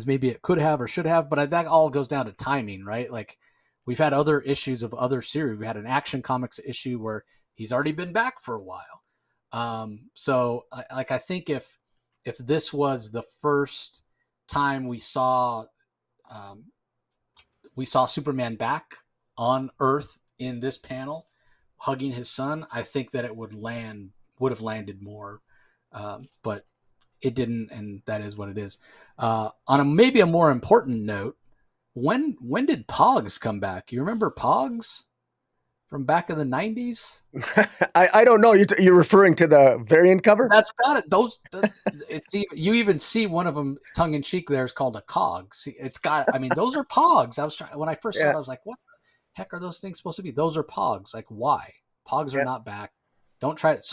Speaker 1: maybe it could have or should have, but that all goes down to timing, right? Like we've had other issues of other series. We had an Action Comics issue where he's already been back for a while. So I think if this was the first time we saw Superman back on Earth in this panel hugging his son, I think that it would have landed more. But it didn't, and that is what it is. On maybe a more important note, when did Pogs come back? You remember Pogs from back in the 90s?
Speaker 2: I don't know. You're referring to the variant cover?
Speaker 1: That's got it. You even see one of them tongue in cheek. There is called a cog. See, it's got. I mean, those are Pogs. When I first saw it, I was like, "What the heck are those things supposed to be?" Those are Pogs. Like, why? Pogs are
Speaker 2: Yeah.
Speaker 1: not back. Don't try it.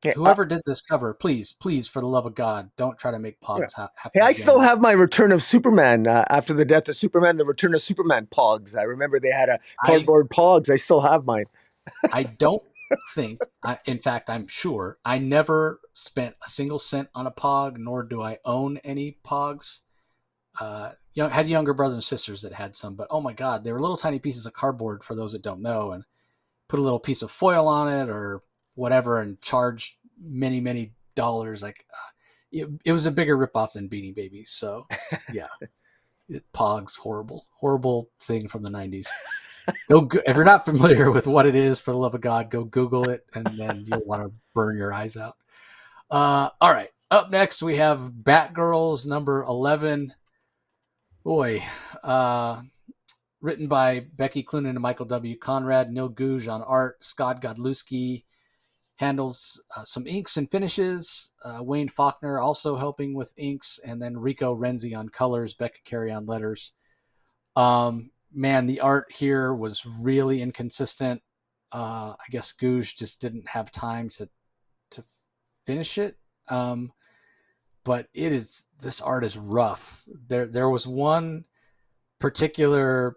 Speaker 2: Yeah.
Speaker 1: Whoever did this cover, please, for the love of God, don't try to make
Speaker 2: Yeah.
Speaker 1: Pogs happen.
Speaker 2: Hey, I
Speaker 1: again.
Speaker 2: still have my Return of Superman after the death of Superman. The Return of Superman Pogs. I remember they had a cardboard Pogs. I still have mine.
Speaker 1: I don't think. In fact, I'm sure I never spent a single cent on a Pog, nor do I own any Pogs. Had younger brothers and sisters that had some, but oh my God, they were little tiny pieces of cardboard for those that don't know, and put a little piece of foil on it or whatever, and charge many dollars. Like it was a bigger ripoff than Beanie Babies. So yeah, Pogs, horrible thing from the 90s. If you're not familiar with what it is, for the love of God, go Google it, and then you'll want to burn your eyes out. All right. Up next, we have Batgirls number 11. Boy, written by Becky Cloonan and Michael W. Conrad, Neil Gouge on art, Scott Godlewski handles some inks and finishes, Wayne Faulkner also helping with inks, and then Rico Renzi on colors, Becca Carey on letters. Man, the art here was really inconsistent. I guess Gouge just didn't have time to finish it. But this art is rough. There was one particular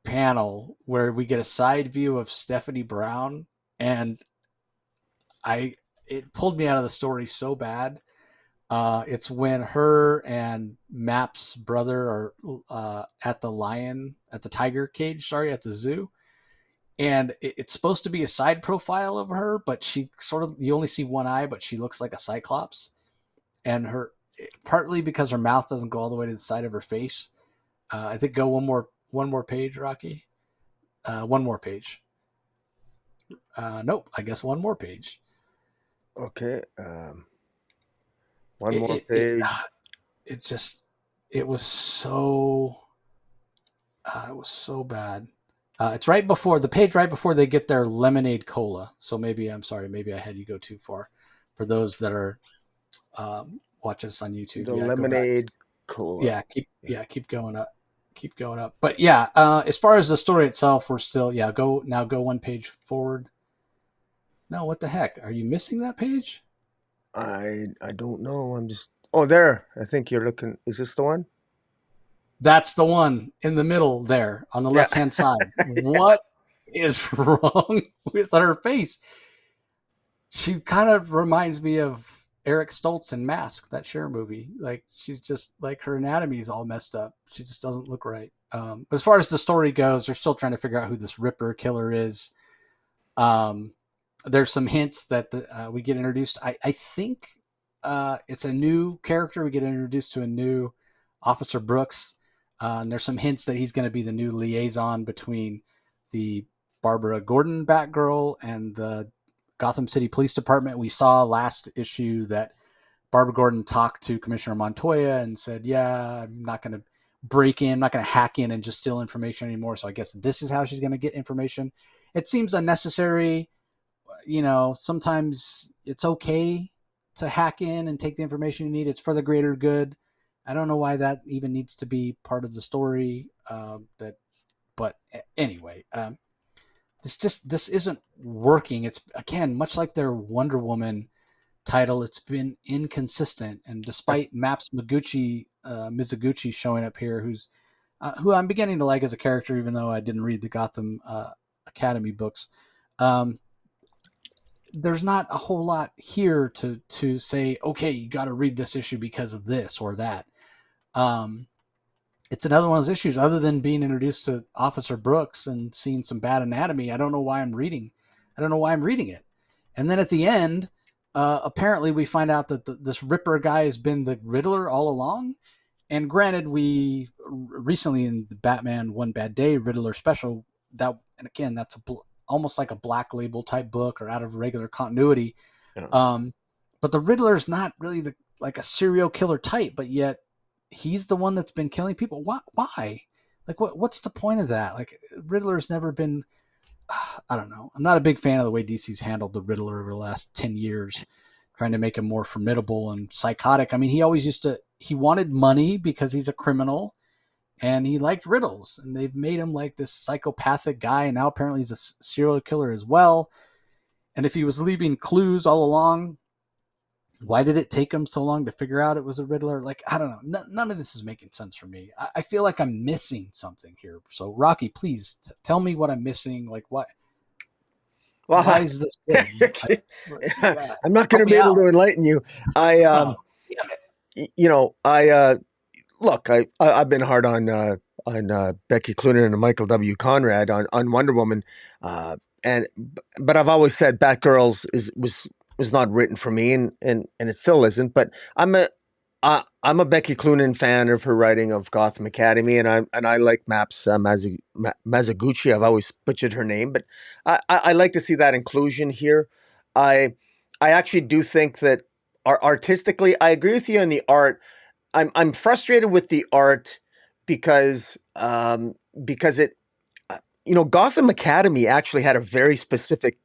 Speaker 1: panel where we get a side view of Stephanie Brown, and it pulled me out of the story so bad. It's when her and Map's brother are at the tiger cage, at the zoo. And it's supposed to be a side profile of her, but you only see one eye, but she looks like a Cyclops. And partly because her mouth doesn't go all the way to the side of her face. I think go one more page, Rocky. One more page. Nope, I guess one more page.
Speaker 2: Okay. One more page.
Speaker 1: It was so bad. It's right before they get their lemonade cola. So maybe I had you go too far. For those that are watching us on YouTube,
Speaker 2: The lemonade cola.
Speaker 1: Keep going up. Keep going up. But yeah, as far as the story itself, we're still go one page forward. No, what the heck? Are you missing that page?
Speaker 2: I don't know. I'm just. Oh, there. I think you're looking. Is this the one?
Speaker 1: That's the one in the middle there on the left-hand side. What is wrong with her face? She kind of reminds me of Eric Stoltz in Mask, that Cher movie. Like, she's just like, her anatomy is all messed up. She just doesn't look right. But as far as the story goes, they're still trying to figure out who this Ripper killer is. There's some hints that we get introduced. I think it's a new character. We get introduced to a new Officer Brooks. And there's some hints that he's going to be the new liaison between the Barbara Gordon Batgirl and the Gotham City Police Department. We saw last issue that Barbara Gordon talked to Commissioner Montoya and said, "Yeah, I'm not going to break in, I'm not going to hack in and just steal information anymore. So I guess this is how she's going to get information." It seems unnecessary. Sometimes it's okay to hack in and take the information you need. It's for the greater good. I don't know why that even needs to be part of the story. But anyway, this isn't working. It's, again, much like their Wonder Woman title. It's been inconsistent, and despite Maps Mizuguchi showing up here, who I'm beginning to like as a character, even though I didn't read the Gotham Academy books. There's not a whole lot here to say, okay, you got to read this issue because of this or that. It's another one of those issues. Other than being introduced to Officer Brooks and seeing some bad anatomy, I don't know why I'm reading it. And then at the end, apparently we find out that this Ripper guy has been the Riddler all along. And granted, we recently in the Batman One Bad Day Riddler special, and again, that's almost like a Black Label type book or out of regular continuity. Yeah. But the Riddler is not really like a serial killer type, but yet he's the one that's been killing people. Why? Like, what's the point of that? Like, Riddler's never been. I don't know. I'm not a big fan of the way DC's handled the Riddler over the last 10 years, trying to make him more formidable and psychotic. I mean, he wanted money because he's a criminal and he liked riddles, and they've made him like this psychopathic guy. And now apparently he's a serial killer as well. And if he was leaving clues all along, why did it take him so long to figure out it was a Riddler? Like, I don't know. None of this is making sense for me. I feel like I'm missing something here. So, Rocky, please tell me what I'm missing. Like, what?
Speaker 2: Well,
Speaker 1: why is this good?
Speaker 2: I'm not going to be able to enlighten you. Look, I've been hard on Becky Cloonan and Michael W. Conrad on Wonder Woman, but I've always said Batgirls was not written for me, and it still isn't. But I'm a Becky Cloonan fan of her writing of Gotham Academy, and I like Maps Mizuguchi. I've always butchered her name, but I like to see that inclusion here. I actually do think that artistically, I agree with you on the art. I'm frustrated with the art because it, Gotham Academy actually had a very specific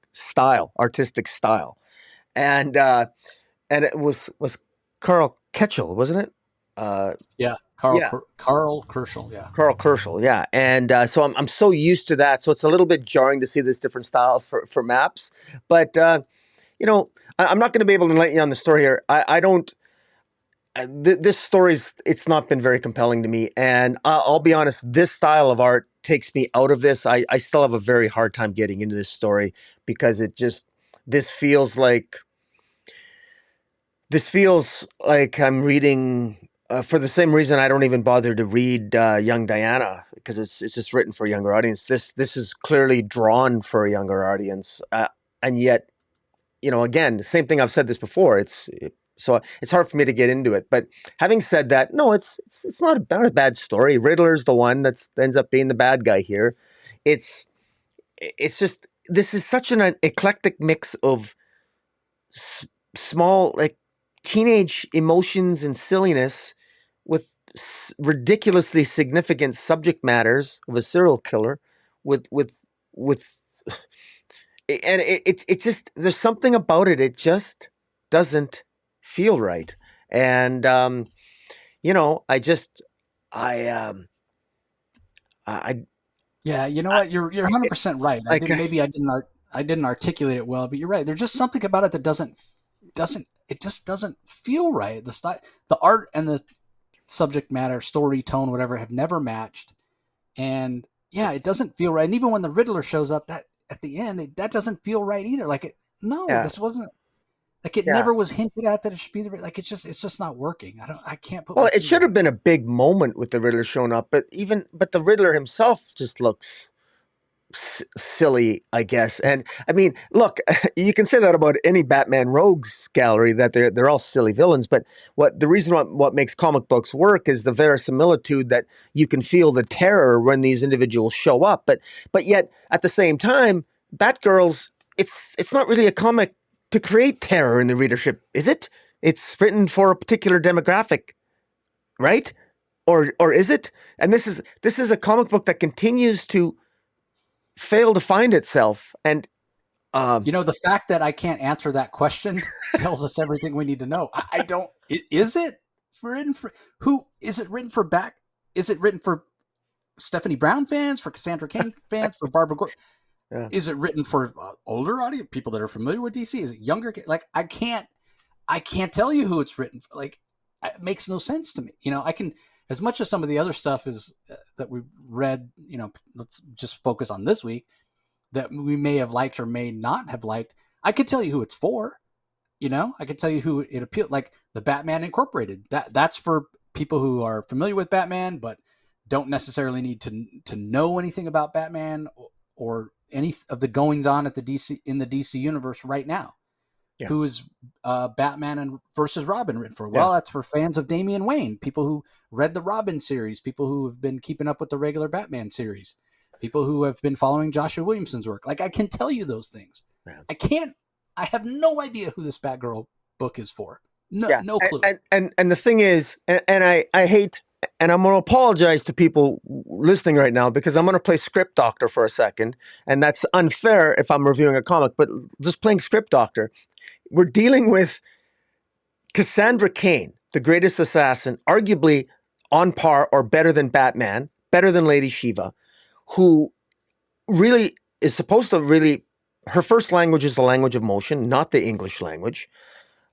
Speaker 2: artistic style, and it was Carl Ketchel, wasn't it?
Speaker 1: Yeah, Carl Kerschel, yeah.
Speaker 2: Carl Kerschel, yeah. And so I'm so used to that, so it's a little bit jarring to see this different styles for Maps. But I'm not going to be able to enlighten you on the story here. I don't. This story's it's not been very compelling to me, and I'll be honest. This style of art takes me out of this. I still have a very hard time getting into this story because this feels like I'm reading for the same reason I don't even bother to read Young Diana, because it's just written for a younger audience. This is clearly drawn for a younger audience, and yet, again, the same thing. I've said this before. So it's hard for me to get into it. But having said that, no, it's not a bad story. Riddler's the one that ends up being the bad guy here. It's just, this is such an eclectic mix of small, like, teenage emotions and silliness with ridiculously significant subject matters of a serial killer with and it's just, there's something about it. It just doesn't feel right. And I
Speaker 1: yeah, you know what? You're 100% right. I didn't articulate it well, but you're right. There's just something about it that doesn't feel right. The style, the art, and the subject matter, story, tone, whatever, have never matched. And yeah, it doesn't feel right. And even when the Riddler shows up, that at the end, that doesn't feel right either. Like, this wasn't. Like, it never was hinted at that it should be like, it's just not working. I can't put.
Speaker 2: Well, it should have been a big moment with the Riddler showing up, but the Riddler himself just looks silly, I guess. And I mean, look, you can say that about any Batman Rogues gallery, that they're all silly villains. But the reason what makes comic books work is the verisimilitude, that you can feel the terror when these individuals show up. But yet at the same time, Batgirls, it's not really a comic to create terror in the readership, is it? It's written for a particular demographic, right? Or is it? And this is a comic book that continues to fail to find itself. And
Speaker 1: You know, the fact that I can't answer that question tells us everything we need to know. I don't. Is it written for who? Is it written for back? Is it written for Stephanie Brown fans, for Cassandra Cain fans, for Barbara Gordon?
Speaker 2: yeah,
Speaker 1: Is it written for older audience, people that are familiar with DC? Is it younger? Like I can't tell you who it's written for. Like, it makes no sense to me. You know, I can, as much as some of the other stuff is that we've read. You know, let's just focus on this week that we may have liked or may not have liked. I could tell you who it's for. You know, I could tell you who it appealed. Like the Batman Incorporated. That's for people who are familiar with Batman, but don't necessarily need to know anything about Batman or any of the goings on at the DC in the DC universe right now.
Speaker 2: yeah,
Speaker 1: Who is Batman and versus Robin written for?
Speaker 2: yeah,
Speaker 1: Well, that's for fans of Damian Wayne, people who read the Robin series, people who have been keeping up with the regular Batman series, people who have been following Joshua Williamson's work. Like I can tell you those things.
Speaker 2: yeah.
Speaker 1: I can't. I have no idea who this Batgirl book is for. No,
Speaker 2: Yeah.
Speaker 1: no clue.
Speaker 2: And the thing is, and I hate, and I'm going to apologize to people listening right now, because I'm going to play script doctor for a second, and that's unfair if I'm reviewing a comic. But just playing script doctor, we're dealing with Cassandra Cain, the greatest assassin, arguably on par or better than Batman, better than Lady Shiva, who really is supposed to really, her first language is the language of motion, not the English language.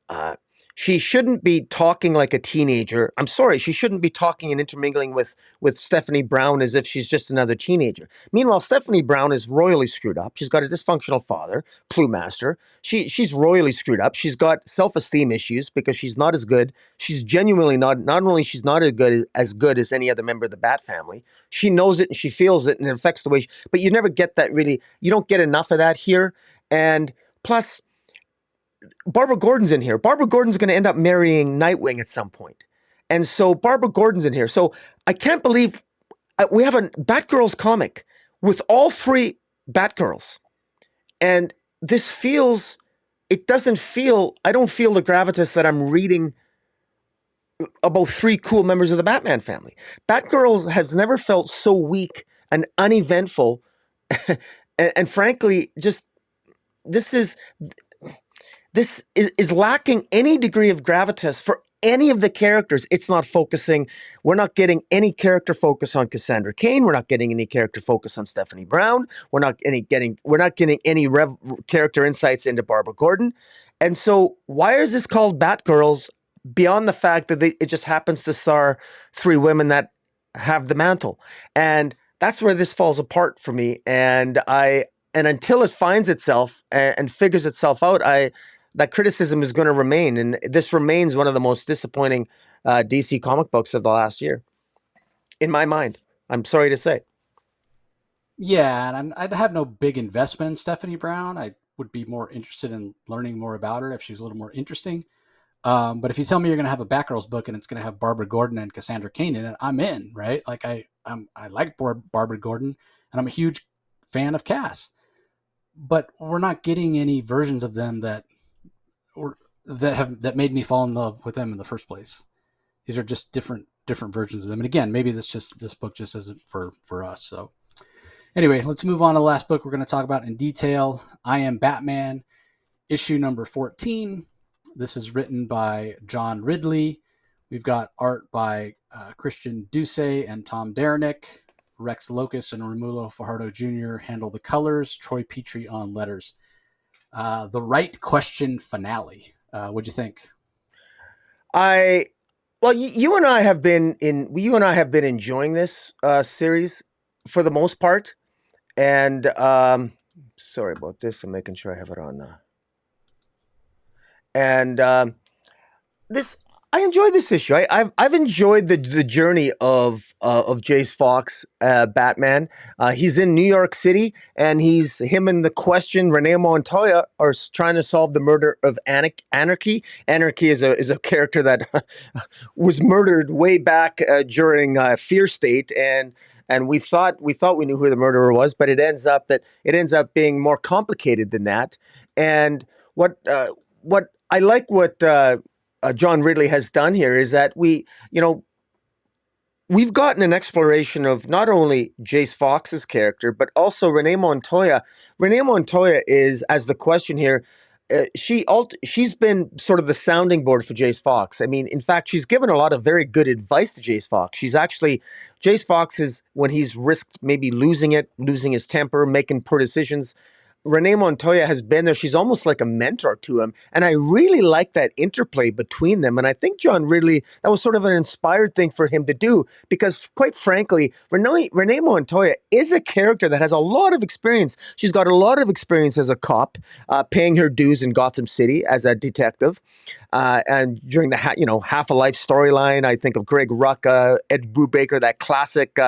Speaker 2: Uh, she shouldn't be talking like a teenager. I'm sorry, she shouldn't be talking and intermingling with Stephanie Brown as if she's just another teenager. Meanwhile, Stephanie Brown is royally screwed up. She's got a dysfunctional father, Clue Master. She's royally screwed up. She's got self-esteem issues because she's not as good. She's genuinely not only she's not as good as any other member of the Bat family. She knows it and she feels it, and it affects the way but you never get that really. You don't get enough of that here. And plus, Barbara Gordon's in here. Barbara Gordon's going to end up marrying Nightwing at some point. And so Barbara Gordon's in here. So I can't believe we have a Batgirls comic with all three Batgirls. And this feels, it doesn't feel, I don't feel the gravitas that I'm reading about three cool members of the Batman family. Batgirls has never felt so weak and uneventful. And frankly, just this is lacking any degree of gravitas for any of the characters. It's not focusing. We're not getting any character focus on Cassandra Cain. We're not getting any character focus on Stephanie Brown. We're not getting any character insights into Barbara Gordon. And so why is this called Batgirls beyond the fact that it just happens to star three women that have the mantle? And that's where this falls apart for me. And until it finds itself and figures itself out, that criticism is going to remain. And this remains one of the most disappointing DC comic books of the last year, in my mind. I'm sorry to say.
Speaker 1: Yeah, and I'd have no big investment in Stephanie Brown. I would be more interested in learning more about her if she's a little more interesting. But if you tell me you're going to have a Batgirls book and it's going to have Barbara Gordon and Cassandra Cain in it, I'm in, right? Like I like Barbara Gordon, and I'm a huge fan of Cass. But we're not getting any versions of them that that made me fall in love with them in the first place. These are just different versions of them. And again, maybe this book just isn't for us. So anyway, let's move on to the last book we're going to talk about in detail. I Am Batman, issue number 14. This is written by John Ridley. We've got art by Christian Doucet and Tom Derenick. Rex Locus and Romulo Fajardo Jr. handle the colors. Troy Petrie on letters. The Right Question finale. What'd you think?
Speaker 2: Well, you and I have been enjoying this series for the most part. And sorry about this. I'm making sure I have it on. And this, I enjoyed this issue. I've enjoyed the journey of Jace Fox, Batman. He's in New York City, and him and the Question, Renee Montoya, are trying to solve the murder of Anarchy. Anarchy is a character that was murdered way back during Fear State, and we thought we knew who the murderer was, but it ends up being more complicated than that. And what I like what John Ridley has done here is that we've gotten an exploration of not only Jace Fox's character, but also Renee Montoya. Renee Montoya is, as the Question here, she's been sort of the sounding board for Jace Fox. I mean, in fact, she's given a lot of very good advice to Jace Fox. Jace Fox is, when he's risked maybe losing his temper, making poor decisions, Renee Montoya has been there. She's almost like a mentor to him. And I really like that interplay between them. And I think John Ridley, that was sort of an inspired thing for him to do because, quite frankly, Renee Montoya is a character that has a lot of experience. She's got a lot of experience as a cop, paying her dues in Gotham City as a detective. And during the Half a Life storyline, I think of Greg Rucka, Ed Brubaker, that classic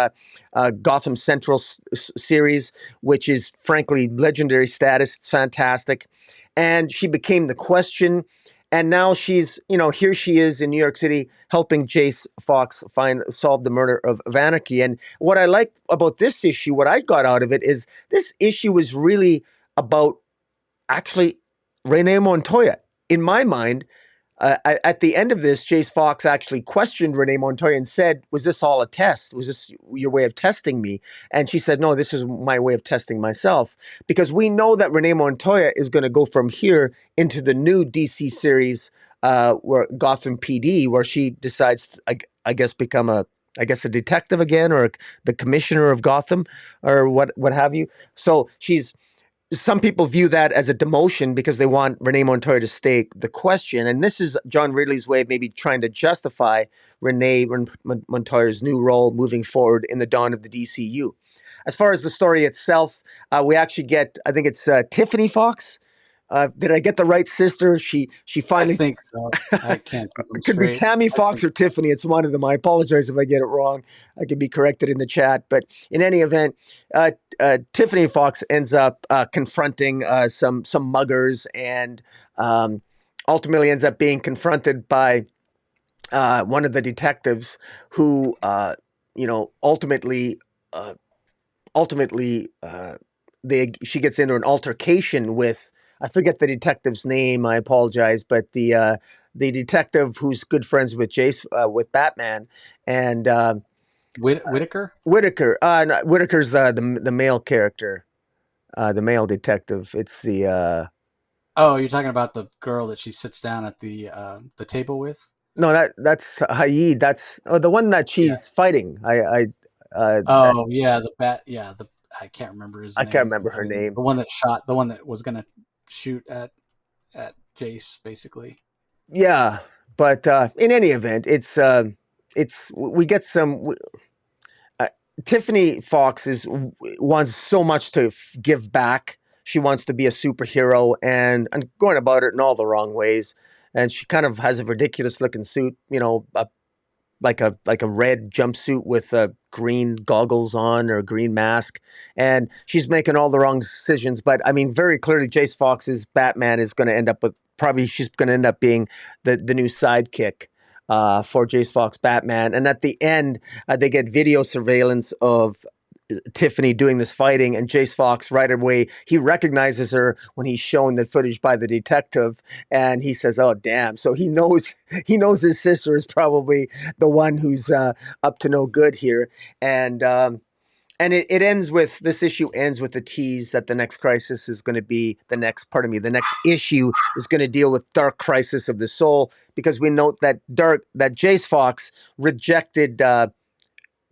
Speaker 2: Gotham Central series, which is frankly legendary status. It's fantastic. And she became the Question. And now here she is in New York City helping Jace Fox solve the murder of Anarchy. And what I like about this issue, what I got out of it, is this issue was really about actually Renee Montoya. In my mind, at the end of this, Jace Fox actually questioned Renee Montoya and said, "Was this all a test? Was this your way of testing me?" And she said, "No, this is my way of testing myself." Because we know that Renee Montoya is going to go from here into the new DC series, where Gotham PD, where she decides, I guess, become a detective again, or the commissioner of Gotham, or what have you. So some people view that as a demotion because they want Renee Montoya to stay the Question. And this is John Ridley's way of maybe trying to justify Renee Montoya's new role moving forward in the dawn of the DCU. As far as the story itself, we actually get, I think it's Tiffany Fox. Did I get the right sister? She
Speaker 1: I
Speaker 2: finally
Speaker 1: think so. I can't keep them
Speaker 2: it could be
Speaker 1: straight.
Speaker 2: Tammy
Speaker 1: I
Speaker 2: Fox
Speaker 1: think
Speaker 2: or Tiffany. It's one of them. I apologize if I get it wrong. I can be corrected in the chat. But in any event, Tiffany Fox ends up confronting some muggers, and ultimately ends up being confronted by one of the detectives who, ultimately, she gets into an altercation with, I forget the detective's name. I apologize, but the detective who's good friends with with Batman, and
Speaker 1: Whitaker.
Speaker 2: Whitaker. No, Whitaker's the male character, the male detective. It's the
Speaker 1: Oh, you're talking about the girl that she sits down at the table with.
Speaker 2: no, that's Haid. That's the one that
Speaker 1: Yeah.
Speaker 2: she's fighting.
Speaker 1: Oh, yeah. The bat. Yeah. I can't remember his
Speaker 2: I can't
Speaker 1: name.
Speaker 2: remember her name.
Speaker 1: The one that was gonna shoot at Jace, basically.
Speaker 2: Yeah, but in any event, it's we get some. Uh, Tiffany Fox wants so much to give back. She wants to be a superhero and going about it in all the wrong ways. And she kind of has a ridiculous looking suit, like a red jumpsuit with green goggles on or a green mask, and she's making all the wrong decisions. But I mean, very clearly, Jace Fox's Batman is going to end up with she's going to end up being the new sidekick for Jace Fox Batman. And at the end, they get video surveillance of Tiffany doing this fighting, and Jace Fox right away, he recognizes her when he's shown the footage by the detective, and he says, "Oh damn!" So he knows his sister is probably the one who's up to no good here, and it ends with this issue ends with the tease that the next crisis is going to be the next issue is going to deal with Dark Crisis of the Soul, because we note that Jace Fox rejected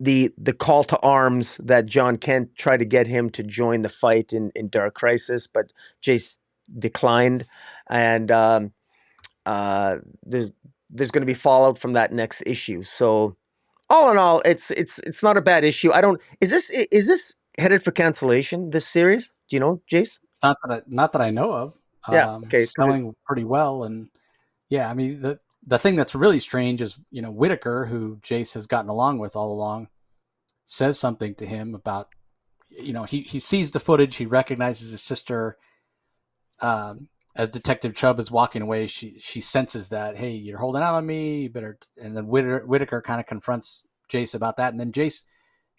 Speaker 2: the call to arms that John Kent tried to get him to join the fight in Dark Crisis, but Jace declined, and there's going to be fallout from that next issue. So all in all, it's not a bad issue. I don't is this headed for cancellation, this series? Do you know, Jace?
Speaker 1: Not that I know of.
Speaker 2: Yeah. Okay. Because
Speaker 1: Selling pretty well, and yeah, I mean the thing that's really strange is, Whitaker, who Jace has gotten along with all along, says something to him about, he sees the footage, he recognizes his sister. As Detective Chubb is walking away, she senses that, hey, you're holding out on me, you better. And then Whitaker kind of confronts Jace about that, and then Jace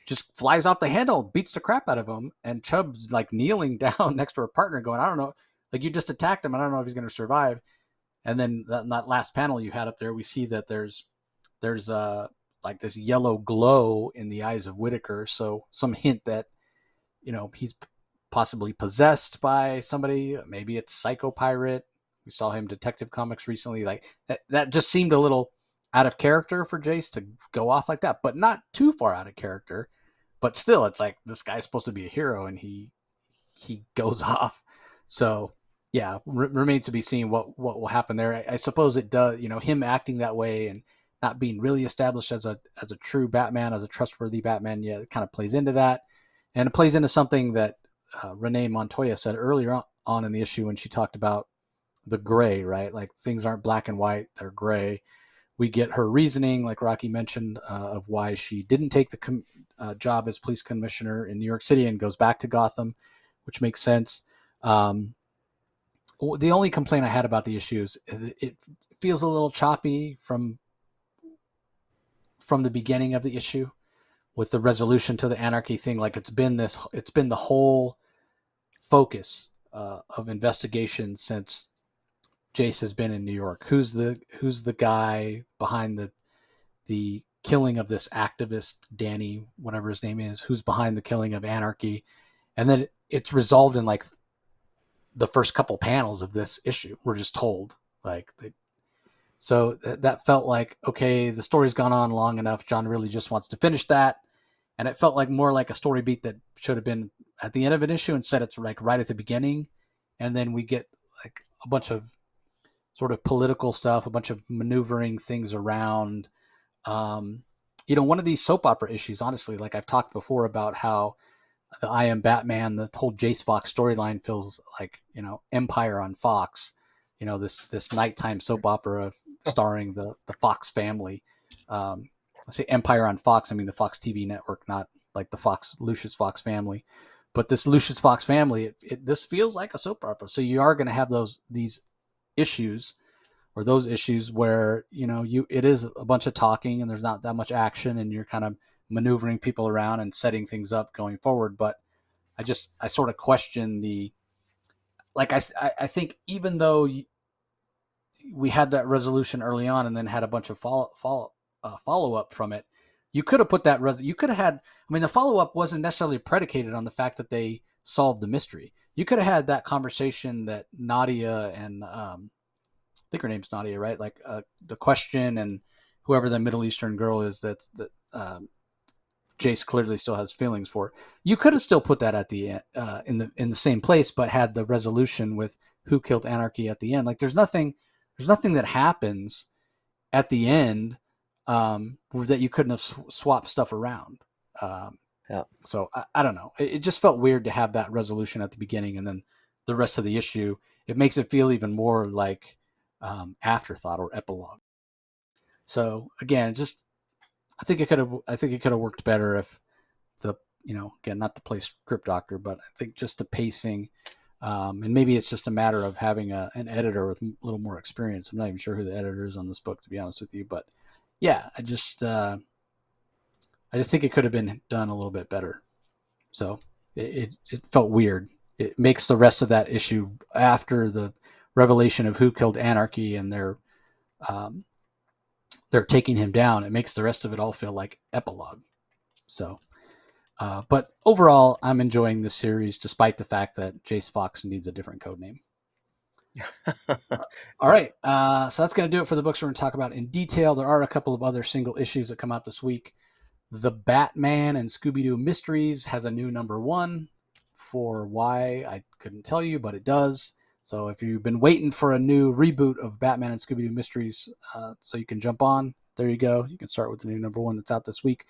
Speaker 1: just flies off the handle, beats the crap out of him, and Chubb's like kneeling down next to her partner, going, I don't know, like, you just attacked him, I don't know if he's going to survive. And then that last panel you had up there, we see that there's like this yellow glow in the eyes of Whitaker, so some hint that he's possibly possessed by somebody. Maybe it's Psycho Pirate. We saw him Detective Comics recently. Like that just seemed a little out of character for Jace to go off like that, but not too far out of character. But still, it's like, this guy's supposed to be a hero, and he goes off. So yeah, remains to be seen what will happen there. I suppose it does. Him acting that way and not being really established as a true Batman, as a trustworthy Batman. Yeah, it kind of plays into that, and it plays into something that Renee Montoya said earlier on in the issue when she talked about the gray, right? Like, things aren't black and white, they're gray. We get her reasoning, like Rocky mentioned, of why she didn't take the job as police commissioner in New York City and goes back to Gotham, which makes sense. The only complaint I had about the issues is it feels a little choppy from the beginning of the issue with the resolution to the anarchy thing. Like, it's been the whole focus of investigation since Jace has been in New York. Who's the guy behind the killing of this activist, Danny, whatever his name is? Who's behind the killing of Anarchy? And then it's resolved in like the first couple panels of this issue. We're just told, like, so that felt like, okay, the story's gone on long enough. John really just wants to finish that. And it felt like more like a story beat that should have been at the end of an issue. Instead, it's like right at the beginning. And then we get like a bunch of sort of political stuff, a bunch of maneuvering things around. One of these soap opera issues, honestly, like I've talked before about how the I Am Batman, the whole Jace Fox storyline feels like, Empire on Fox, this nighttime soap opera starring the Fox family. I say Empire on Fox, I mean the Fox TV network, not like the Lucius Fox family. But this Lucius Fox family, this feels like a soap opera. So you are going to have these issues, or those issues where it is a bunch of talking and there's not that much action, and you're kind of maneuvering people around and setting things up going forward. But I sort of question I think, even though we had that resolution early on and then had a bunch of follow up from it, you could have put that you could have had, I mean, the follow up wasn't necessarily predicated on the fact that they solved the mystery. You could have had that conversation that Nadia and I think her name's Nadia, right? Like the Question and whoever the Middle Eastern girl is that Jace clearly still has feelings for. You could have still put that at the in the same place, but had the resolution with who killed Anarchy at the end. Like, there's nothing that happens at the end that you couldn't have swapped stuff around.
Speaker 2: Yeah.
Speaker 1: So I don't know. It just felt weird to have that resolution at the beginning, and then the rest of the issue, it makes it feel even more like afterthought or epilogue. So again, I think it could have worked better if again, not to play script doctor, but I think just the pacing, and maybe it's just a matter of having an editor with a little more experience. I'm not even sure who the editor is on this book, to be honest with you, but yeah, I just think it could have been done a little bit better. So it felt weird. It makes the rest of that issue, after the revelation of who killed Anarchy and they're taking him down, it makes the rest of it all feel like epilogue. So, but overall, I'm enjoying this series, despite the fact that Jace Fox needs a different code name. All right. So that's going to do it for the books we're going to talk about in detail. There are a couple of other single issues that come out this week. The Batman and Scooby-Doo Mysteries has a new #1. For why, I couldn't tell you, but it does. So if you've been waiting for a new reboot of Batman and Scooby-Doo Mysteries, so you can jump on, there you go. You can start with the new #1 that's out this week.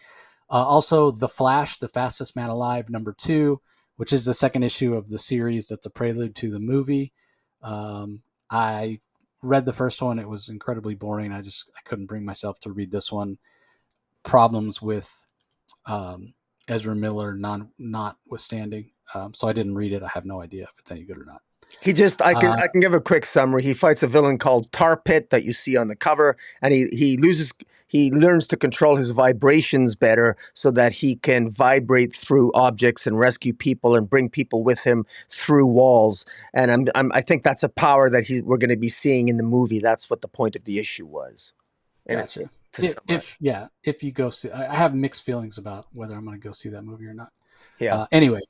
Speaker 1: Also, The Flash, The Fastest Man Alive, #2, which is the second issue of the series that's a prelude to the movie. I read the first one. It was incredibly boring. I couldn't bring myself to read this one. Problems with Ezra Miller notwithstanding. So I didn't read it. I have no idea if it's any good or not.
Speaker 2: He just I can give a quick summary. He fights a villain called Tar Pit that you see on the cover, and he learns to control his vibrations better so that he can vibrate through objects and rescue people and bring people with him through walls. And I think that's a power that we're going to be seeing in the movie. That's what the point of the issue was.
Speaker 1: Gotcha. If you go see, I have mixed feelings about whether I'm going to go see that movie or not.
Speaker 2: Yeah.
Speaker 1: Anyway,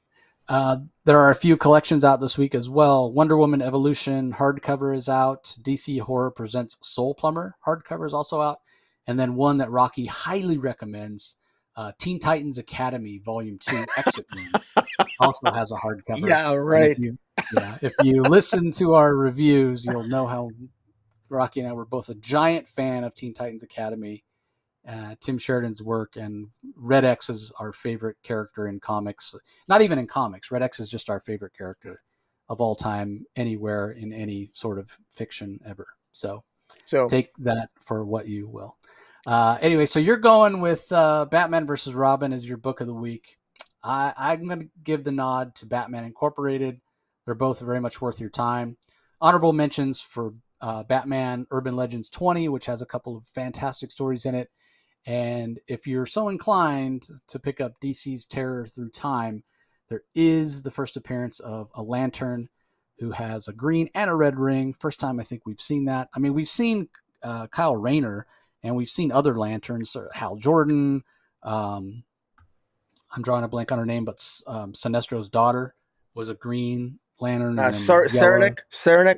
Speaker 1: there are a few collections out this week as well. Wonder Woman Evolution hardcover is out. DC Horror Presents Soul Plumber hardcover is also out. And then one that Rocky highly recommends, Teen Titans Academy Volume 2 Exit Wounds also has a hardcover.
Speaker 2: Yeah, right.
Speaker 1: If you listen to our reviews, you'll know how Rocky and I were both a giant fan of Teen Titans Academy, Tim Sheridan's work, and Red X is our favorite character in comics. Not even in comics. Red X is just our favorite character of all time, anywhere in any sort of fiction ever. So take that for what you will. Anyway, so you're going with Batman versus Robin as your book of the week. I'm going to give the nod to Batman Incorporated. They're both very much worth your time. Honorable mentions for Batman Urban Legends 20, which has a couple of fantastic stories in it. And if you're so inclined to pick up DC's Terror Through Time, there is the first appearance of a Lantern who has a green and a red ring. First time I think we've seen that. I mean, we've seen Kyle Rayner, and we've seen other Lanterns, Hal Jordan. I'm drawing a blank on her name, but Sinestro's daughter was a green Lantern.
Speaker 2: Saranac?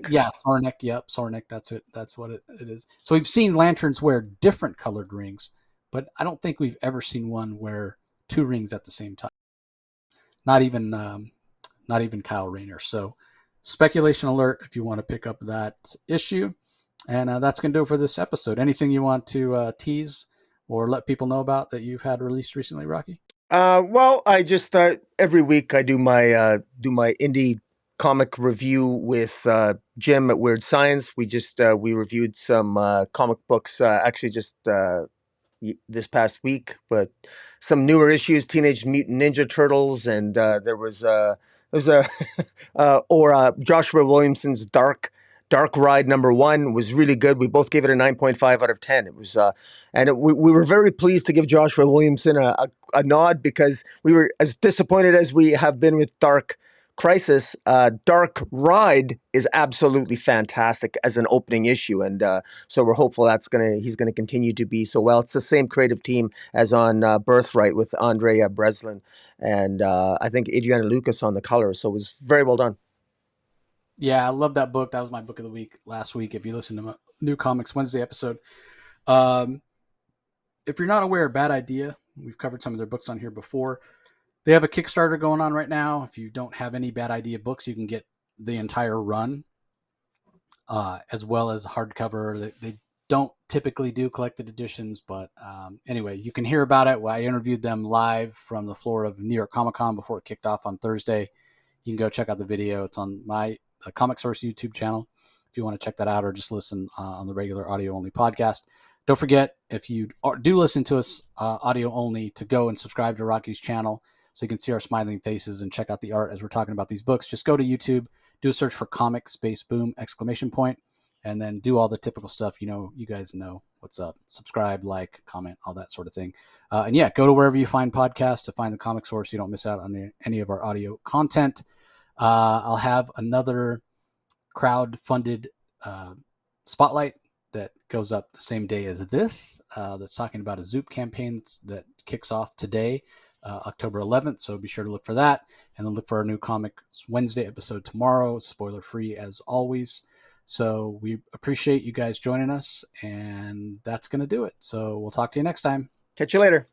Speaker 1: Yeah, Saranac. Yep, Saranac. That's it. That's what it is. So we've seen Lanterns wear different colored rings, but I don't think we've ever seen one wear two rings at the same time. Not even Kyle Rayner. So speculation alert if you want to pick up that issue. And that's going to do it for this episode. Anything you want to tease or let people know about that you've had released recently, Rocky?
Speaker 2: Well, I just every week I do my indie comic review with Jim at Weird Science. We reviewed some comic books actually just this past week, but some newer issues, Teenage Mutant Ninja Turtles, and there was Joshua Williamson's Dark Ride #1 was really good. We both gave it a 9.5 out of 10. It was, we were very pleased to give Joshua Williamson a nod because we were as disappointed as we have been with Dark Crisis. Dark Ride is absolutely fantastic as an opening issue, and so we're hopeful he's gonna continue to be so well. It's the same creative team as on Birthright with Andre Breslin, and I think Adriana Lucas on the color. So it was very well done.
Speaker 1: Yeah, I love that book. That was my book of the week last week. If you listen to my New Comics Wednesday episode, if you're not aware of Bad Idea, we've covered some of their books on here before. They have a Kickstarter going on right now. If you don't have any Bad Idea books, you can get the entire run, as well as hardcover. They don't typically do collected editions, but anyway, you can hear about it. I interviewed them live from the floor of New York Comic Con before it kicked off on Thursday. You can go check out the video. It's on my Comic Source YouTube channel if you want to check that out, or just listen on the regular audio only podcast. Don't forget, if you do listen to us audio only, to go and subscribe to Rocky's channel so you can see our smiling faces and check out the art as we're talking about these books. Just go to YouTube, do a search for Comic Space Boom ! And then do all the typical stuff. You guys know what's up. Subscribe, like, comment, all that sort of thing. And yeah, go to wherever you find podcasts to find the Comic Source. You don't miss out on any of our audio content. I'll have another crowd-funded spotlight that goes up the same day as this, that's talking about a Zoop campaign that kicks off today, October 11th. So be sure to look for that. And then look for our New Comics Wednesday episode tomorrow, spoiler-free as always. So we appreciate you guys joining us, and that's going to do it. So we'll talk to you next time.
Speaker 2: Catch you later.